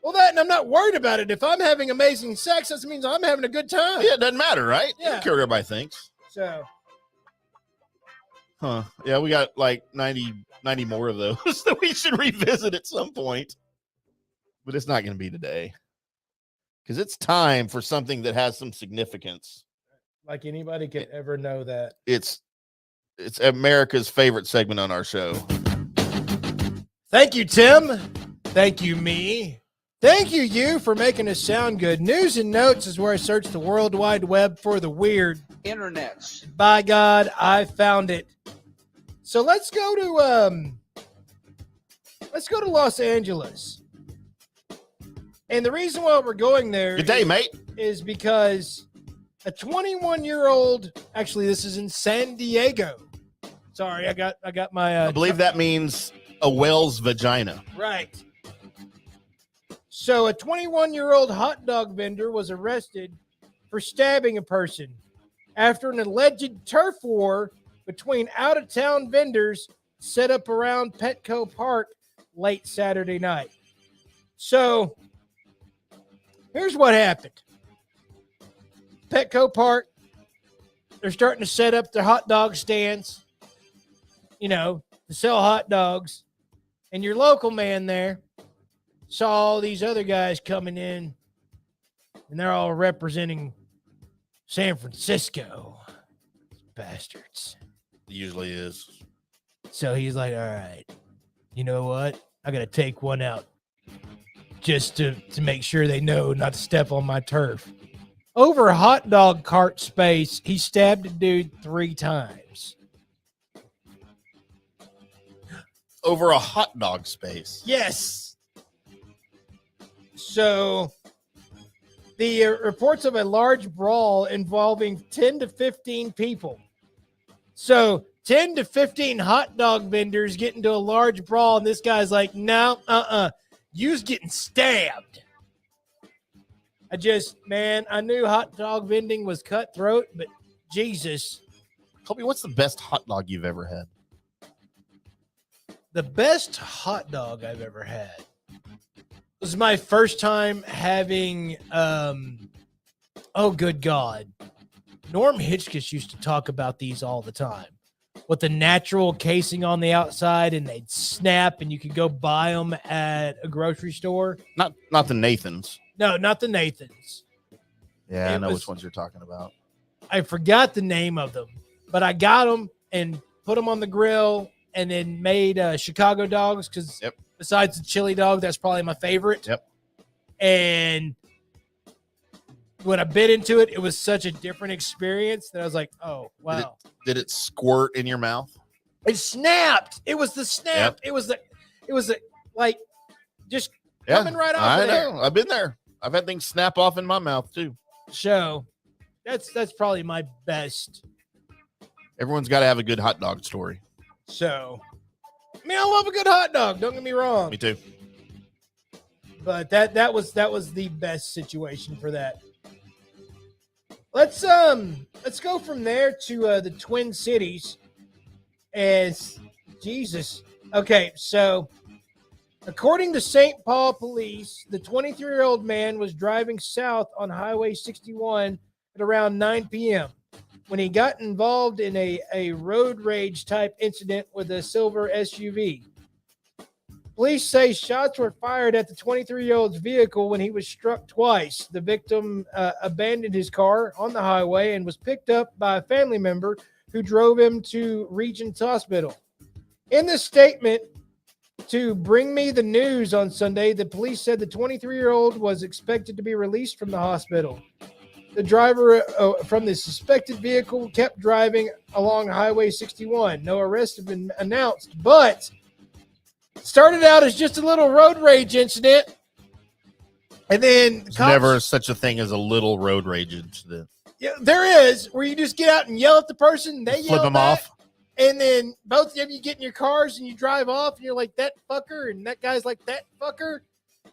Speaker 5: Well, that, and I'm not worried about it. If I'm having amazing sex, that means I'm having a good time.
Speaker 4: Yeah, it doesn't matter, right?
Speaker 5: Yeah.
Speaker 4: You don't care what everybody thinks.
Speaker 5: So,
Speaker 4: Yeah, we got like 90 more of those that we should revisit at some point. But it's not going to be today. Because it's time for something that has some significance.
Speaker 5: like anybody could ever know that.
Speaker 4: It's America's favorite segment on our show.
Speaker 5: Thank you, Tim. Thank you, me. Thank you, you, for making us sound good. News and Notes is where I search the World Wide Web for the weird.
Speaker 7: Internets.
Speaker 5: By God, I found it. So let's go to Los Angeles. And the reason why we're going there
Speaker 4: Good day, mate.
Speaker 5: is because a 21-year-old, actually this is in San Diego. Sorry, I got my
Speaker 4: I believe that means a whale's vagina.
Speaker 5: Right. So a 21-year-old hot dog vendor was arrested for stabbing a person after an alleged turf war between out-of-town vendors set up around Petco Park late Saturday night. So here's what happened. Petco Park, they're starting to set up their hot dog stands, to sell hot dogs. And your local man there saw all these other guys coming in, and they're all representing San Francisco. Bastards.
Speaker 4: Usually is.
Speaker 5: So he's like, all right, you know what? I got to take one out just to make sure they know not to step on my turf. Over a hot dog cart space, he stabbed a dude 3 times.
Speaker 4: Over a hot dog space?
Speaker 5: Yes. So the reports of a large brawl involving 10 to 15 people. So 10 to 15 hot dog vendors get into a large brawl, and this guy's like, no, you's getting stabbed. I knew hot dog vending was cutthroat, but Jesus.
Speaker 4: Colby, what's the best hot dog you've ever had?
Speaker 5: The best hot dog I've ever had was my first time having, oh, good God. Norm Hitchkiss used to talk about these all the time with the natural casing on the outside, and they'd snap, and you could go buy them at a grocery store.
Speaker 4: Not the Nathans.
Speaker 5: No, not the Nathans.
Speaker 4: Yeah, I know which ones you're talking about.
Speaker 5: I forgot the name of them, but I got them and put them on the grill and then made Chicago dogs because besides the chili dog, that's probably my favorite.
Speaker 4: Yep.
Speaker 5: And when I bit into it, it was such a different experience that I was like, oh, wow.
Speaker 4: Did it squirt in your mouth?
Speaker 5: It snapped. It was the snap.
Speaker 4: Yep.
Speaker 5: It was like just coming right off of there.
Speaker 4: I know. I've been there. I've had things snap off in my mouth too.
Speaker 5: So that's probably my best.
Speaker 4: Everyone's got to have a good hot dog story.
Speaker 5: So, I love a good hot dog. Don't get me wrong.
Speaker 4: Me too.
Speaker 5: But that was the best situation for that. Let's go from there to the Twin Cities. As Jesus. Okay, so according to St. Paul police, the 23-year-old man was driving south on Highway 61 at around 9 p.m. when he got involved in a road rage type incident with a silver SUV. Police say shots were fired at the 23-year-old's vehicle when he was struck twice. The victim abandoned his car on the highway and was picked up by a family member who drove him to Regents Hospital. In the statement to Bring Me the News on Sunday, the police said the 23-year-old was expected to be released from the hospital. The driver from the suspected vehicle kept driving along Highway 61. No arrests have been announced, but started out as just a little road rage incident. And then
Speaker 4: There's never such a thing as a little road rage incident.
Speaker 5: Yeah, there is, where you just get out and yell at the person, they
Speaker 4: Flip
Speaker 5: yell
Speaker 4: them
Speaker 5: back,
Speaker 4: off.
Speaker 5: and then both of you get in your cars and you drive off, and you're like, that fucker, and that guy's like, that fucker.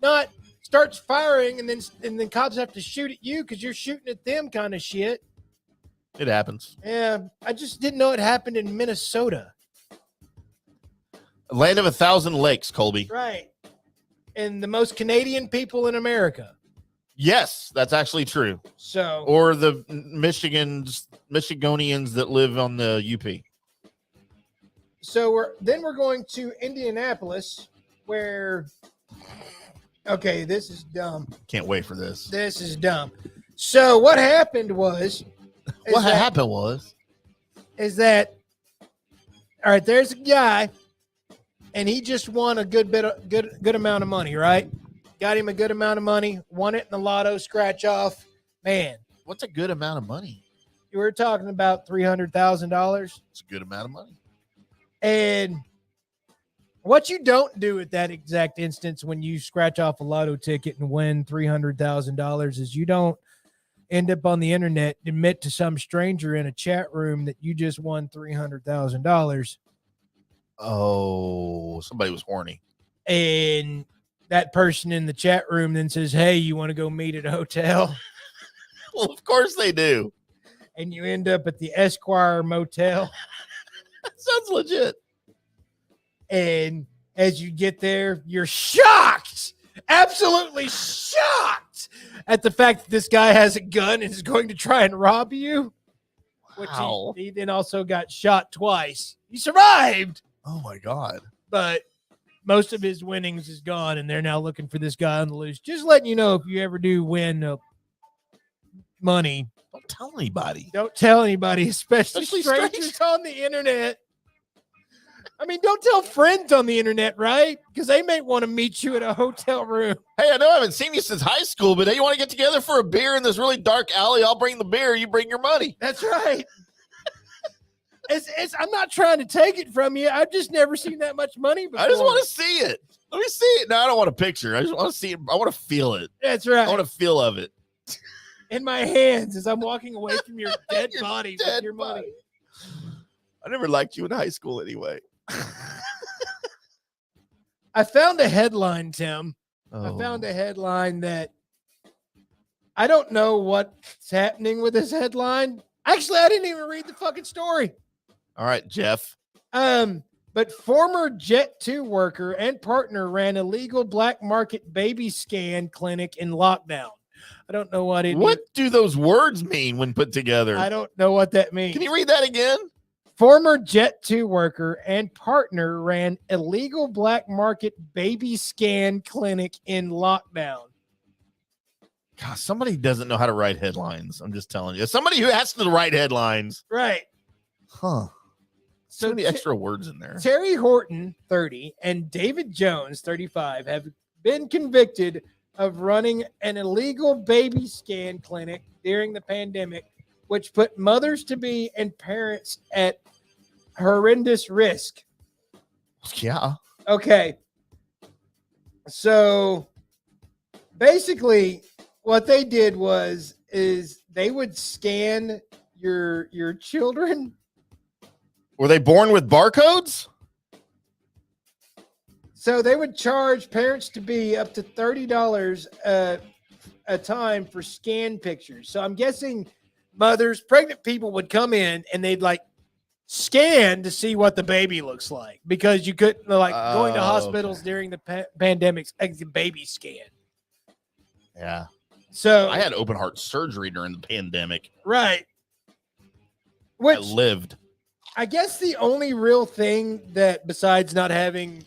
Speaker 5: Not starts firing, and then cops have to shoot at you because you're shooting at them kind of shit.
Speaker 4: It happens.
Speaker 5: Yeah, I just didn't know it happened in Minnesota.
Speaker 4: Land of 1,000 lakes, Colby.
Speaker 5: Right. And the most Canadian people in America.
Speaker 4: Yes, that's actually true.
Speaker 5: So,
Speaker 4: or the Michigonians that live on the UP.
Speaker 5: So we're going to Indianapolis, where okay, this is dumb.
Speaker 4: Can't wait for this.
Speaker 5: This is dumb. So what happened was is that all right, there's a guy and he just won a good amount of money, right? Got him a good amount of money, won it in the lotto scratch off. Man,
Speaker 4: what's a good amount of money?
Speaker 5: You were talking about $300,000.
Speaker 4: It's a good amount of money.
Speaker 5: And what you don't do at that exact instance when you scratch off a lotto ticket and win $300,000 is you don't end up on the internet, admit to some stranger in a chat room that you just won $300,000.
Speaker 4: Oh, somebody was horny.
Speaker 5: And that person in the chat room then says, hey, you want to go meet at a hotel?
Speaker 4: Well, of course they do.
Speaker 5: And you end up at the Esquire Motel.
Speaker 4: Sounds legit.
Speaker 5: And as you get there, you're shocked, absolutely shocked at the fact that this guy has a gun and is going to try and rob you.
Speaker 4: Wow.
Speaker 5: Which he then also got shot twice. He survived.
Speaker 4: Oh, my God.
Speaker 5: But most of his winnings is gone, and they're now looking for this guy on the loose. Just letting you know, if you ever do win money,
Speaker 4: don't tell anybody.
Speaker 5: Don't tell anybody, especially strangers on the internet. I mean, don't tell friends on the internet, right? Because they may want to meet you at a hotel room.
Speaker 4: Hey, I know I haven't seen you since high school, but hey, you want to get together for a beer in this really dark alley? I'll bring the beer. You bring your money.
Speaker 5: That's right. I'm not trying to take it from you. I've just never seen that much money before.
Speaker 4: I just want to see it. Let me see it. No, I don't want a picture. I just want to see it. I want to feel it.
Speaker 5: That's right.
Speaker 4: I want to feel of it.
Speaker 5: In my hands as I'm walking away from your dead body with your money.
Speaker 4: I never liked you in high school anyway.
Speaker 5: I found a headline, Tim.
Speaker 4: Oh.
Speaker 5: I found a headline that I don't know what's happening with this headline. Actually, I didn't even read the fucking story.
Speaker 4: All right, Jeff.
Speaker 5: But former Jet2 worker and partner ran a legal black market baby scan clinic in lockdown. I don't know what it is.
Speaker 4: What do those words mean when put together?
Speaker 5: I don't know what that means.
Speaker 4: Can you read that again?
Speaker 5: Former Jet2 worker and partner ran illegal black market baby scan clinic in lockdown.
Speaker 4: God, somebody doesn't know how to write headlines. I'm just telling you. Somebody who has to write headlines.
Speaker 5: Right.
Speaker 4: Huh. So many extra words in there.
Speaker 5: Terry Horton, 30, and David Jones, 35, have been convicted of running an illegal baby scan clinic during the pandemic, which put mothers-to-be and parents at horrendous risk.
Speaker 4: Yeah.
Speaker 5: Okay. So basically what they did is they would scan your children.
Speaker 4: Were they born with barcodes?
Speaker 5: So they would charge parents to be up to $30 a time for scan pictures. So I'm guessing pregnant people would come in and they'd like scan to see what the baby looks like, because you couldn't going to hospitals during the pandemics, like the baby scan.
Speaker 4: Yeah.
Speaker 5: So
Speaker 4: I had open heart surgery during the pandemic.
Speaker 5: Right.
Speaker 4: I lived.
Speaker 5: I guess the only real thing that, besides not having,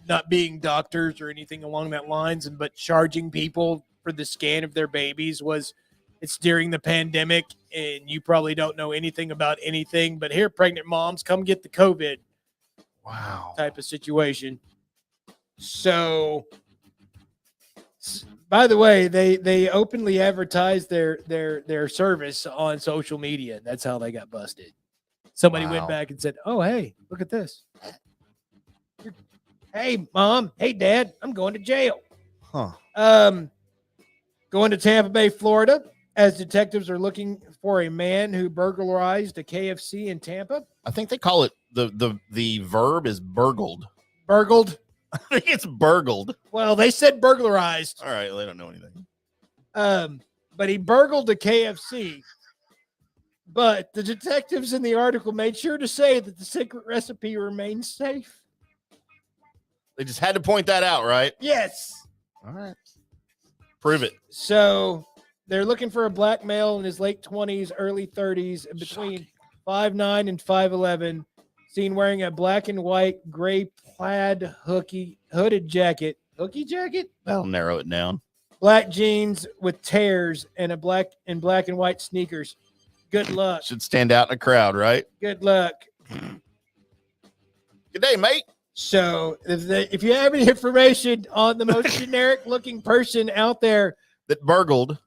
Speaker 5: not being doctors or anything along that lines, but charging people for the scan of their babies, was it's during the pandemic and you probably don't know anything about anything, but here, pregnant moms, come get the COVID.
Speaker 4: Wow.
Speaker 5: Type of situation. So, by the way, they openly advertised their service on social media. That's how they got busted. Somebody went back and said, "Oh, hey, look at this. Hey, mom. Hey, dad. I'm going to jail."
Speaker 4: Huh.
Speaker 5: Going to Tampa Bay, Florida, as detectives are looking for a man who burglarized a KFC in Tampa.
Speaker 4: I think they call it the verb is burgled.
Speaker 5: Burgled?
Speaker 4: I think it's burgled.
Speaker 5: Well, they said burglarized.
Speaker 4: All right, they don't know anything.
Speaker 5: But he burgled a KFC. But the detectives in the article made sure to say that the secret recipe remains safe.
Speaker 4: They just had to point that out, right?
Speaker 5: Yes.
Speaker 4: All right. Prove it.
Speaker 5: So they're looking for a black male in his late 20s, early 30s, between 5'9" and 5'11", seen wearing a black and white gray plaid hooded jacket. Hooky jacket?
Speaker 4: That'll narrow it down.
Speaker 5: Black jeans with tears and black and white sneakers. Good luck.
Speaker 4: Should stand out in a crowd, right?
Speaker 5: Good luck.
Speaker 4: Good day, mate.
Speaker 5: So if you have any information on the most generic looking person out there
Speaker 4: that burgled,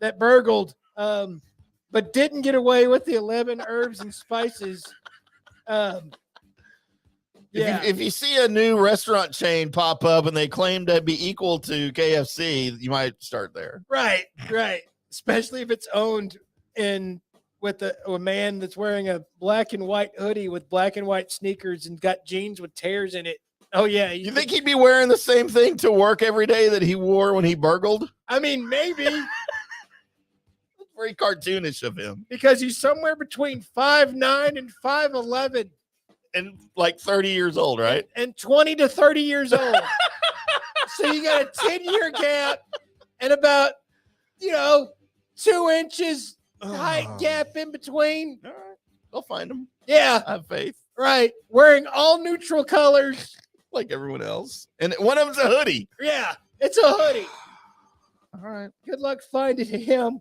Speaker 5: but didn't get away with the 11 herbs and spices,
Speaker 4: If you see a new restaurant chain pop up and they claim to be equal to KFC, you might start there.
Speaker 5: Right. Especially if it's owned with a man that's wearing a black and white hoodie with black and white sneakers and got jeans with tears in it. Oh, yeah.
Speaker 4: You think he'd be wearing the same thing to work every day that he wore when he burgled?
Speaker 5: I mean, maybe.
Speaker 4: Very cartoonish of him.
Speaker 5: Because he's somewhere between 5'9" and 5'11".
Speaker 4: And like 30 years old, right?
Speaker 5: And 20 to 30 years old. So you got a 10-year gap and about, 2 inches height gap in between.
Speaker 4: All right. They'll find him.
Speaker 5: Yeah.
Speaker 4: I have faith.
Speaker 5: Right. Wearing all neutral colors.
Speaker 4: Like everyone else. And one of them's a hoodie.
Speaker 5: Yeah. It's a hoodie.
Speaker 4: All right.
Speaker 5: Good luck finding him.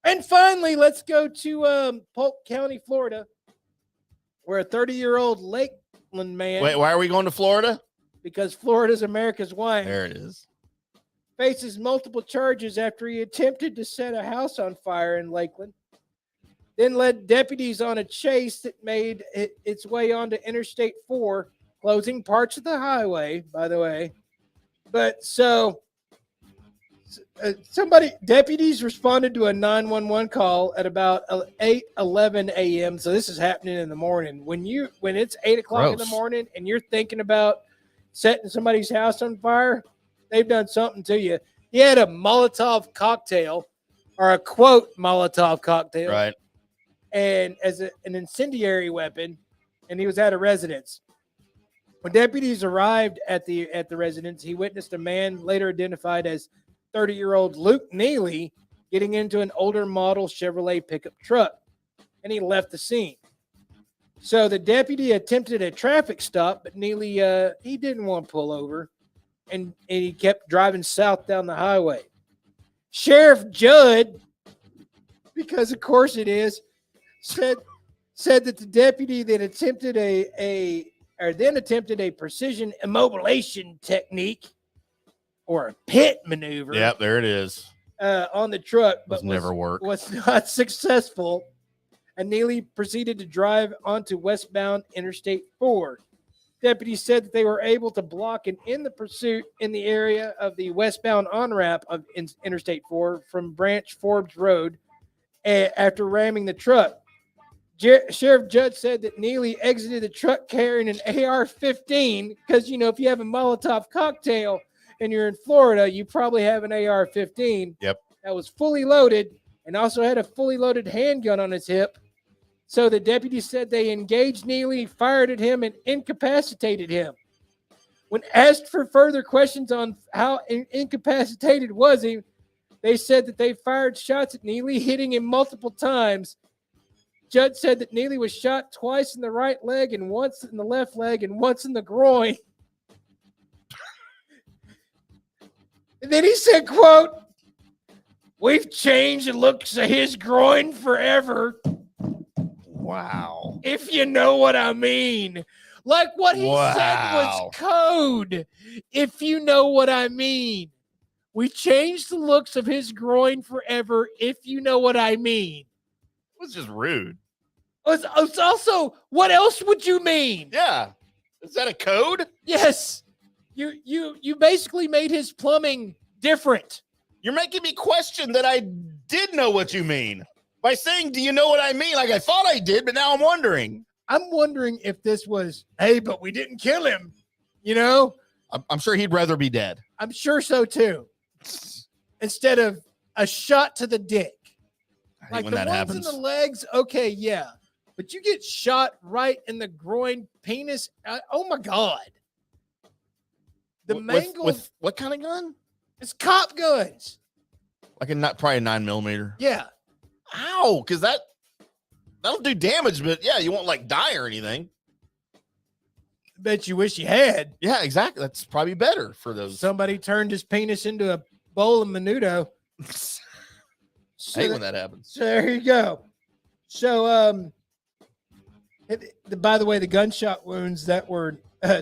Speaker 5: And finally, let's go to Polk County, Florida, where a 30-year-old Lakeland man.
Speaker 4: Wait, why are we going to Florida?
Speaker 5: Because Florida's America's wine.
Speaker 4: There it is.
Speaker 5: Faces multiple charges after he attempted to set a house on fire in Lakeland, then led deputies on a chase that made its way onto Interstate 4, closing parts of the highway, by the way. But so deputies responded to a 911 call at about 8:11 a.m. So this is happening in the morning. When it's 8 o'clock in the morning and you're thinking about setting somebody's house on fire, they've done something to you. He had a Molotov cocktail, or a quote Molotov cocktail,
Speaker 4: right?
Speaker 5: And as an incendiary weapon, and he was at a residence. When deputies arrived at the residence, he witnessed a man later identified as 30-year-old Luke Neely getting into an older model Chevrolet pickup truck, and he left the scene. So the deputy attempted a traffic stop, but Neely he didn't want to pull over. And he kept driving south down the highway. Sheriff Judd, because of course it is, said that the deputy that attempted a precision immobilization technique, or a pit maneuver.
Speaker 4: Yep, there it is.
Speaker 5: On the truck, but was not successful. And Neely proceeded to drive onto westbound Interstate 4. Deputies said that they were able to block and end the pursuit in the area of the westbound on-ramp of Interstate 4 from Branch Forbes Road after ramming the truck. Sheriff Judge said that Neely exited the truck carrying an AR-15 because, if you have a Molotov cocktail and you're in Florida, you probably have an AR-15.
Speaker 4: Yep.
Speaker 5: That was fully loaded and also had a fully loaded handgun on his hip. So the deputy said they engaged Neely, fired at him, and incapacitated him. When asked for further questions on how incapacitated was he, they said that they fired shots at Neely, hitting him multiple times. Judge said that Neely was shot twice in the right leg and once in the left leg and once in the groin. And then he said, quote, "We've changed the looks of his groin forever."
Speaker 4: Wow.
Speaker 5: If you know what I mean. Like what he said was code. If you know what I mean. We changed the looks of his groin forever, if you know what I mean.
Speaker 4: It was just rude.
Speaker 5: It's also, what else would you mean?
Speaker 4: Yeah. Is that a code?
Speaker 5: Yes. You basically made his plumbing different.
Speaker 4: You're making me question that I did know what you mean. By saying, do you know what I mean? Like, I thought I did, but now I'm wondering.
Speaker 5: I'm wondering if this was, hey, but we didn't kill him.
Speaker 4: I'm sure he'd rather be dead.
Speaker 5: I'm sure so, too. Instead of a shot to the dick.
Speaker 4: Like when
Speaker 5: the
Speaker 4: that
Speaker 5: ones
Speaker 4: happens.
Speaker 5: in the legs, okay, yeah. But you get shot right in the groin, penis. Oh, my God. The mangled.
Speaker 4: With what kind of gun?
Speaker 5: It's cop guns.
Speaker 4: Like probably a 9mm.
Speaker 5: Yeah.
Speaker 4: Ow, because that'll do damage, but yeah, you won't like die or anything.
Speaker 5: Bet you wish you had.
Speaker 4: Yeah, exactly. That's probably better for those.
Speaker 5: Somebody turned his penis into a bowl of menudo.
Speaker 4: I hate when that happens.
Speaker 5: So there you go. So, by the way, the gunshot wounds that were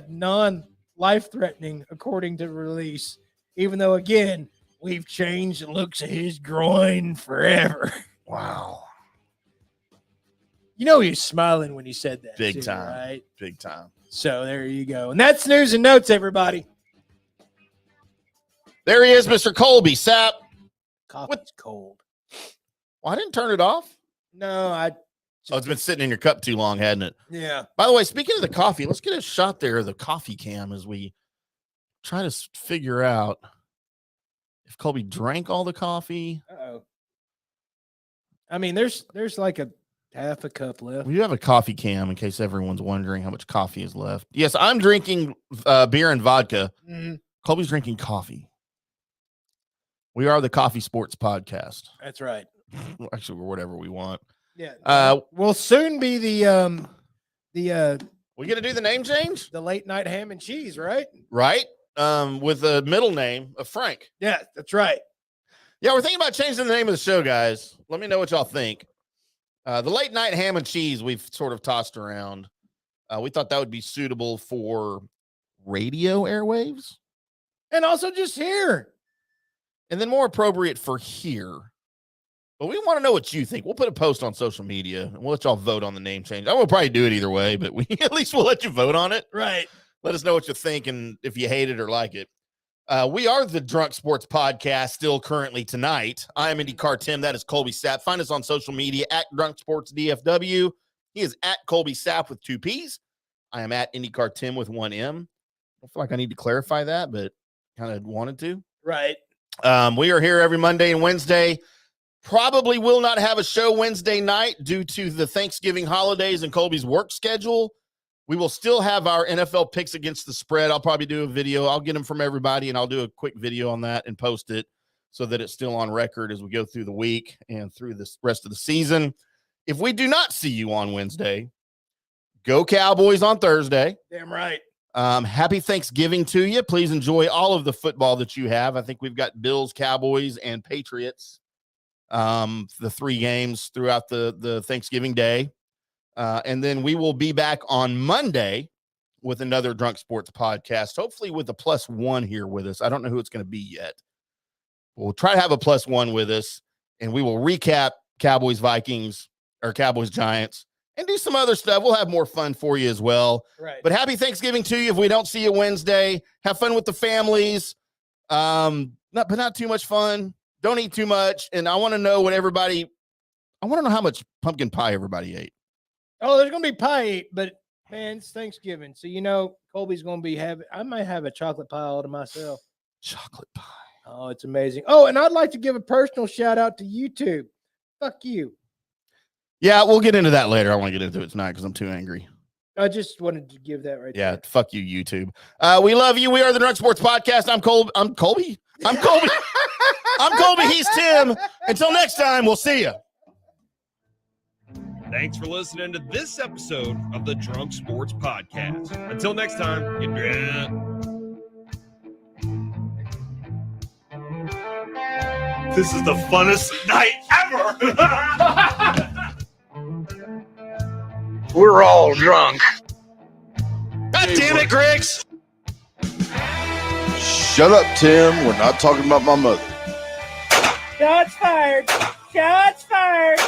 Speaker 5: non-life-threatening, according to the release, even though, again, we've changed the looks of his groin forever.
Speaker 4: Wow.
Speaker 5: He was smiling when he said that.
Speaker 4: Big
Speaker 5: too,
Speaker 4: time.
Speaker 5: Right?
Speaker 4: Big time.
Speaker 5: So there you go. And that's news and notes, everybody.
Speaker 4: There he is, Mr. Colby, Sapp.
Speaker 5: Coffee's cold.
Speaker 4: Well, I didn't turn it off.
Speaker 5: No,
Speaker 4: it's been sitting in your cup too long, hadn't it?
Speaker 5: Yeah.
Speaker 4: By the way, speaking of the coffee, let's get a shot there of the coffee cam as we try to figure out if Colby drank all the coffee.
Speaker 5: Uh-oh. I mean, there's like a half a cup left.
Speaker 4: We do have a coffee cam in case everyone's wondering how much coffee is left. Yes, I'm drinking beer and vodka.
Speaker 5: Mm-hmm.
Speaker 4: Colby's drinking coffee. We are the Coffee Sports Podcast.
Speaker 5: That's right.
Speaker 4: Actually, we're whatever we want.
Speaker 5: Yeah. We'll soon be the
Speaker 4: we gonna do the name change?
Speaker 5: The late night ham and cheese, right?
Speaker 4: Right. With a middle name of Frank.
Speaker 5: Yeah, that's right.
Speaker 4: Yeah, we're thinking about changing the name of the show, guys. Let me know what y'all think. The late night ham and cheese we've sort of tossed around. We thought that would be suitable for radio airwaves.
Speaker 5: And also just here.
Speaker 4: And then more appropriate for here. But we want to know what you think. We'll put a post on social media and we'll let y'all vote on the name change. I will probably do it either way, but we at least we'll let you vote on it.
Speaker 5: Right.
Speaker 4: Let us know what you think and if you hate it or like it. We are the Drunk Sports Podcast still currently tonight. I am IndyCar Timm. That is Colby Sapp. Find us on social media at Drunk Sports DFW. He is at Colby Sapp with 2 P's. I am at IndyCar Timm with 1 M. I feel like I need to clarify that, but kind of wanted to.
Speaker 5: Right.
Speaker 4: We are here every Monday and Wednesday. Probably will not have a show Wednesday night due to the Thanksgiving holidays and Colby's work schedule. We will still have our NFL picks against the spread. I'll probably do a video. I'll get them from everybody, and I'll do a quick video on that and post it so that it's still on record as we go through the week and through the rest of the season. If we do not see you on Wednesday, go Cowboys on Thursday.
Speaker 5: Damn right.
Speaker 4: Happy Thanksgiving to you. Please enjoy all of the football that you have. I think we've got Bills, Cowboys, and Patriots. The 3 games throughout the Thanksgiving day. And then we will be back on Monday with another Drunk Sports Podcast, hopefully with a +1 here with us. I don't know who it's going to be yet. We'll try to have a +1 with us, and we will recap Cowboys, Vikings, or Cowboys, Giants, and do some other stuff. We'll have more fun for you as well.
Speaker 5: Right.
Speaker 4: But happy Thanksgiving to you if we don't see you Wednesday. Have fun with the families. Not too much fun. Don't eat too much. And I want to know how much pumpkin pie everybody ate.
Speaker 5: Oh, there's gonna be pie, but man, it's Thanksgiving, so Colby's gonna be I might have a chocolate pie all to myself.
Speaker 4: Chocolate pie.
Speaker 5: Oh, it's amazing. Oh, and I'd like to give a personal shout out to YouTube. Fuck you.
Speaker 4: Yeah, we'll get into that later. I want to get into it tonight because I'm too angry.
Speaker 5: I just wanted to give that right there.
Speaker 4: Yeah, fuck you, YouTube. We love you. We are the Drunk Sports Podcast. I'm Colby. I'm Colby. I'm Colby. He's Tim. Until next time, we'll see you.
Speaker 7: Thanks for listening to this episode of the Drunk Sports Podcast. Until next time, get drunk.
Speaker 3: This is the funnest night ever. We're all drunk.
Speaker 4: God damn it, Griggs.
Speaker 24: Shut up, Tim. We're not talking about my mother.
Speaker 5: Shots fired. Shots fired.